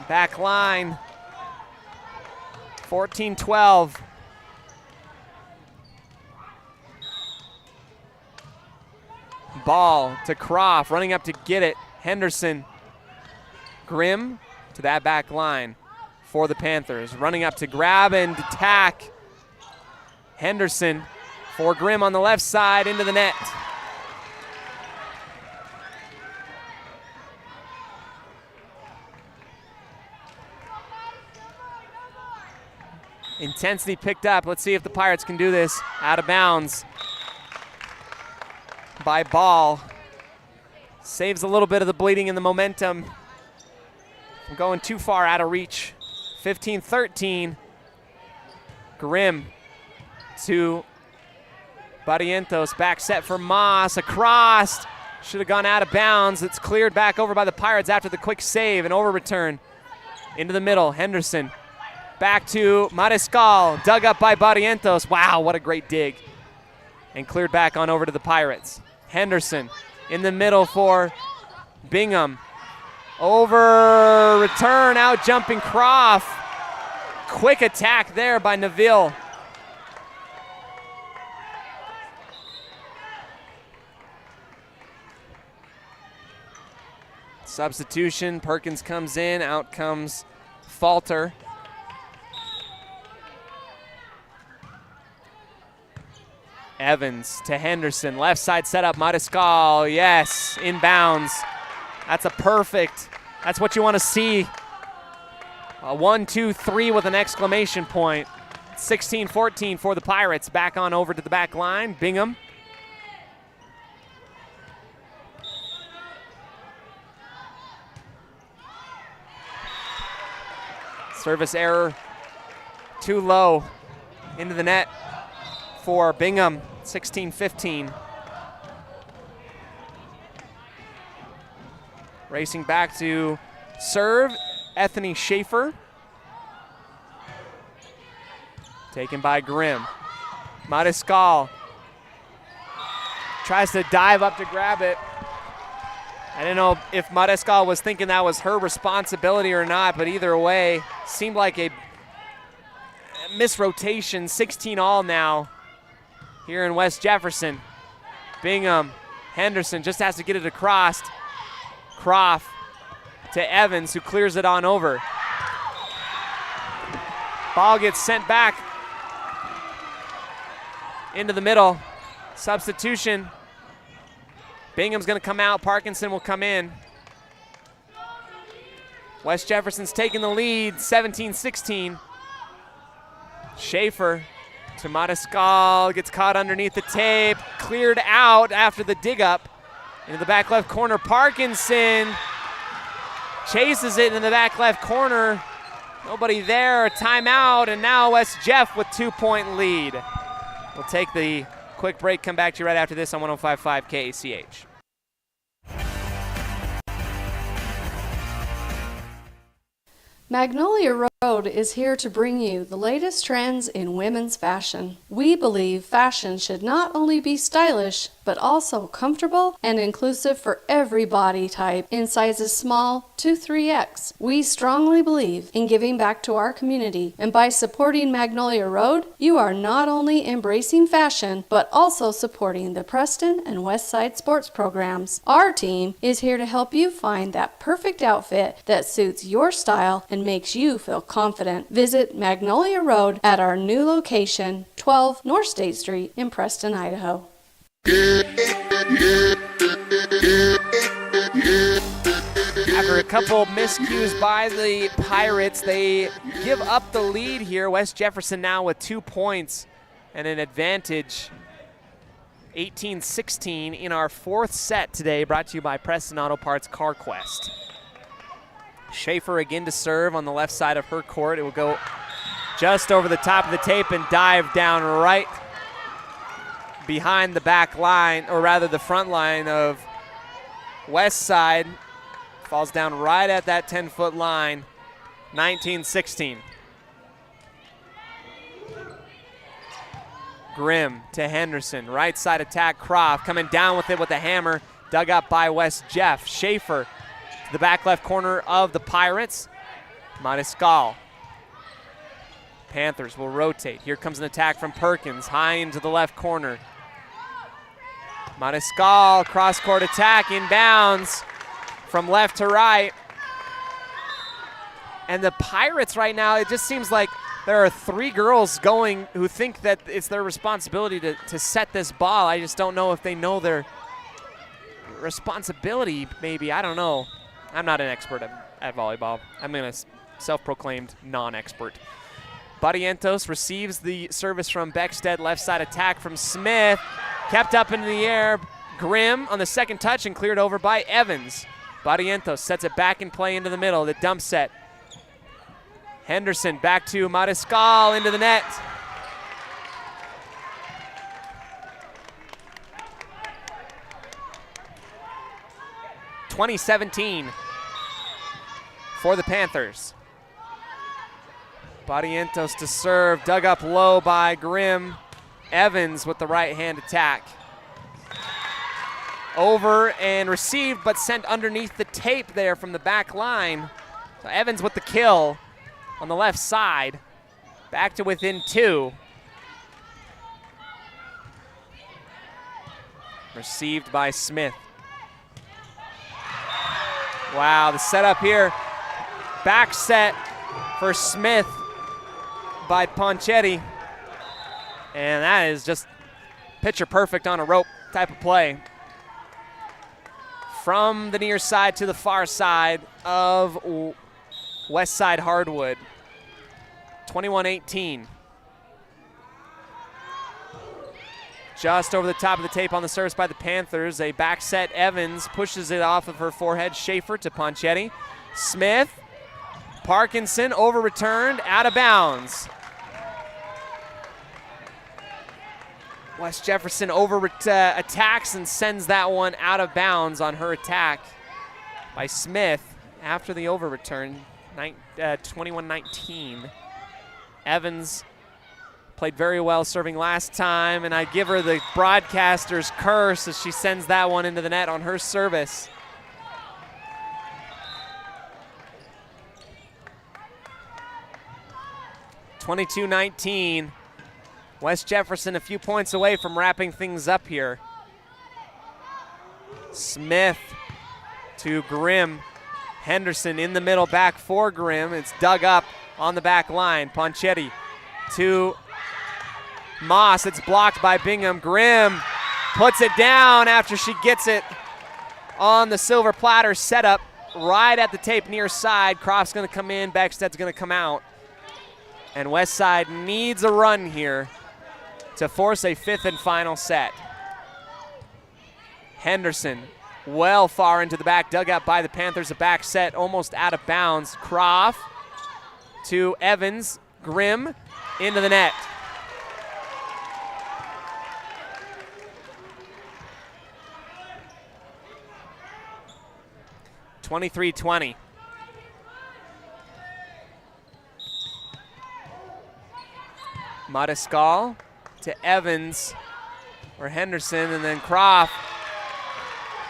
Back line. 14-12. Ball to Croft, running up to get it. Henderson. Grimm to that back line for the Panthers. Running up to grab and attack. Henderson for Grimm on the left side into the net. Intensity picked up. Let's see if the Pirates can do this. Out of bounds by Ball. Saves a little bit of the bleeding and the momentum from going too far out of reach. 15-13. Grimm to Barrientos. Back set for Moss. Across. Should have gone out of bounds. It's cleared back over by the Pirates after the quick save and over return. Into the middle. Henderson. Back to Mariscal. Dug up by Barrientos. Wow, what a great dig. And cleared back on over to the Pirates. Henderson in the middle for Bingham. Over return, out jumping Croft. Quick attack there by Neville. Substitution, Perkins comes in, out comes Falter. Evans to Henderson, left side setup, Mariscal, yes, inbounds. That's a perfect, that's what you want to see. A 1-2-3 with an exclamation point. 16-14 for the Pirates, back on over to the back line, Bingham. Service error, too low, into the net for Bingham, 16-15. Racing back to serve, Ethany Schaefer. Taken by Grimm. Mariscal tries to dive up to grab it. I don't know if Mariscal was thinking that was her responsibility or not, but either way, seemed like a misrotation. 16 all now here in West Jefferson. Bingham, Henderson just has to get it across. Croft to Evans, who clears it on over. Ball gets sent back into the middle. Substitution. Bingham's going to come out. Parkinson will come in. West Jefferson's taking the lead, 17-16. Schaefer to Mariscal, gets caught underneath the tape, cleared out after the dig up. Into the back left corner, Parkinson chases it in the back left corner. Nobody there, timeout, and now West Jeff with 2-point lead. We'll take the quick break, come back to you right after this on 105.5 KACH. Magnolia Road is here to bring you the latest trends in women's fashion. We believe fashion should not only be stylish, but also comfortable and inclusive for every body type in sizes small to 3X. We strongly believe in giving back to our community, and by supporting Magnolia Road, you are not only embracing fashion, but also supporting the Preston and Westside sports programs. Our team is here to help you find that perfect outfit that suits your style and makes you feel confident. Visit Magnolia Road at our new location, 12 North State Street in Preston, Idaho. After a couple miscues by the Pirates, they give up the lead here. West Jefferson now with 2 points and an advantage. 18-16 in our fourth set today, brought to you by Preston Auto Parts CarQuest. Schaefer again to serve on the left side of her court. It will go just over the top of the tape and dive down right behind the back line, or rather the front line of West Side. Falls down right at that 10-foot line. 19-16. Grimm to Henderson. Right side attack, Croft coming down with it with a hammer. Dug up by West Jeff. Schaefer to the back left corner of the Pirates. Maniscal. Panthers will rotate. Here comes an attack from Perkins. High into the left corner. Maniscal, cross-court attack, inbounds from left to right. And the Pirates right now, it just seems like there are 3 girls going who think that it's their responsibility to set this ball. I just don't know if they know their responsibility, maybe. I don't know. I'm not an expert at volleyball. I'm a self-proclaimed non-expert. Barrientos receives the service from Beckstead. Left side attack from Smith. Kept up into the air. Grimm on the second touch and cleared over by Evans. Barrientos sets it back in play into the middle. The dump set. Henderson back to Mariscal into the net. (2017) for the Panthers. Barrientos to serve, dug up low by Grimm. Evans with the right hand attack. Over and received, but sent underneath the tape there from the back line. So Evans with the kill on the left side. Back to within 2. Received by Smith. Wow, the setup here. Back set for Smith by Ponchetti. And that is just picture perfect on a rope type of play. From the near side to the far side of West Side Hardwood. 21-18. Just over the top of the tape on the service by the Panthers. A back set. Evans pushes it off of her forehead. Schaefer to Ponchetti. Smith. Parkinson over-returned, out of bounds. West Jefferson attacks and sends that one out of bounds on her attack by Smith after the over-return, 21-19. Evans played very well serving last time, and I give her the broadcaster's curse as she sends that one into the net on her service. (22-19). West Jefferson a few points away from wrapping things up here. Smith to Grimm. Henderson in the middle, back for Grimm. It's dug up on the back line. Ponchetti to Moss. It's blocked by Bingham. Grimm puts it down after she gets it on the silver platter setup right at the tape near side. Croft's going to come in. Beckstead's going to come out. And Westside needs a run here to force a 5th and final set. Henderson well far into the back, dug out by the Panthers. A back set almost out of bounds. Croft to Evans. Grimm into the net. (23-20). Mariscal to Evans or Henderson, and then Croft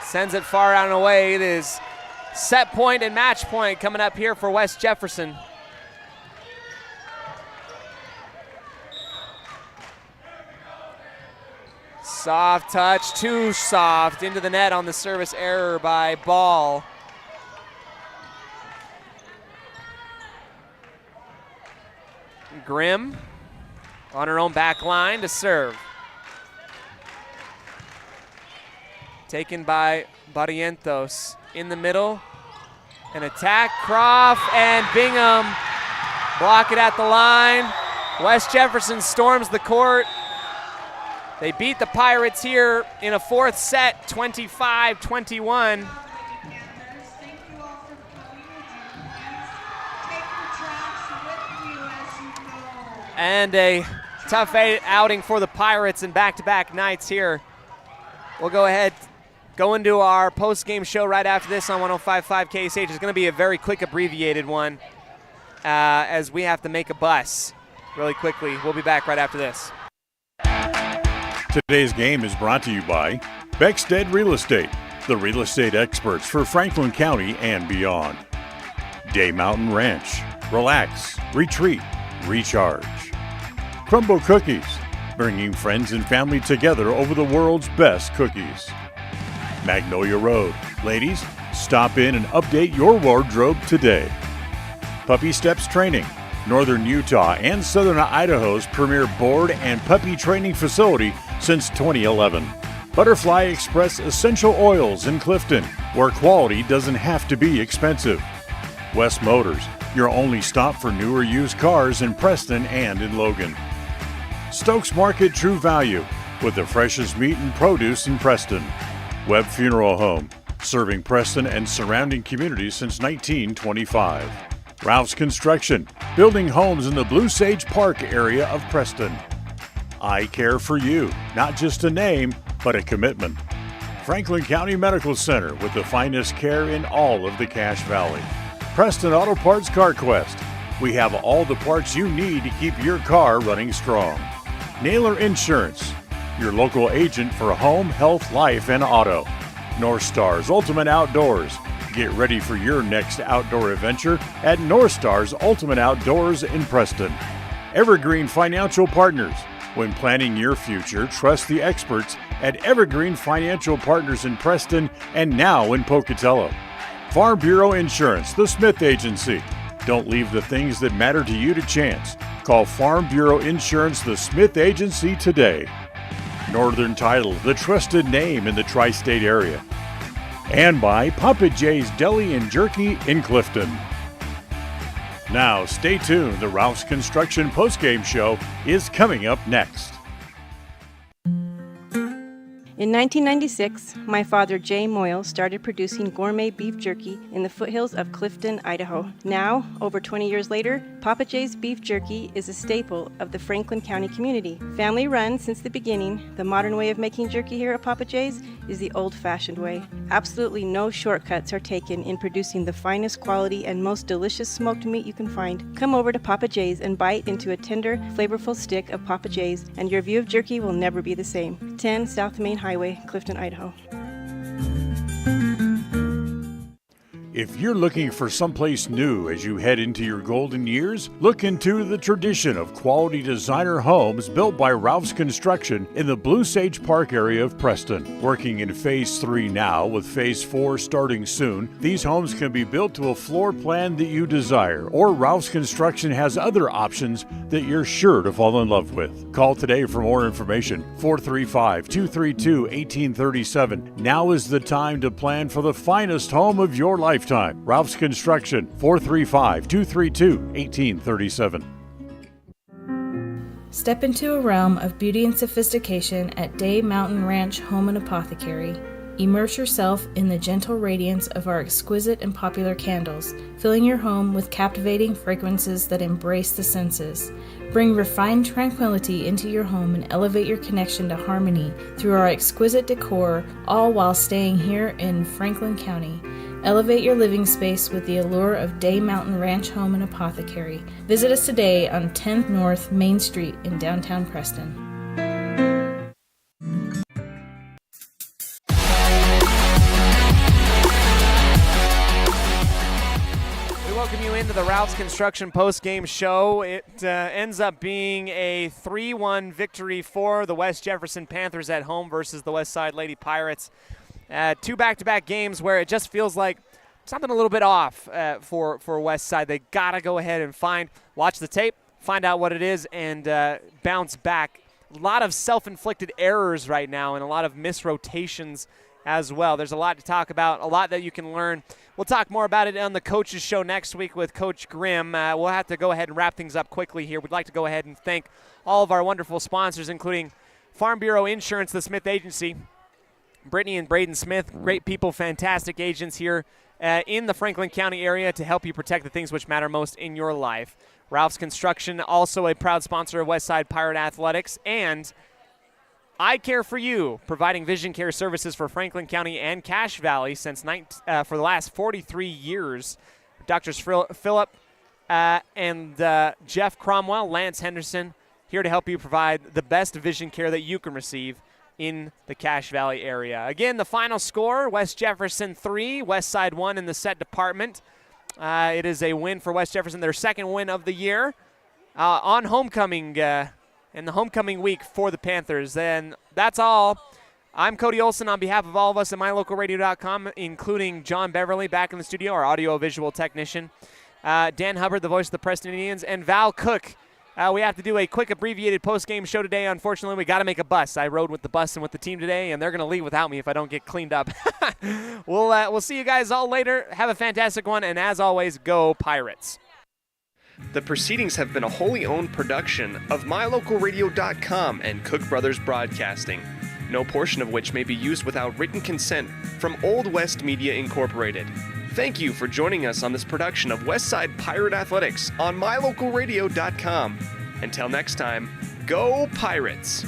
sends it far out and away. It is set point and match point coming up here for West Jefferson. Soft touch, too soft, into the net on the service error by Ball. Grimm on her own back line to serve. Taken by Barrientos in the middle. An attack, Croft and Bingham block it at the line. West Jefferson storms the court. They beat the Pirates here in a fourth set, 25-21. And a tough outing for the Pirates in back-to-back nights here. We'll go ahead, go into our post-game show right after this on 105.5 KSH. It's going to be a very quick, abbreviated one as we have to make a bus really quickly. We'll be back right after this. Today's game is brought to you by Beckstead Real Estate, the real estate experts for Franklin County and beyond. Day Mountain Ranch, relax, retreat, recharge. Crumble Cookies, bringing friends and family together over the world's best cookies. Magnolia Road, ladies, stop in and update your wardrobe today. Puppy Steps Training, Northern Utah and Southern Idaho's premier board and puppy training facility since 2011. Butterfly Express Essential Oils in Clifton, where quality doesn't have to be expensive. West Motors, your only stop for new or used cars in Preston and in Logan. Stokes Market True Value, with the freshest meat and produce in Preston. Webb Funeral Home, serving Preston and surrounding communities since 1925. Ralph's Construction, building homes in the Blue Sage Park area of Preston. I Care for You, not just a name, but a commitment. Franklin County Medical Center, with the finest care in all of the Cache Valley. Preston Auto Parts CarQuest, we have all the parts you need to keep your car running strong. Naylor Insurance, your local agent for home, health, life, and auto. North Stars Ultimate Outdoors, get ready for your next outdoor adventure at North Stars Ultimate Outdoors in Preston. Evergreen Financial Partners. When planning your future, trust the experts at Evergreen Financial Partners in Preston and now in Pocatello. Farm Bureau Insurance, the Smith Agency. Don't leave the things that matter to you to chance. Call Farm Bureau Insurance, the Smith Agency today. Northern Title, the trusted name in the tri-state area. And by Papa J's Deli and Jerky in Clifton. Now, stay tuned. The Ralph's Construction postgame show is coming up next. In 1996, my father, Jay Moyle, started producing gourmet beef jerky in the foothills of Clifton, Idaho. Now, over 20 years later, Papa J's beef jerky is a staple of the Franklin County community. Family run since the beginning, the modern way of making jerky here at Papa J's is the old-fashioned way. Absolutely no shortcuts are taken in producing the finest quality and most delicious smoked meat you can find. Come over to Papa J's and bite into a tender, flavorful stick of Papa J's, and your view of jerky will never be the same. 10 South Main Highway, Clifton, Idaho. If you're looking for someplace new as you head into your golden years, look into the tradition of quality designer homes built by Ralph's Construction in the Blue Sage Park area of Preston. Working in Phase 3 now, with Phase 4 starting soon, these homes can be built to a floor plan that you desire, or Ralph's Construction has other options that you're sure to fall in love with. Call today for more information, 435-232-1837. Now is the time to plan for the finest home of your lifetime. Ralph's Construction, 435-232-1837. Step into a realm of beauty and sophistication at Day Mountain Ranch Home and Apothecary. Immerse yourself in the gentle radiance of our exquisite and popular candles, filling your home with captivating fragrances that embrace the senses. Bring refined tranquility into your home and elevate your connection to harmony through our exquisite decor, all while staying here in Franklin County. Elevate your living space with the allure of Day Mountain Ranch Home and Apothecary. Visit us today on 10th North Main Street in downtown Preston. Welcome you into the Ralph's Construction post-game show. It ends up being a 3-1 victory for the West Jefferson Panthers at home versus the Westside Lady Pirates. 2 back-to-back games where it just feels like something a little bit off for Westside. They got to go ahead and watch the tape, find out what it is, and bounce back. A lot of self-inflicted errors right now and a lot of misrotations as well. There's a lot to talk about, a lot that you can learn. We'll talk more about it on the coaches show next week with Coach Grimm. We'll have to go ahead and wrap things up quickly here. We'd like to go ahead and thank all of our wonderful sponsors, including Farm Bureau Insurance, the Smith Agency, Brittany and Braden Smith, great people, fantastic agents here in the Franklin County area to help you protect the things which matter most in your life. Ralph's Construction, also a proud sponsor of Westside Pirate Athletics, and I Care for You, providing vision care services for Franklin County and Cache Valley for the last 43 years. Doctors Philip and Jeff Cromwell, Lance Henderson, here to help you provide the best vision care that you can receive in the Cache Valley area. Again, the final score, West Jefferson 3, Westside 1 in the set department. It is a win for West Jefferson, their second win of the year on homecoming in the homecoming week for the Panthers. And that's all. I'm Cody Olsen on behalf of all of us at MyLocalRadio.com, including John Beverly back in the studio, our audio-visual technician, Dan Hubbard, the voice of the Preston Indians, and Val Cook. We have to do a quick abbreviated post-game show today. Unfortunately, we got to make a bus. I rode with the bus and with the team today, and they're going to leave without me if I don't get cleaned up. We'll see you guys all later. Have a fantastic one, and as always, go Pirates. The proceedings have been a wholly owned production of MyLocalRadio.com and Cook Brothers Broadcasting, no portion of which may be used without written consent from Old West Media Incorporated. Thank you for joining us on this production of Westside Pirate Athletics on MyLocalRadio.com. Until next time, go Pirates!